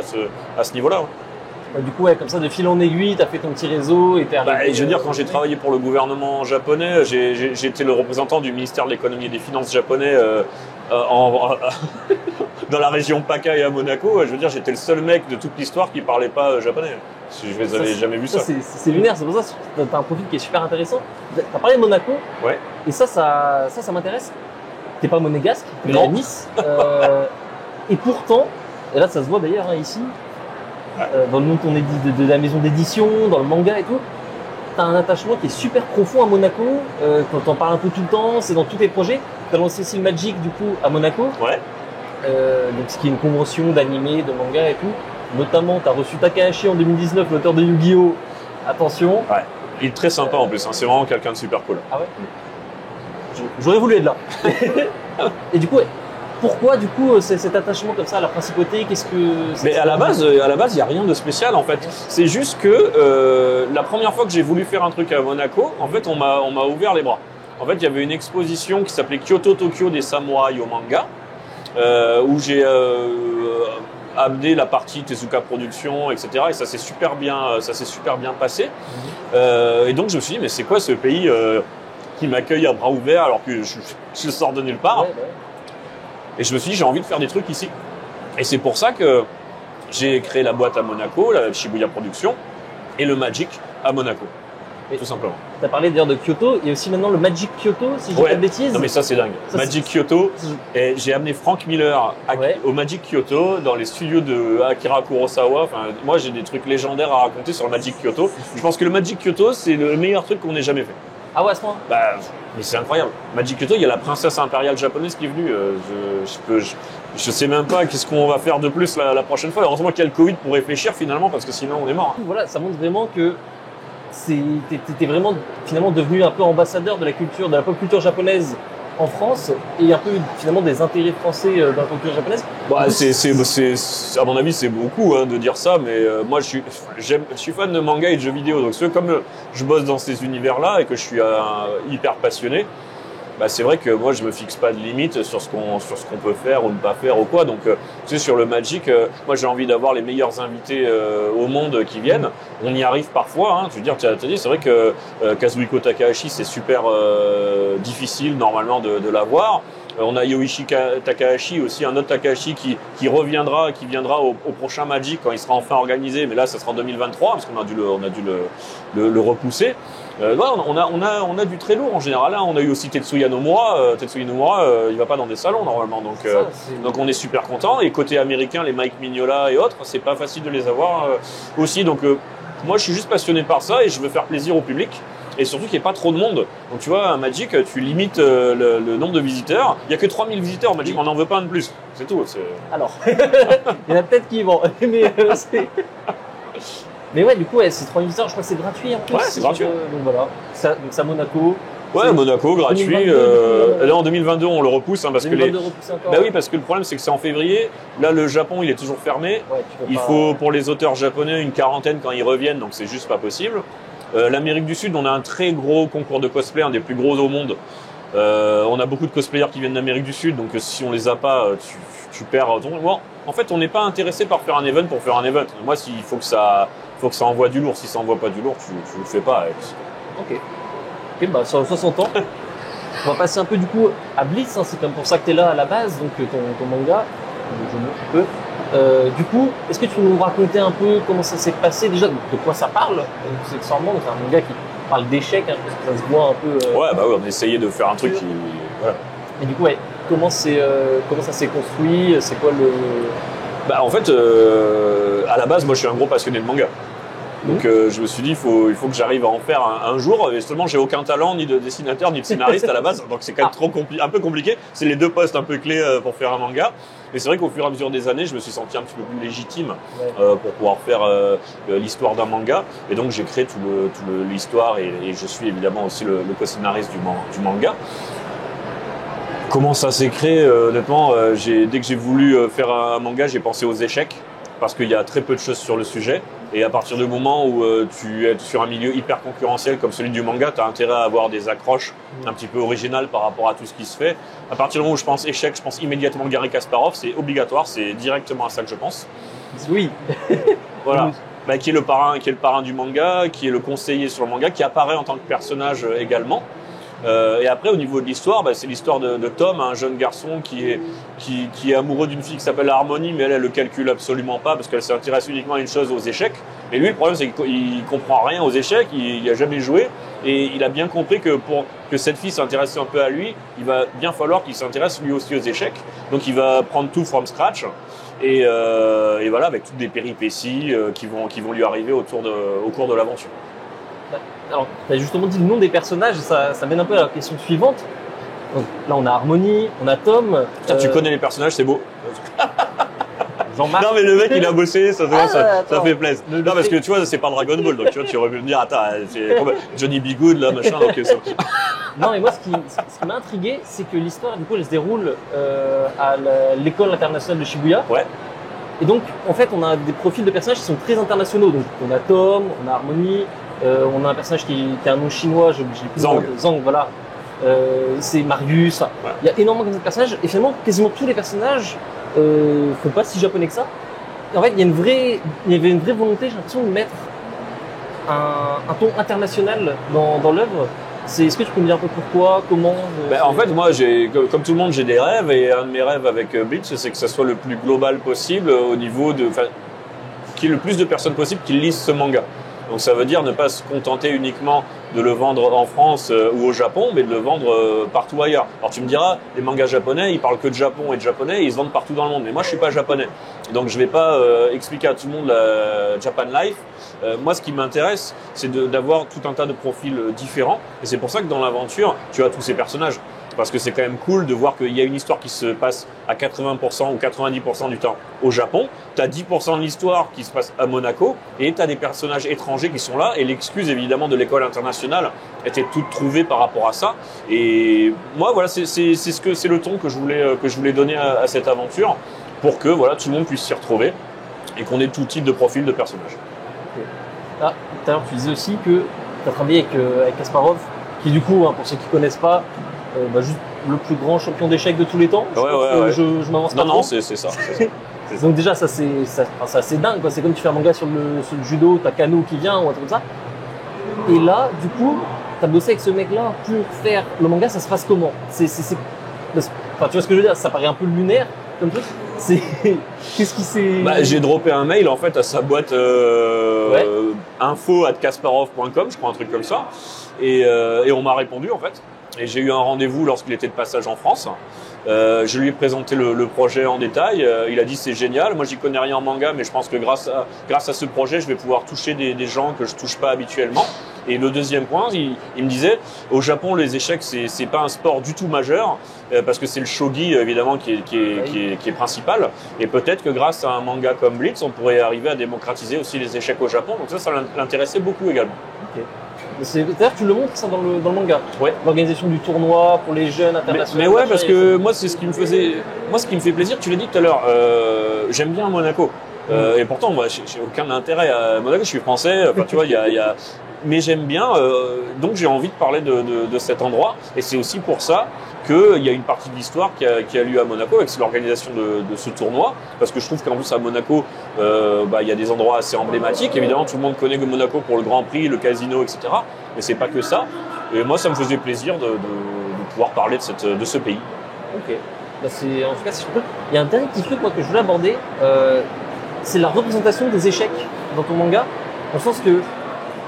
à ce niveau-là. Ouais. Du coup, comme ça, de fil en aiguille, t'as fait ton petit réseau et t'es arrivé. Je veux dire, quand j'ai travaillé pour le gouvernement japonais, j'ai été le représentant du ministère de l'économie et des finances japonais dans la région PACA et à Monaco. Je veux dire, j'étais le seul mec de toute l'histoire qui parlait pas japonais. Je n'avais jamais vu ça. C'est lunaire, c'est pour ça que t'as un profil qui est super intéressant. T'as parlé de Monaco. Ouais. Et ça m'intéresse. T'es pas monégasque, t'es à Nice. Et pourtant, et là ça se voit d'ailleurs ici, dans le monde de la maison d'édition, dans le manga et tout, t'as un attachement qui est super profond à Monaco. T'en parles un peu tout le temps, c'est dans tous tes projets. T'as lancé aussi le Magic du coup à Monaco. Ouais. Donc ce qui est une convention d'animé, de manga et tout. Notamment, t'as reçu Takahashi en 2019, l'auteur de Yu-Gi-Oh! Attention. Ouais. Il est très sympa en plus. Hein. C'est vraiment quelqu'un de super cool. Ah ouais. J'aurais voulu être là. Et du coup. Pourquoi du coup cet attachement comme ça à la principauté? Mais à la base, il y a rien de spécial en fait. C'est juste que la première fois que j'ai voulu faire un truc à Monaco, en fait, on m'a ouvert les bras. En fait, il y avait une exposition qui s'appelait Kyoto Tokyo des samouraïs au manga, où j'ai amené la partie Tezuka Productions, etc. Et ça s'est super bien passé. Et donc je me suis dit mais c'est quoi ce pays qui m'accueille à bras ouverts alors que je sors de nulle part? Et je me suis dit, j'ai envie de faire des trucs ici. Et c'est pour ça que j'ai créé la boîte à Monaco, la Shibuya Productions, et le Magic à Monaco. Tout simplement. Tu as parlé d'ailleurs de Kyoto, il y a aussi maintenant le Magic Kyoto, si je dis pas de bêtises. Non mais ça c'est dingue. Magic Kyoto, et j'ai amené Frank Miller au Magic Kyoto, dans les studios de Akira Kurosawa. Enfin, moi j'ai des trucs légendaires à raconter sur le Magic Kyoto. Je pense que le Magic Kyoto, c'est le meilleur truc qu'on ait jamais fait. Ah ouais, à ce point? Mais c'est incroyable. Magic Kyoto, il y a la princesse impériale japonaise qui est venue. Je sais même pas qu'est-ce qu'on va faire de plus la prochaine fois. Heureusement qu'il y a le Covid pour réfléchir finalement, parce que sinon on est mort. Voilà, ça montre vraiment que t'es vraiment finalement devenu un peu ambassadeur de la culture, de la pop culture japonaise en France et un peu finalement des intérêts français dans la culture japonaise. À mon avis c'est beaucoup de dire ça, mais moi je suis fan de manga et de jeux vidéo, donc comme je bosse dans ces univers là et que je suis hyper passionné, c'est vrai que moi je me fixe pas de limite sur ce qu'on peut faire ou ne pas faire ou quoi. Donc tu sais, sur le Magic, moi j'ai envie d'avoir les meilleurs invités au monde qui viennent. On y arrive parfois, hein. Je veux dire, tu as dit, c'est vrai que Kazuhiko Takahashi c'est super difficile normalement de l'avoir. On a Yoichi Takahashi aussi, un autre Takahashi qui viendra au prochain Magic quand il sera enfin organisé, mais là ça sera en 2023 parce qu'on a dû le repousser. On a du très lourd en général. Là, on a eu aussi Tetsuya Nomura. Tetsuya Nomura, il va pas dans des salons normalement, donc on est super content. Et côté américain, les Mike Mignola et autres, c'est pas facile de les avoir aussi. Donc moi, je suis juste passionné par ça et je veux faire plaisir au public. Et surtout qu'il n'y ait pas trop de monde. Donc tu vois, à Magic, tu limites le nombre de visiteurs. Il n'y a que 3000 visiteurs, Magic, on n'en veut pas un de plus. C'est tout. Alors, il y en a peut-être qui y vont, mais ouais, du coup, c'est 3000 visiteurs, je crois que c'est gratuit en plus. Ouais, c'est gratuit. Donc voilà, donc ça Monaco. Ouais, Monaco, gratuit. 2022, là, en 2022, on le repousse parce 2022 repoussé encore. Bah oui, parce que le problème, c'est que c'est en février. Là, le Japon, il est toujours fermé. Ouais, il faut, pour les auteurs japonais, une quarantaine quand ils reviennent, donc c'est juste pas possible. L'Amérique du Sud, on a un très gros concours de cosplay, un des plus gros au monde. On a beaucoup de cosplayers qui viennent d'Amérique du Sud, donc si on les a pas, tu perds ton... Bon, en fait, on n'est pas intéressé par faire un event pour faire un event. Moi, s'il faut que ça envoie du lourd. Si ça envoie pas du lourd, tu le fais pas. Ok, bah ça s'entend. On va passer un peu du coup à Blitz, hein, c'est comme pour ça que tu es là à la base, donc ton manga, je montre un peu. Du coup, est-ce que tu peux nous raconter un peu comment ça s'est passé, déjà de quoi ça parle? C'est accessoirement, c'est un manga qui parle d'échecs, hein, parce que ça se voit un peu. Ouais, bah oui, on essayait de faire un truc qui. Voilà. Et du coup, ouais, comment ça s'est construit? C'est quoi le. Bah en fait, à la base, moi je suis un gros passionné de manga. Donc je me suis dit, il faut que j'arrive à en faire un jour. Et seulement, j'ai aucun talent ni de dessinateur ni de scénariste à la base, donc c'est quand même un peu compliqué. C'est les deux postes un peu clés pour faire un manga. Mais c'est vrai qu'au fur et à mesure des années, je me suis senti un petit peu plus légitime pour pouvoir faire l'histoire d'un manga. Et donc j'ai créé tout l'histoire et je suis évidemment aussi le co-scénariste du manga. Comment ça s'est créé? Honnêtement, dès que j'ai voulu faire un manga, j'ai pensé aux échecs parce qu'il y a très peu de choses sur le sujet. Et à partir du moment où tu es sur un milieu hyper concurrentiel comme celui du manga, tu as intérêt à avoir des accroches un petit peu originales par rapport à tout ce qui se fait. À partir du moment où je pense échec, je pense immédiatement Garry Kasparov, c'est obligatoire, c'est directement à ça que je pense. Oui. Voilà. Bah, qui est le parrain du manga, qui est le conseiller sur le manga, qui apparaît en tant que personnage également. Et après, au niveau de l'histoire, c'est l'histoire de Tom, un jeune garçon qui est amoureux d'une fille qui s'appelle Harmony, mais elle le calcule absolument pas parce qu'elle s'intéresse uniquement à une chose, aux échecs. Et lui, le problème, c'est qu'il comprend rien aux échecs, il a jamais joué, et il a bien compris que pour que cette fille s'intéresse un peu à lui, il va bien falloir qu'il s'intéresse lui aussi aux échecs. Donc il va prendre tout from scratch. Et voilà, avec toutes des péripéties qui vont lui arriver au cours de l'aventure. Alors, tu as justement dit le nom des personnages, ça mène un peu à la question suivante. Donc, là, on a Harmony, on a Tom. Putain, tu connais les personnages, c'est beau. Jean-Marc. Non, mais le mec, il a bossé, ça fait plaisir. Non, parce que tu vois, c'est pas Dragon Ball, donc tu vois, tu aurais pu me dire, attends, c'est comme Johnny B. Good, là, machin, donc ça. Non, mais moi, ce qui m'a intrigué, c'est que l'histoire, du coup, elle se déroule à l'école internationale de Shibuya. Ouais. Et donc, en fait, on a des profils de personnages qui sont très internationaux. Donc, on a Tom, on a Harmony, on a un personnage qui a un nom chinois, j'ai plus Zhang. Zhang, voilà. C'est Marius. Ouais. Il y a énormément de personnages, et finalement, quasiment tous les personnages font pas si japonais que ça. Et en fait, il y avait une vraie volonté, j'ai l'impression, de mettre un ton international dans l'œuvre. Est-ce que tu peux me dire un peu pourquoi, comment En fait, moi, comme tout le monde, j'ai des rêves, et un de mes rêves avec Blitz, c'est que ça soit le plus global possible au niveau qu'il y ait le plus de personnes possible qui lisent ce manga. Donc ça veut dire ne pas se contenter uniquement de le vendre en France ou au Japon, mais de le vendre partout ailleurs. Alors tu me diras, les mangas japonais, ils parlent que de Japon et de japonais, et ils se vendent partout dans le monde. Mais moi, je suis pas japonais, donc je vais pas expliquer à tout le monde la Japan Life. Moi, ce qui m'intéresse, c'est d'avoir tout un tas de profils différents, et c'est pour ça que dans l'aventure, tu as tous ces personnages. Parce que c'est quand même cool de voir qu'il y a une histoire qui se passe à 80% ou 90% du temps au Japon. Tu as 10% de l'histoire qui se passe à Monaco et tu as des personnages étrangers qui sont là. Et l'excuse évidemment de l'école internationale était toute trouvée par rapport à ça. Et moi, voilà, c'est le ton que je voulais donner à cette aventure pour que voilà, tout le monde puisse s'y retrouver et qu'on ait tout type de profil de personnages. Ah, tout à l'heure, tu disais aussi que tu as travaillé avec Kasparov, qui du coup, pour ceux qui ne connaissent pas, juste le plus grand champion d'échecs de tous les temps. Ouais. Je m'avance pas trop. Non, c'est ça. Donc déjà, ça c'est assez dingue, quoi. C'est comme tu fais un manga sur le judo, t'as Kano qui vient ou un truc comme ça. Et là, du coup, t'as bossé avec ce mec-là pour faire le manga, ça se passe comment? Enfin, tu vois ce que je veux dire? Ça paraît un peu lunaire. comme truc. C'est qu'est-ce qui s'est. Bah, j'ai droppé un mail en fait à sa boîte info@kasparov.com, je crois un truc comme ça, et on m'a répondu en fait. Et j'ai eu un rendez-vous lorsqu'il était de passage en France. Je lui ai présenté le projet en détail. Il a dit c'est génial. Moi, j'y connais rien en manga, mais je pense que grâce à ce projet, je vais pouvoir toucher des gens que je touche pas habituellement. Et le deuxième point, il me disait, au Japon, les échecs, c'est pas un sport du tout majeur, parce que c'est le shogi évidemment qui est principal. Et peut-être que grâce à un manga comme Blitz, on pourrait arriver à démocratiser aussi les échecs au Japon. Donc ça l'intéressait beaucoup également. Okay. C'est-à-dire que tu le montres ça dans le manga. Ouais. L'organisation du tournoi pour les jeunes internationaux. Mais ouais, parce que moi, c'est ce qui me fait plaisir. Tu l'as dit tout à l'heure. J'aime bien Monaco. Et pourtant, moi, j'ai aucun intérêt à Monaco. Je suis français. Enfin, tu vois, mais j'aime bien. Donc, j'ai envie de parler de cet endroit. Et c'est aussi pour ça qu'il y a une partie de l'histoire qui a lieu à Monaco avec l'organisation de ce tournoi. Parce que je trouve qu'en plus, à Monaco, il y a des endroits assez emblématiques. Évidemment, tout le monde connaît Monaco pour le Grand Prix, le casino, etc. Mais c'est pas que ça. Et moi, ça me faisait plaisir de pouvoir parler de ce pays. Ok. Bah, en tout cas, c'est super. Il y a un dernier petit truc moi, que je voulais aborder. C'est la représentation des échecs dans ton manga. Dans le sens que,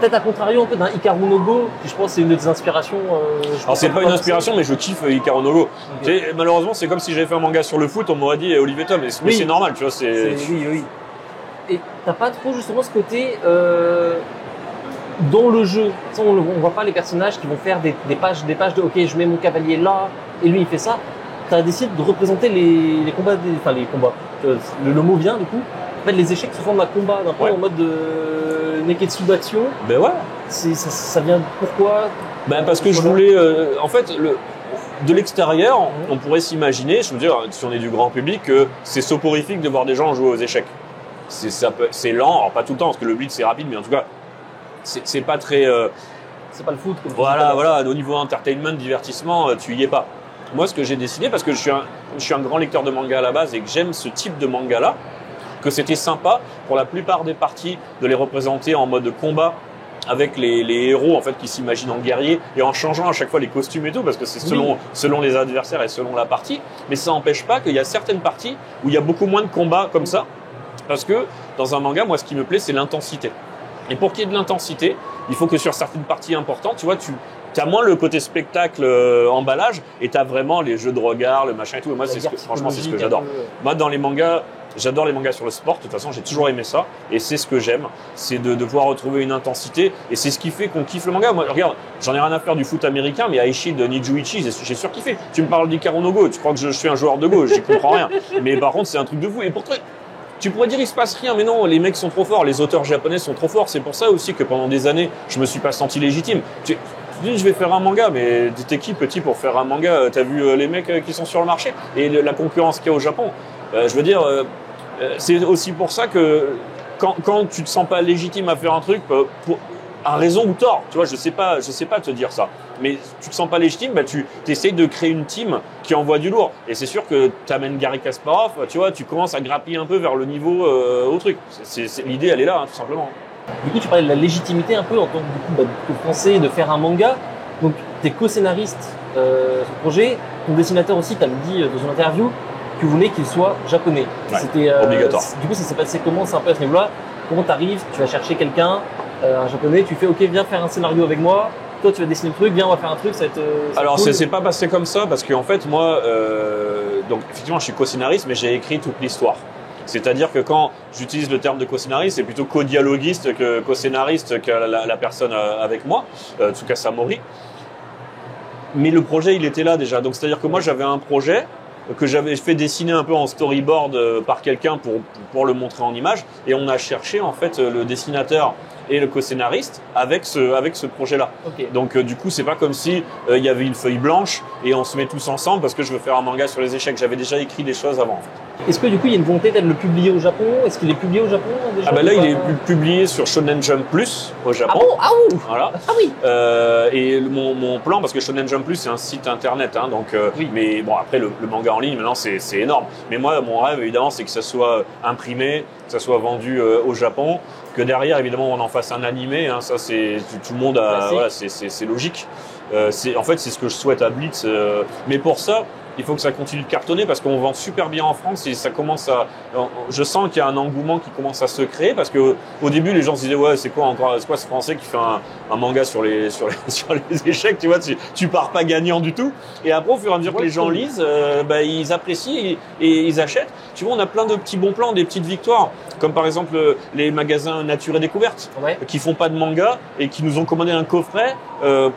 peut-être à contrario un peu d'un Hikaru no Go, qui je pense c'est une de tes inspirations. Alors c'est pas une inspiration, mais je kiffe Hikaru no Go. Okay. Malheureusement, c'est comme si j'avais fait un manga sur le foot, on m'aurait dit Olivier Tom, mais c'est normal, tu vois. Oui. Et t'as pas trop justement ce côté dans le jeu. On voit pas les personnages qui vont faire des pages de ok, je mets mon cavalier là, et lui il fait ça. T'as décidé de représenter les combats, les combats. Le mot vient du coup. En fait, les échecs se font dans un combat, d'un peu en mode Neketsu d'action. Ben ouais. Ça vient pourquoi? Ben parce que je voulais, en fait, de l'extérieur, on pourrait s'imaginer, je veux dire, si on est du grand public, que c'est soporifique de voir des gens jouer aux échecs. C'est lent, alors pas tout le temps, parce que le blitz c'est rapide, mais en tout cas, c'est pas très. C'est pas le foot. Comme voilà. Au niveau entertainment, divertissement, tu y es pas. Moi, ce que j'ai décidé, parce que je suis un grand lecteur de manga à la base et que j'aime ce type de manga-là, que c'était sympa pour la plupart des parties de les représenter en mode combat avec les héros en fait qui s'imaginent en guerriers et en changeant à chaque fois les costumes et tout parce que c'est selon les adversaires et selon la partie, mais ça n'empêche pas qu'il y a certaines parties où il y a beaucoup moins de combats comme ça parce que dans un manga, moi ce qui me plaît c'est l'intensité. Et pour qu'il y ait de l'intensité, il faut que sur certaines parties importantes, tu vois, tu as moins le côté spectacle, emballage, et tu as vraiment les jeux de regard, le machin et tout. Et moi, franchement, c'est ce que j'adore. Moi, dans les mangas, j'adore les mangas sur le sport. De toute façon, j'ai toujours aimé ça. Et c'est ce que j'aime. C'est de pouvoir retrouver une intensité. Et c'est ce qui fait qu'on kiffe le manga. Moi, regarde, j'en ai rien à faire du foot américain, mais Aichi de Nijuichi, j'ai surkiffé. Tu me parles d'Hikaru no Go, tu crois que je suis un joueur de Go, j'y comprends rien. Mais par contre, c'est un truc de fou. Et pourtant, tu pourrais dire il se passe rien, mais non, les mecs sont trop forts, les auteurs japonais sont trop forts. C'est pour ça aussi que pendant des années, je me suis pas senti légitime. Tu dis je vais faire un manga, mais t'es qui petit pour faire un manga? T'as vu les mecs qui sont sur le marché et la concurrence qu'il y a au Japon. Je veux dire, c'est aussi pour ça que quand tu te sens pas légitime à faire un truc, à raison ou tort, tu vois, je sais pas te dire ça. Mais tu te sens pas légitime, tu essayes de créer une team qui envoie du lourd. Et c'est sûr que tu amènes Garry Kasparov, tu vois, tu commences à grappiller un peu vers le niveau au truc. L'idée, elle est là, tout simplement. Du coup, tu parlais de la légitimité un peu en tant que français de faire un manga. Donc, tu es co-scénariste sur ce projet. Ton dessinateur aussi, tu as dit dans une interview que tu voulais qu'il soit japonais. Ouais, c'était obligatoire. Du coup, ça s'est passé comment? C'est un peu à ce niveau-là. Comment tu arrives? Tu vas chercher quelqu'un, un japonais, tu fais OK, viens faire un scénario avec moi. Toi, tu vas dessiner le truc, viens, on va faire un truc, ça va être. Alors, cool. c'est pas passé comme ça parce qu'en fait, moi, donc effectivement, je suis co-scénariste, mais j'ai écrit toute l'histoire. C'est-à-dire que quand j'utilise le terme de co-scénariste, c'est plutôt co-dialoguiste que co-scénariste que la personne avec moi, Tsukasa Mori. Mais le projet, il était là déjà. Donc, c'est-à-dire que moi, j'avais un projet que j'avais fait dessiner un peu en storyboard par quelqu'un pour le montrer en image. Et on a cherché, en fait, le dessinateur et le co-scénariste avec ce projet-là. Okay. Donc du coup, c'est pas comme si il y avait une feuille blanche et on se met tous ensemble parce que je veux faire un manga sur les échecs. J'avais déjà écrit des choses avant. En fait. Est-ce que du coup, il y a une volonté d'être le publier au Japon? Est-ce qu'il est publié au Japon déjà? Ah bah là, il est publié sur Shonen Jump Plus au Japon. Ah bon? Ah oui. Voilà. Ah oui. Et mon plan, parce que Shonen Jump Plus, c'est un site internet, hein, donc oui. Mais bon, après le manga en ligne, maintenant, c'est énorme. Mais moi, mon rêve, évidemment, c'est que ça soit imprimé, que ça soit vendu au Japon, que derrière, évidemment, on en fasse un animé. Hein, ça, c'est tout le monde a. Voilà, c'est logique. En fait, c'est ce que je souhaite à Blitz. Mais pour ça, il faut que ça continue de cartonner parce qu'on vend super bien en France et ça commence à, je sens qu'il y a un engouement qui commence à se créer parce que au début les gens se disaient ouais c'est quoi ce français qui fait un manga sur les échecs, tu vois, tu pars pas gagnant du tout. Et après au fur et à mesure que les gens lisent, ils apprécient et ils achètent. Tu vois, on a plein de petits bons plans, des petites victoires, comme par exemple les magasins Nature et Découverte qui font pas de manga et qui nous ont commandé un coffret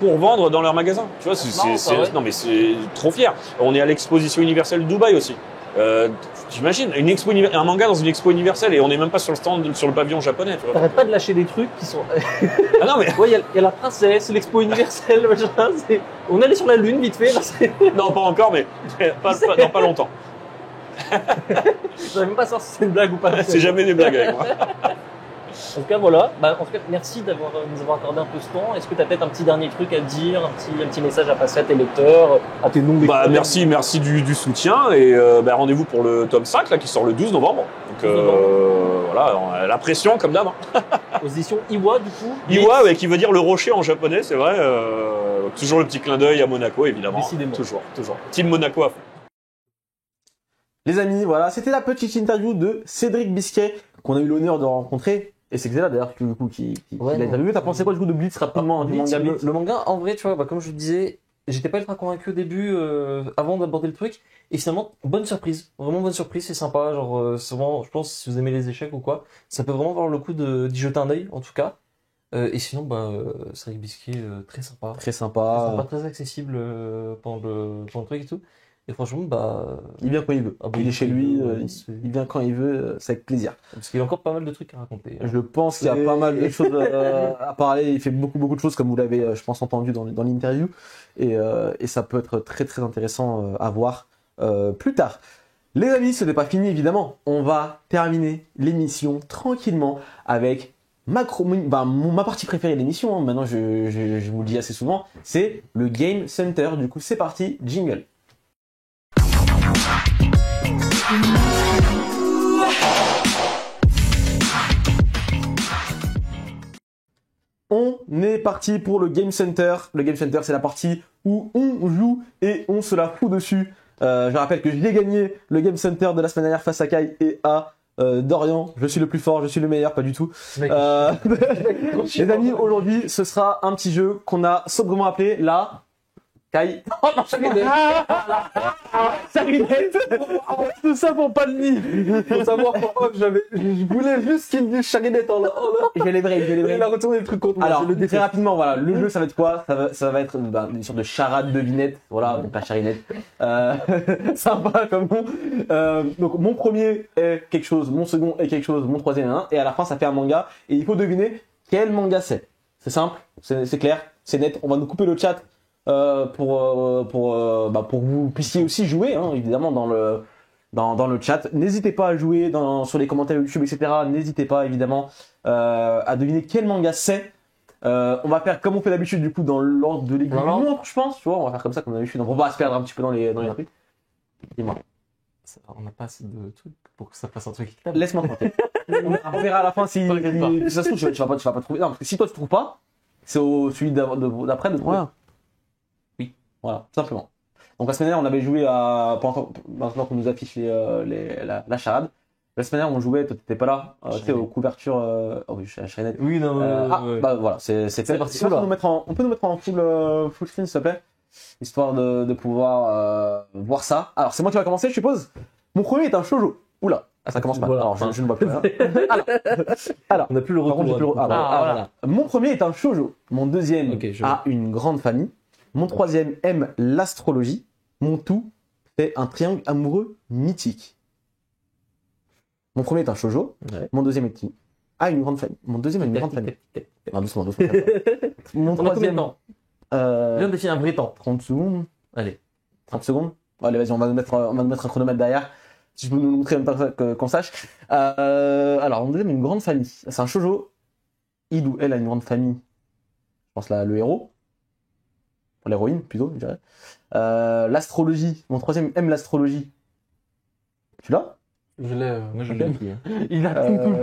pour vendre dans leur magasin. Tu vois, non mais c'est trop fier. On est à l'exposition universelle de Dubaï aussi. T'imagines un manga dans une expo universelle et on n'est même pas sur le stand, sur le pavillon japonais. Tu vois. T'arrêtes pas de lâcher des trucs qui sont. Ah non mais. Ouais, il y a la princesse, l'expo universelle, machin. On est allé sur la lune vite fait. Là, non pas encore, mais dans pas longtemps. Je savais même pas savoir si c'est une blague ou pas. C'est jamais des blagues avec moi. En tout cas, voilà. En tout cas, merci de nous avoir accordé un peu ce temps. Est-ce que tu as peut-être un petit dernier truc à dire, un petit message à passer à tes lecteurs, à tes non-lecteurs? Merci du soutien et rendez-vous pour le tome 5 là, qui sort le 12 novembre. Donc voilà, la pression comme d'hab. Aux éditions Iwa du coup. Iwa, qui veut dire le rocher en japonais, c'est vrai. Toujours le petit clin d'œil à Monaco, évidemment. Décidément. Toujours. Team Monaco à fond. Les amis, voilà, c'était la petite interview de Cédric Bisquet qu'on a eu l'honneur de rencontrer. Et c'est Xela d'ailleurs qui l'a interviewé. T'as pensé quoi du coup de Blitz rapidement du manga Blitz? Le manga, en vrai, tu vois, comme je le disais, j'étais pas ultra convaincu au début avant d'aborder le truc. Et finalement, bonne surprise. Vraiment bonne surprise, c'est sympa. Genre, c'est vraiment, je pense, si vous aimez les échecs ou quoi, ça peut vraiment avoir le coup d'y jeter un œil, en tout cas. Et sinon, Cédric Bisquet, très sympa. Très sympa. Très accessible pendant le truc et tout. Et franchement, il vient quand il veut. Il est chez lui, il vient quand il veut, c'est avec plaisir. Parce qu'il a encore pas mal de trucs à raconter. Je pense qu'il y a pas mal de choses à parler. Il fait beaucoup de choses, comme vous l'avez, je pense, entendu dans l'interview. Et ça peut être très très intéressant à voir plus tard. Les amis, ce n'est pas fini évidemment. On va terminer l'émission tranquillement avec ma partie préférée de l'émission. Maintenant, je vous le dis assez souvent, c'est le Game Center. Du coup, c'est parti, jingle. On est parti pour le Game Center. Le Game Center, c'est la partie où on joue et on se la fout dessus. Je rappelle que j'ai gagné le Game Center de la semaine dernière face à Kai et à Dorian. Je suis le plus fort, je suis le meilleur, pas du tout. Les amis, aujourd'hui, ce sera un petit jeu qu'on a sobrement appelé la... Kai. Oh non, Charinette. Tout ça pour pas de nid. Faut savoir pourquoi je voulais juste qu'il me dise Charinette en là. Je l'ai vrai. Il a retourné le truc contre moi. Alors, très rapidement, voilà. Le jeu, ça va être quoi? Ça va être une sorte de charade devinette. Voilà, donc la Charinette. Sympa comme nom. Donc, mon premier est quelque chose, mon second est quelque chose, mon troisième est un. Et à la fin, ça fait un manga. Et il faut deviner quel manga c'est. C'est simple, c'est clair, c'est net. On va nous couper le chat. Pour que vous puissiez aussi jouer, hein, évidemment, dans le chat. N'hésitez pas à jouer sur les commentaires YouTube, etc. N'hésitez pas, évidemment, à deviner quel manga c'est. On va faire comme on fait d'habitude, du coup, dans l'ordre de l'aiguille du montre, je pense. Tu vois, on va faire comme ça, comme d'habitude. On va pas se perdre un petit peu dans les trucs. Dis-moi. On n'a pas assez de trucs pour que ça fasse un truc équitable. Laisse-moi tranquille. On verra à la fin si ça se trouve, tu vas pas trouver. Non, parce que si toi tu trouves pas, c'est celui d'après de trouver. Voilà, tout simplement. Donc la semaine dernière, on avait joué maintenant qu'on nous affiche la charade. La semaine dernière, on jouait, toi t'étais pas là, tu sais, aux couvertures, oui, je suis à Charinette. Oui, non, voilà, c'est parti. On peut nous mettre en full screen, s'il te plaît, histoire de pouvoir voir ça. Alors, c'est moi qui va commencer, je suppose. Mon premier est un shoujo. Oula, ça commence mal. Voilà. Alors, je ne vois plus. Alors, on n'a plus le retour. Voilà. Mon premier est un shoujo. Mon deuxième a une grande famille. Mon troisième aime l'astrologie. Mon tout fait un triangle amoureux mythique. Mon premier est un shoujo. Ouais. Mon deuxième a une grande famille. Mon deuxième a une grande famille. Non, doucement. Mon troisième... Viens de définir un vrai temps. 30 secondes. Allez. 30 secondes. Allez, vas-y, on va nous mettre un chronomètre derrière. Si je peux nous montrer même pas qu'on sache. Alors, mon deuxième a une grande famille. C'est un shoujo. Il ou elle a une grande famille. Je pense là, le héros. L'héroïne, plutôt, je dirais. L'astrologie. Mon troisième aime l'astrologie. Tu l'as? Je l'ai. Moi, je l'ai. Il a tout.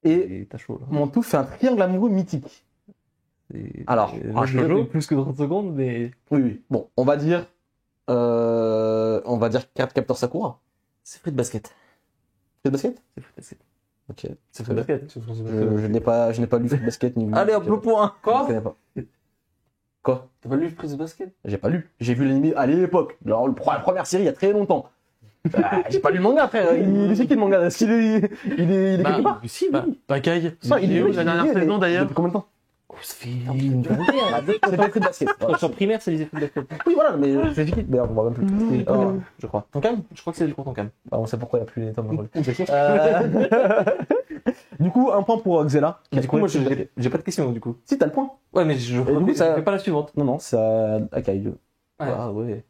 Et t'as chaud, là. Mon tout fait un triangle amoureux mythique. Alors, moi, je l'ai plus que 30 secondes, mais... Oui. Bon, on va dire On va dire Capteur Sakura. C'est Fruit Basket. Fruit Basket? C'est Fruit Basket. Ok. C'est Fruit Basket. Je n'ai pas lu Fruit Basket ni vu. Allez, hop, le point. Je connais pas. Quoi? T'as pas lu Fruit Basket? J'ai pas lu. J'ai vu l'anime à l'époque. Alors, la première série il y a très longtemps. J'ai pas lu le manga, frère. Il est qui le manga? Est-ce qu'il est quelque part? Si, Pacaille. Ça, il est où, la dernière saison d'ailleurs? Depuis combien de temps? Ça fait C'est pas Fruit Basket. Quand je suis en primaire, ça lisait Fruit Basket. Oui, voilà, mais c'est qui? D'ailleurs, on voit même plus. Je crois. Ton calme? Je crois que c'est du Tonkan. Bah, on sait pourquoi il n'y a plus les tomes. Du coup, un point pour Xela. Du coup, moi, j'ai pas de question, du coup. Si, t'as le point. Ouais, mais je du coup, ça- fais pas la suivante. Non, c'est à Akai. Ah ouais.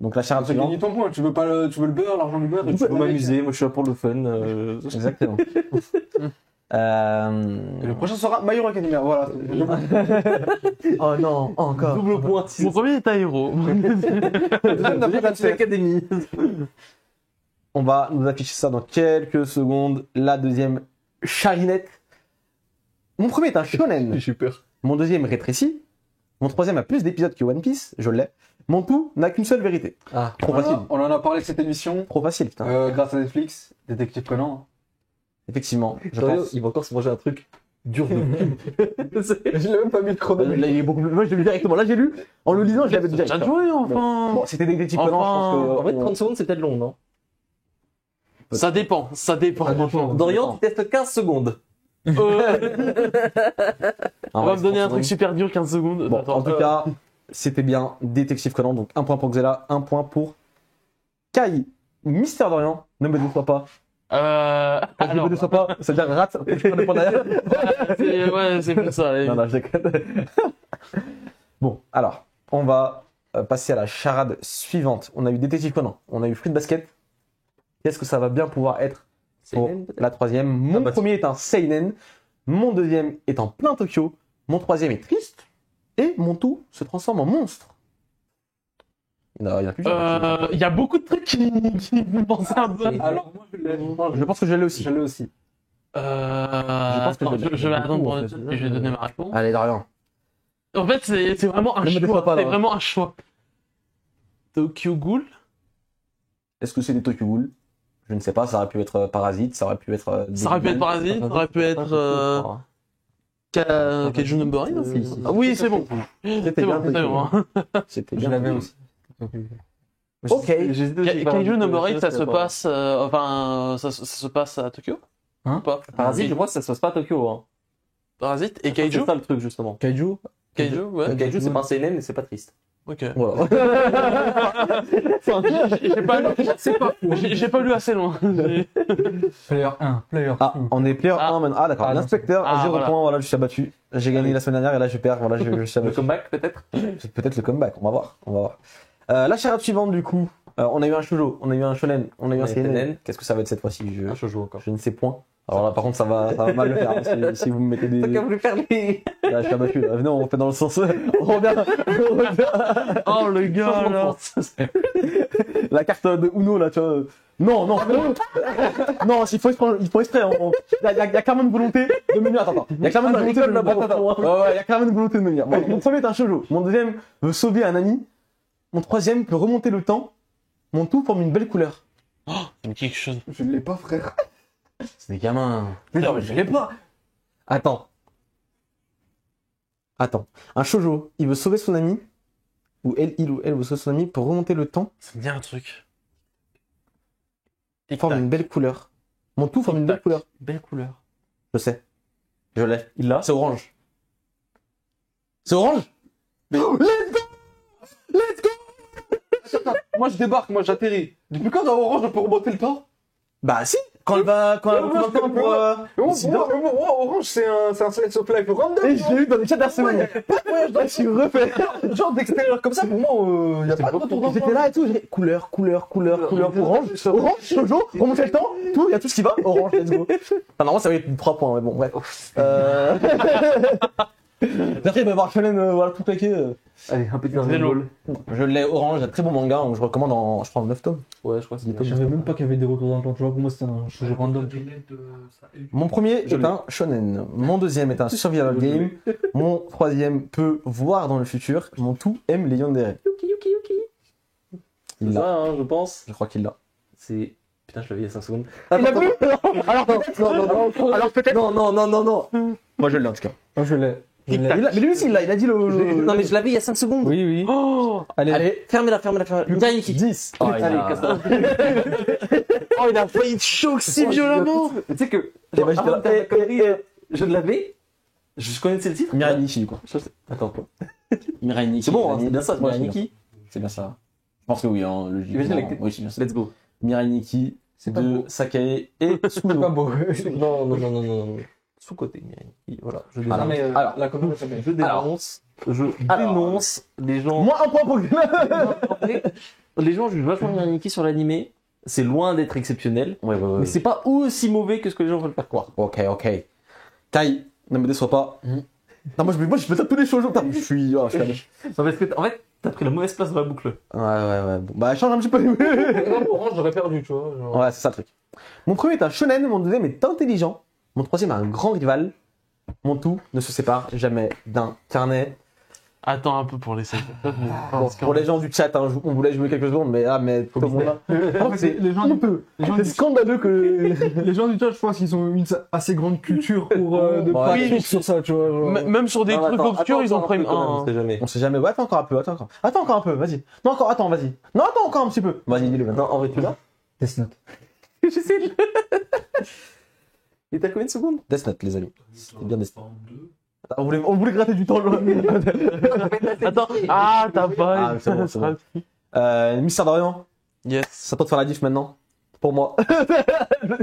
Donc la charade Tu gagnes suivante. ton point, tu veux le beurre, l'argent du beurre, et Je peux m'amuser, moi je suis là pour le fun. Exactement. Et le prochain sera My Hero Academia, voilà. Oh non, encore. Double point. Mon premier est Aéro. l'Académie. On va nous afficher ça dans quelques secondes. La deuxième charinette. Mon premier est un shonen. J'ai peur. Mon deuxième rétrécit. Mon troisième a plus d'épisodes que One Piece. Je l'ai. Mon tout n'a qu'une seule vérité. Ah. Trop facile. On en a parlé de cette émission, Trop facile, putain. grâce à Netflix, Détective Conan. Effectivement. Je Sérieux, pense. il va encore se manger un truc dur de Je l'ai même pas mis le chrono. Là, il est beaucoup plus... Moi, je l'ai lu directement. Là, j'ai lu. En le lisant, je l'avais déjà. T'as joué, enfin. Bon, c'était Détective Conan, je pense que... En fait, 30 secondes, c'est peut-être long, non? Ça dépend. Dorian, tu testes 15 secondes. On Ah, va ouais, me donner un c'est truc super dur 15 secondes. Bon, Attends, en tout cas, c'était bien Détective Conan. Donc, un point pour Xela, un point pour Kai. Mystère d'Orient, ne me déçois pas. Quand je ne alors, me déçois pas, c'est-à-dire rate, je prends le point derrière. c'est plus ça. allez. Non, non, je déconne. Bon, alors, on va passer à la charade suivante. On a eu Détective Conan, on a eu Fruit Basket. Qu'est-ce que ça va bien pouvoir être pour Seinen, peut-être. la troisième? Mon bah, premier est un Seinen, mon deuxième est en plein Tokyo, mon troisième est triste, et mon tout se transforme en monstre. Il y en a plusieurs. Il y a beaucoup de trucs qui me pensent un peu. Alors, moi, je l'ai. Je pense que je l'ai aussi. Je l'ai aussi. Pense que je vais attendre pour je vais donner ma réponse. Allez, Dorian. En fait, c'est vraiment un Ne me déçois choix. pas, C'est là. vraiment un choix. Tokyo Ghoul. Est-ce que c'est des Tokyo Ghoul? Je ne sais pas, ça aurait pu être Parasite, ça aurait pu être... Ça aurait pu être Parasite, ça aurait pu être Kaiju Number 1 aussi. Si. Ah oui, c'est bon. C'était C'est bien, bon, c'est bon. C'était Je bien. l'avais aussi. Ok. Kaiju Number 8, ça se passe, ça se passe à Tokyo? Hein Ou pas? Parasite, je crois que ça se passe pas à Tokyo. Hein. Parasite et Kaiju? C'est ça le truc, justement. Kaiju. Kaiju, ouais. Kaiju, c'est pas un seinen, mais c'est pas triste. Ok. Voilà. J'ai pas lu, c'est pas fou. J'ai pas lu assez loin. Player 1, player Ah, 2. on est player Ah. 1 maintenant. Ah, d'accord. Ah, L'inspecteur, ah, 0 voilà. points, voilà, je suis abattu. J'ai gagné la semaine dernière et là je perds, voilà, je suis Le abattu. comeback, peut-être? C'est peut-être le comeback, on va voir. On va voir. La charade suivante, du coup. On a eu un shoujo, on a eu un shonen, on a eu un seinen. Qu'est-ce que ça va être cette fois-ci? Je joue encore. Je ne sais point. Alors là, par contre, ça va mal le faire. Hein, si vous me mettez des. T'as qu'à voulu faire les... Là, je suis abattu. Là. Venez, on fait dans le sens. On revient. Oh, le gars, là. La carte de Uno, là, tu vois. Non, non, non, il faut exprès. Il y a clairement une volonté de me venir. Attends. Il y a clairement une volonté de me venir. Ouais, il y a clairement une volonté de me venir. Bon, mon premier est un shoujo. Mon deuxième veut sauver un ami. Mon troisième peut remonter le temps. Mon tout forme une belle couleur. Quelque chose. Je ne l'ai pas, frère. C'est des gamins. Mais non, mais je l'ai pas. Attends. Un shoujo, il veut sauver son ami. Ou il ou elle veut sauver son ami pour remonter le temps. Ça me dit un truc. Il forme une belle couleur. Mon tout forme une belle couleur. Belle couleur. Je sais. Je l'ai. Il l'a. C'est orange. C'est orange? Mais... Let's go. Moi, je débarque, moi, j'atterris. Depuis quand dans Orange, on peut remonter le temps? Bah si. Quand elle va pour... Orange, c'est un Slice of Life random. Et je l'ai eu dans les chats d'Arsenal. Je suis refait. Genre d'extérieur comme ça, pour moi, y a pas de retour dans J'étais là et tout. J'ai couleur, orange, shoujo, remonter le temps, tout, il y a tout ce qui va. Orange, let's go. Enfin, normalement, ça va être 3 points, mais bon, bref. Après, il va y avoir Shonen, voilà, tout claqué. Allez, un petit Vélo. Je l'ai orange, un très bon manga, donc je recommande je crois, en 9 tomes. Ouais, je crois que c'est Je savais même pas qu'il y avait des retours dans le temps, tu vois, pour moi c'était un shoujo random. Mon premier est un shonen. Mon deuxième est un survival game. Mon troisième peut voir dans le futur. Mon tout aime les yandere. Il C'est l'a. ça, hein, je pense. Je crois qu'il l'a. C'est. Putain, je l'avais il y a 5 secondes. Il l'a vu Alors peut-être. Non. Alors peut-être. Non. Moi je l'ai en tout cas. Moi, je l'ai. Je l'ai. Mais lui aussi il l'a. Il a dit le. Non, mais je l'avais il y a 5 secondes. Oui, oui. Oh, Allez. Fermez-la. Nyaniki. 10. Oh, Allez, casse-toi. oh, il a failli te choquer si violemment. Tu sais que. Et bah, j'étais là. avant de faire la connerie, je l'avais. Je connaissais le titre. Mirai Nikki du coup. Attends, quoi. Mirai Nikki. C'est bon, hein, c'est bien ça, Ouais, Mirai Nikki. C'est bien ça. Je pense que oui, hein, logiquement. Imagine avec- Oui, c'est bien ça. Let's go. Mirai Nikki C'est pas de beau. Sakae et C'est pas Tsuno. beau. Non. Sous-côté, Mirai Nikki. Voilà. Je Voilà. mais Alors, la commande s'appelle. Je dénonce. Je dénonce les gens. Moins un point pour Les gens jugent vachement Mirai Nikki sur l'animé. C'est loin d'être exceptionnel. Ouais. Mais c'est pas aussi mauvais que ce que les gens veulent faire croire. Ok. Tai, ne me déçois pas. Non, moi je peux taper tous les shoujo. Putain, je suis. Oh, je suis allé. Non, parce que, en fait, t'as pris la mauvaise place dans la boucle. Ouais. Bon, bah, change un petit peu. Orange, j'aurais perdu, tu vois. genre. Ouais, c'est ça le truc. Mon premier est un shonen, mon deuxième est intelligent. Mon troisième a un grand rival. Mon tout ne se sépare jamais d'un carnet. Attends un peu pour les 5. Bon, pour les gens du chat, hein, on voulait jouer quelques secondes, mais tout le monde là. C'est Les gens du- les gens c'est du- scandaleux que. Les gens du chat, je pense qu'ils ont une assez grande culture pour de Ouais. pas Oui. cliquer sur ça, tu vois. genre. Même sur des Non, trucs attends, obscurs, ils ont attends pris un peu quand même, on un. sait jamais. On sait jamais. Ouais, attends encore un peu. Attends encore un peu. Vas-y. Non, attends, vas-y. Non, attends encore un petit peu. Vas-y, dis-le maintenant. Non, en vrai, tu l'as. Death Note. J'essaie de. Et t'as combien de secondes? Death Note, les amis. C'est bien Death Note. On voulait gratter du temps. Attends, ah, t'as pas. Ah, c'est bon. Mystère d'Orient, Yes. c'est à toi de faire la diff maintenant. Pour moi.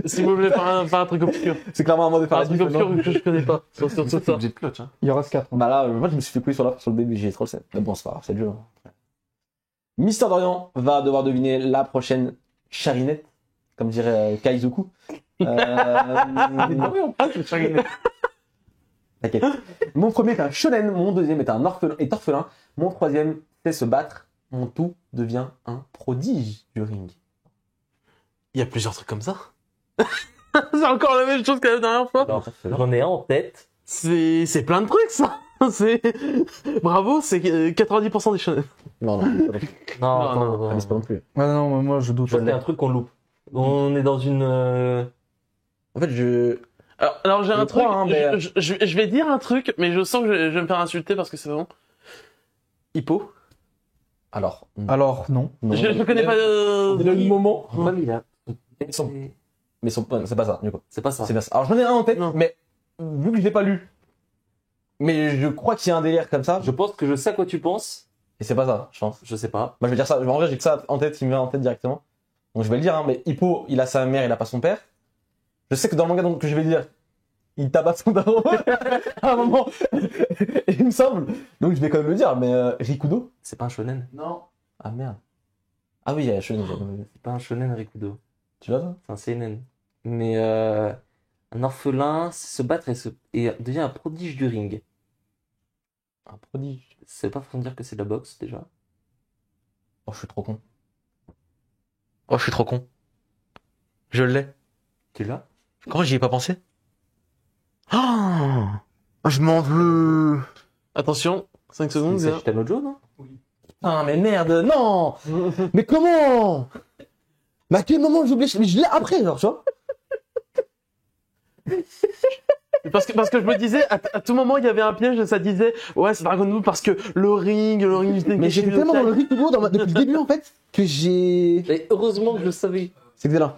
Si vous voulez faire un truc obscur. C'est clairement à moi de faire Un la truc diff obscur maintenant. que je connais pas. Sur ça. J'ai de clutch, hein. Il reste 4. Bah là, moi je me suis fait couiller sur le début, j'ai trop le seum. Mais bon, c'est pas grave, c'est le jeu. Hein. Mystère d'Orient va devoir deviner la prochaine charinette, comme dirait Kaizoku. T'inquiète. Mon premier est un shonen, mon deuxième est un orphelin, mon troisième sait se battre, mon tout devient un prodige du ring. Il y a plusieurs trucs comme ça. C'est encore la même chose que la dernière fois. J'en ai un en tête. C'est plein de trucs, ça. C'est bravo, c'est 90% des shonen. Non, Non, non, c'est pas non plus. Ah non, mais moi je doute. Je crois qu'il y a un truc qu'on loupe. On est dans une. En fait, Alors j'ai Je un truc, crois, hein, mais- je vais dire un truc, mais je sens que je vais me faire insulter parce que c'est bon. Hippo. Alors, Alors, non. non. Je connais pas. Il a le moment. Ouais, mais il a. Mais c'est pas ça, du coup. C'est pas ça. C'est bien ça. Alors j'en ai un en tête, Non. mais vu que je l'ai pas lu, mais je crois qu'il y a un délire comme ça, Je pense que je sais à quoi tu penses. et c'est pas ça, je pense. Je sais pas. Moi je vais dire ça, en vrai j'ai que ça en tête, il me vient en tête directement. Donc je vais le dire, hein, mais Hippo, il a sa mère, il a pas son père. Je sais que dans le manga donc, que je vais dire, il tabasse son daron à un moment, il me semble. Donc je vais quand même le dire, mais Rikudo. C'est pas un shonen. Non. Ah merde. Ah oui, il y a Shonen. C'est pas un shonen, Rikudo. Tu l'as ça? C'est un seinen. Mais un orphelin se battre et devient un prodige du ring. Un prodige. C'est pas forcément dire que c'est de la boxe déjà. Oh, je suis trop con. Oh, je suis trop con. Je l'ai. Tu l'as? Comment j'y ai pas pensé? Ah, je m'en veux. Attention, 5 secondes. C'est Zéro. Shitano Joe, non? Ah, mais merde, non. Mais comment? Mais à quel moment j'ai oublié? Mais je l'ai après, genre, tu vois? Parce que je me disais, à tout moment il y avait un piège et ça disait, ouais c'est Dragon Ball parce que le ring du Mais j'étais tellement dans le rythme depuis le début, en fait, que j'ai... Et heureusement que je le savais. C'est excellent.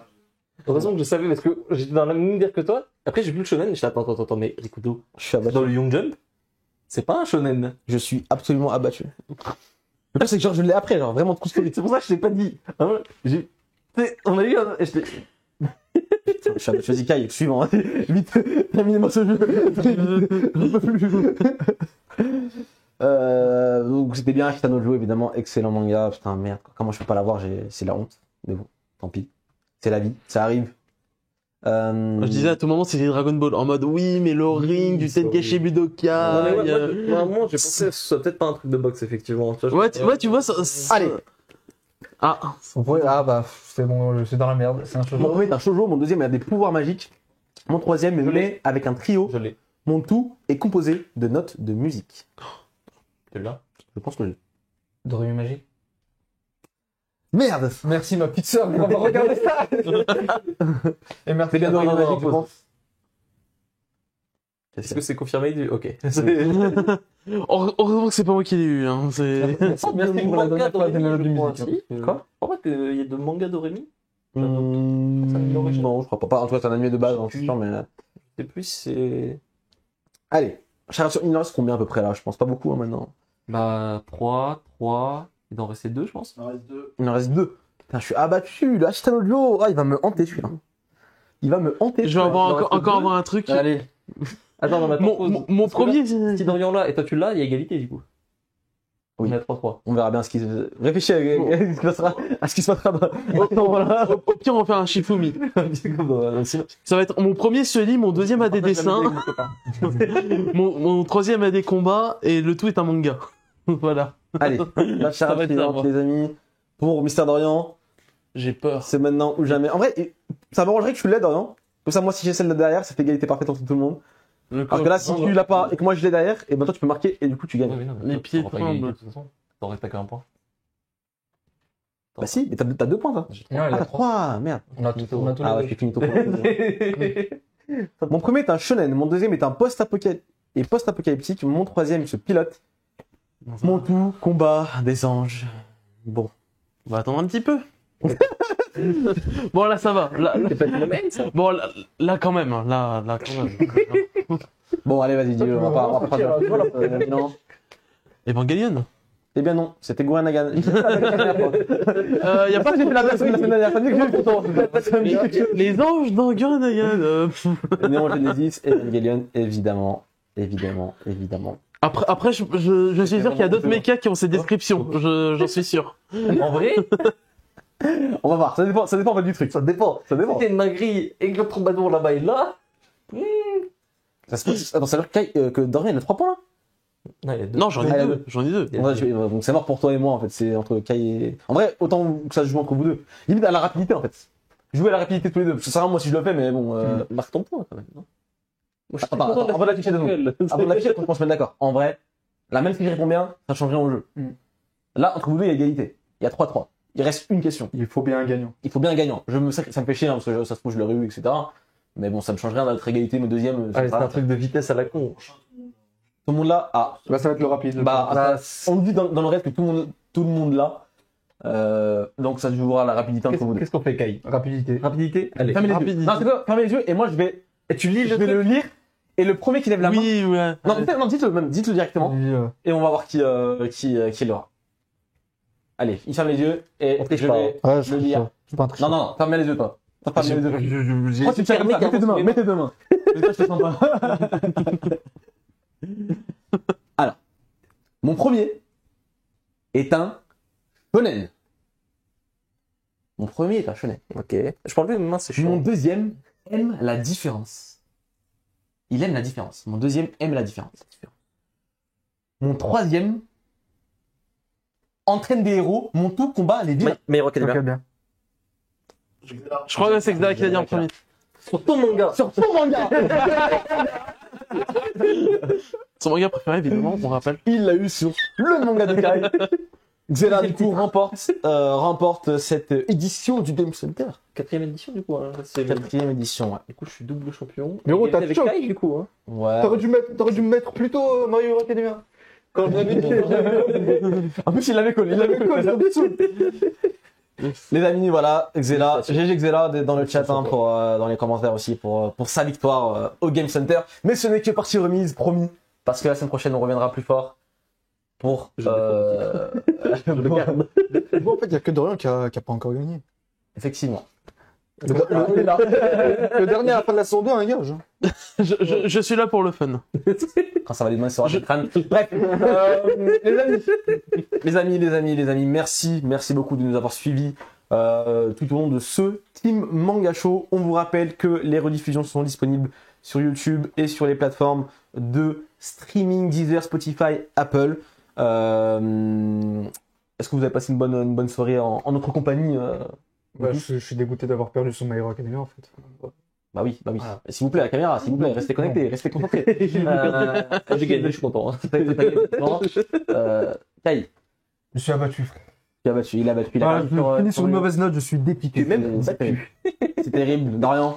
Heureusement que je le savais parce que j'étais dans la même idée que toi. Après, j'ai vu le shonen et j'étais attends, mais Rikudo, Je suis abattu. dans le Young Jump, c'est pas un shonen. Je suis absolument abattu. Le pire, c'est que genre, je l'ai après, genre, vraiment true story. C'est pour ça que je t'ai pas dit. Hein, on a eu un. et je t'ai- Je suis abattu. Vas-y, Kai, suivant. Vite, terminez-moi ce jeu. J'en peux plus. Donc, c'était bien Kitano Joe, évidemment. Excellent manga. Putain, merde. Comment je peux pas l'avoir? C'est la honte. Mais bon, tant pis. C'est la vie. Ça arrive. Je disais à tout moment c'était Dragon Ball en mode oui mais le ring du Tenkeshi Budokai. Non, mais moi, j'ai pensé que ce soit peut-être pas un truc de boxe, effectivement. Tu vois, Ouais, tu vois ça. Allez. Ah, Ouais, ah bah, c'est bon, je suis dans la merde. C'est un Mon cheveu. premier est un shoujo. Mon deuxième a des pouvoirs magiques. Mon troisième est mené avec un trio. Je l'ai. Mon tout est composé de notes de musique. Tu l'as? Je pense que je l'ai. De revue magique. Merde. Merci ma petite sœur pour avoir regardé ça. Et merci C'est bien à Dorian toi, Magic, je pense. Est-ce que c'est confirmé Ok. Heureusement que c'est pas moi qui l'ai eu. Hein. C'est... Merci pour la dernière fois de Mélodie Musique. Quoi? Je crois pas qu'il y a de manga d'Oremi. Non, je crois pas. En tout cas, c'est un animé de base, hein, c'est sûr, mais. Et puis c'est. Allez. Il en reste combien à peu près là? Je pense pas beaucoup hein, maintenant. Bah 3, il doit en rester 2 je pense. Il en reste 2. Putain, je suis abattu. Le Ashton Audio. Ah, il va me hanter celui-là. Il va me hanter. Je vais encore avoir un truc. Allez. Attends, non, mais attends, Mon parce que premier. là, si Dorian là et toi tu l'as, il y a égalité du coup. Oui. On est à 3-3. On verra bien ce qui se. Réfléchis à ce qui se passera dans. Voilà. Au pire, on va faire un Shifumi. Ça va être mon premier se lit, mon deuxième a des dessins, mon troisième a des combats, et le tout est un manga. Voilà. Allez, la Ça va être suivante, ça, moi. les amis. Pour Mister Dorian, J'ai peur. c'est maintenant ou jamais. En vrai, ça m'arrangerait que tu l'aies, Dorian. Comme ça, moi, si j'ai celle de derrière, ça fait égalité parfaite entre tout le monde. Alors que là, si tu l'as pas et que moi je l'ai derrière, et ben toi tu peux marquer et du coup tu gagnes. Les pieds t'auras pas tremblent. égalité, de toute façon. T'aurais pas qu'un point. Bah si, mais t'as 2 points, toi. Non, il Ah, a t'as 3, merde. On a tous Ah ouais, les j'ai fini ton point. Mon premier est un shonen, mon deuxième est un post-apocalyptique, mon troisième se pilote. Mon tout, combat des anges. Bon. On va attendre un petit peu. Bon, là, ça va. Là, bon, là, quand même. Hein. Là, quand même. Bon, allez, vas-y, dis-le, on va pas faire de non. Evangelion. Eh bien non, c'était Gurren Lagann. Y a pas la semaine dernière, ça me dit que j'ai eu le temps. les anges dans Gurren Lagann. Néon Genesis, Evangelion, évidemment. Après, je suis sûr qu'il y a d'autres mechas qui ont ces descriptions. J'en suis sûr. En vrai, On va voir, ça dépend en fait du truc. Ça dépend. si t'es une dinguerie et que le troubadour là-bas est là. Attends, ça veut dire que Dorian il a 3 points là? Non, il y a 2. Non, j'en ai Ah, deux. J'en ai deux. En vrai, donc c'est mort pour toi et moi en fait, c'est entre Kai et... En vrai, autant que ça se joue entre vous deux. Limite à la rapidité en fait. Jouer à la rapidité tous les deux. Parce que ça sert à moi si je le fais, mais bon, marque ton point quand même. Non Moi, je suis Attends, content de avant de l'afficher de nous. Avant de l'afficher, on se met d'accord. En vrai, là même si je réponds bien, ça change rien au jeu. Là, entre vous deux, il y a égalité. Il y a 3-3. Il reste une question. Il faut bien un gagnant. Il faut bien un gagnant. Ça me fait chier, hein, parce que ça se trouve, je l'aurais eu, etc. Mais bon, ça me change rien d'être égalité, mon deuxième. Allez, c'est un truc de vitesse à la con. Tout le monde là. Ah. Là, ça va être le rapide. On me dit dans le rêve que tout le monde là. Donc ça se jouera à la rapidité entre vous deux. Qu'est-ce qu'on fait, Kai? Rapidité. Rapidité? Allez. Fermez les yeux. Rapidité. Non, c'est quoi? Fermez les yeux et moi je vais. Et tu lis, je vais le lire. Et le premier qui lève la main. Oui, ouais. Non, dites-le même, dites-le directement. Et on va voir qui l'aura. Allez, il ferme les yeux et On triche je pas, vais Ouais, le lire. Je suis pas un tricheur. Non, ferme les yeux toi. Ferme les yeux. Oh, tu fermé, fermes t'as ça. Mets tes deux mains. Mais toi, je te sens pas. Alors, mon premier est un shonen. Mon premier est un shonen. Ok. Je peux enlever mes mains, c'est Mon chiant. deuxième aime la différence. Il aime la différence. Mon deuxième aime la différence. Mon troisième entraîne des héros. Mon tout combat les vilains. Mais Rocket Ok, bien. Je crois que c'est Xavier qui l'a dit en premier. Sur ton manga. Sur ton manga. Son manga préféré, évidemment, on rappelle. Il l'a eu sur le manga de Kai. Xela, du coup, remporte cette édition du Game Center. 4ème édition du coup. Hein. C'est 4ème édition, ouais. Du coup, je suis double champion. Mais gros, Égalité t'as avec choc. Kai du coup. Hein. Ouais. T'aurais dû me mettre plutôt Mario Hero Academia. Quand on avait dit. En plus, il l'avait collé. Les amis, voilà, Xela, GG Xela dans le chat, hein, pour, dans les commentaires aussi, pour sa victoire au Game Center. Mais ce n'est que partie remise, promis. Parce que la semaine prochaine, on reviendra plus fort pour... Bon, en fait, il y a que Dorian qui a pas encore gagné. Effectivement. Le dernier à la fin de la saison 2 a un gage. Je suis là pour le fun. Quand ça va les mains sur le crâne. Bref, les amis, merci beaucoup de nous avoir suivis tout au long de ce Team Manga Show. On vous rappelle que les rediffusions sont disponibles sur YouTube et sur les plateformes de streaming Deezer, Spotify, Apple. Est-ce que vous avez passé une bonne soirée en notre compagnie Ouais, je suis dégoûté d'avoir perdu son My Hero Academia en fait. Bah oui. S'il vous plaît, la caméra, s'il vous plaît, restez connectés, restez concentrés. J'ai gagné, je suis content. Hein. Kai, Je suis abattu, frère. Tu l'as battu, il a battu. Il a Voilà, perdu je finis sur une Lyon. mauvaise note, je suis Tu dépité. es même battu. C'est terrible. Dorian.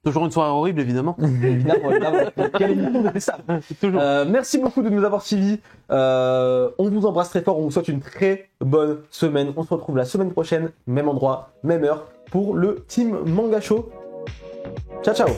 Toujours une soirée horrible, évidemment. Évidemment, évidemment. Quelle émission de ça. Toujours. Merci beaucoup de nous avoir suivis. On vous embrasse très fort. On vous souhaite une très bonne semaine. On se retrouve la semaine prochaine, même endroit, même heure, pour le Team Manga Show. Ciao, ciao.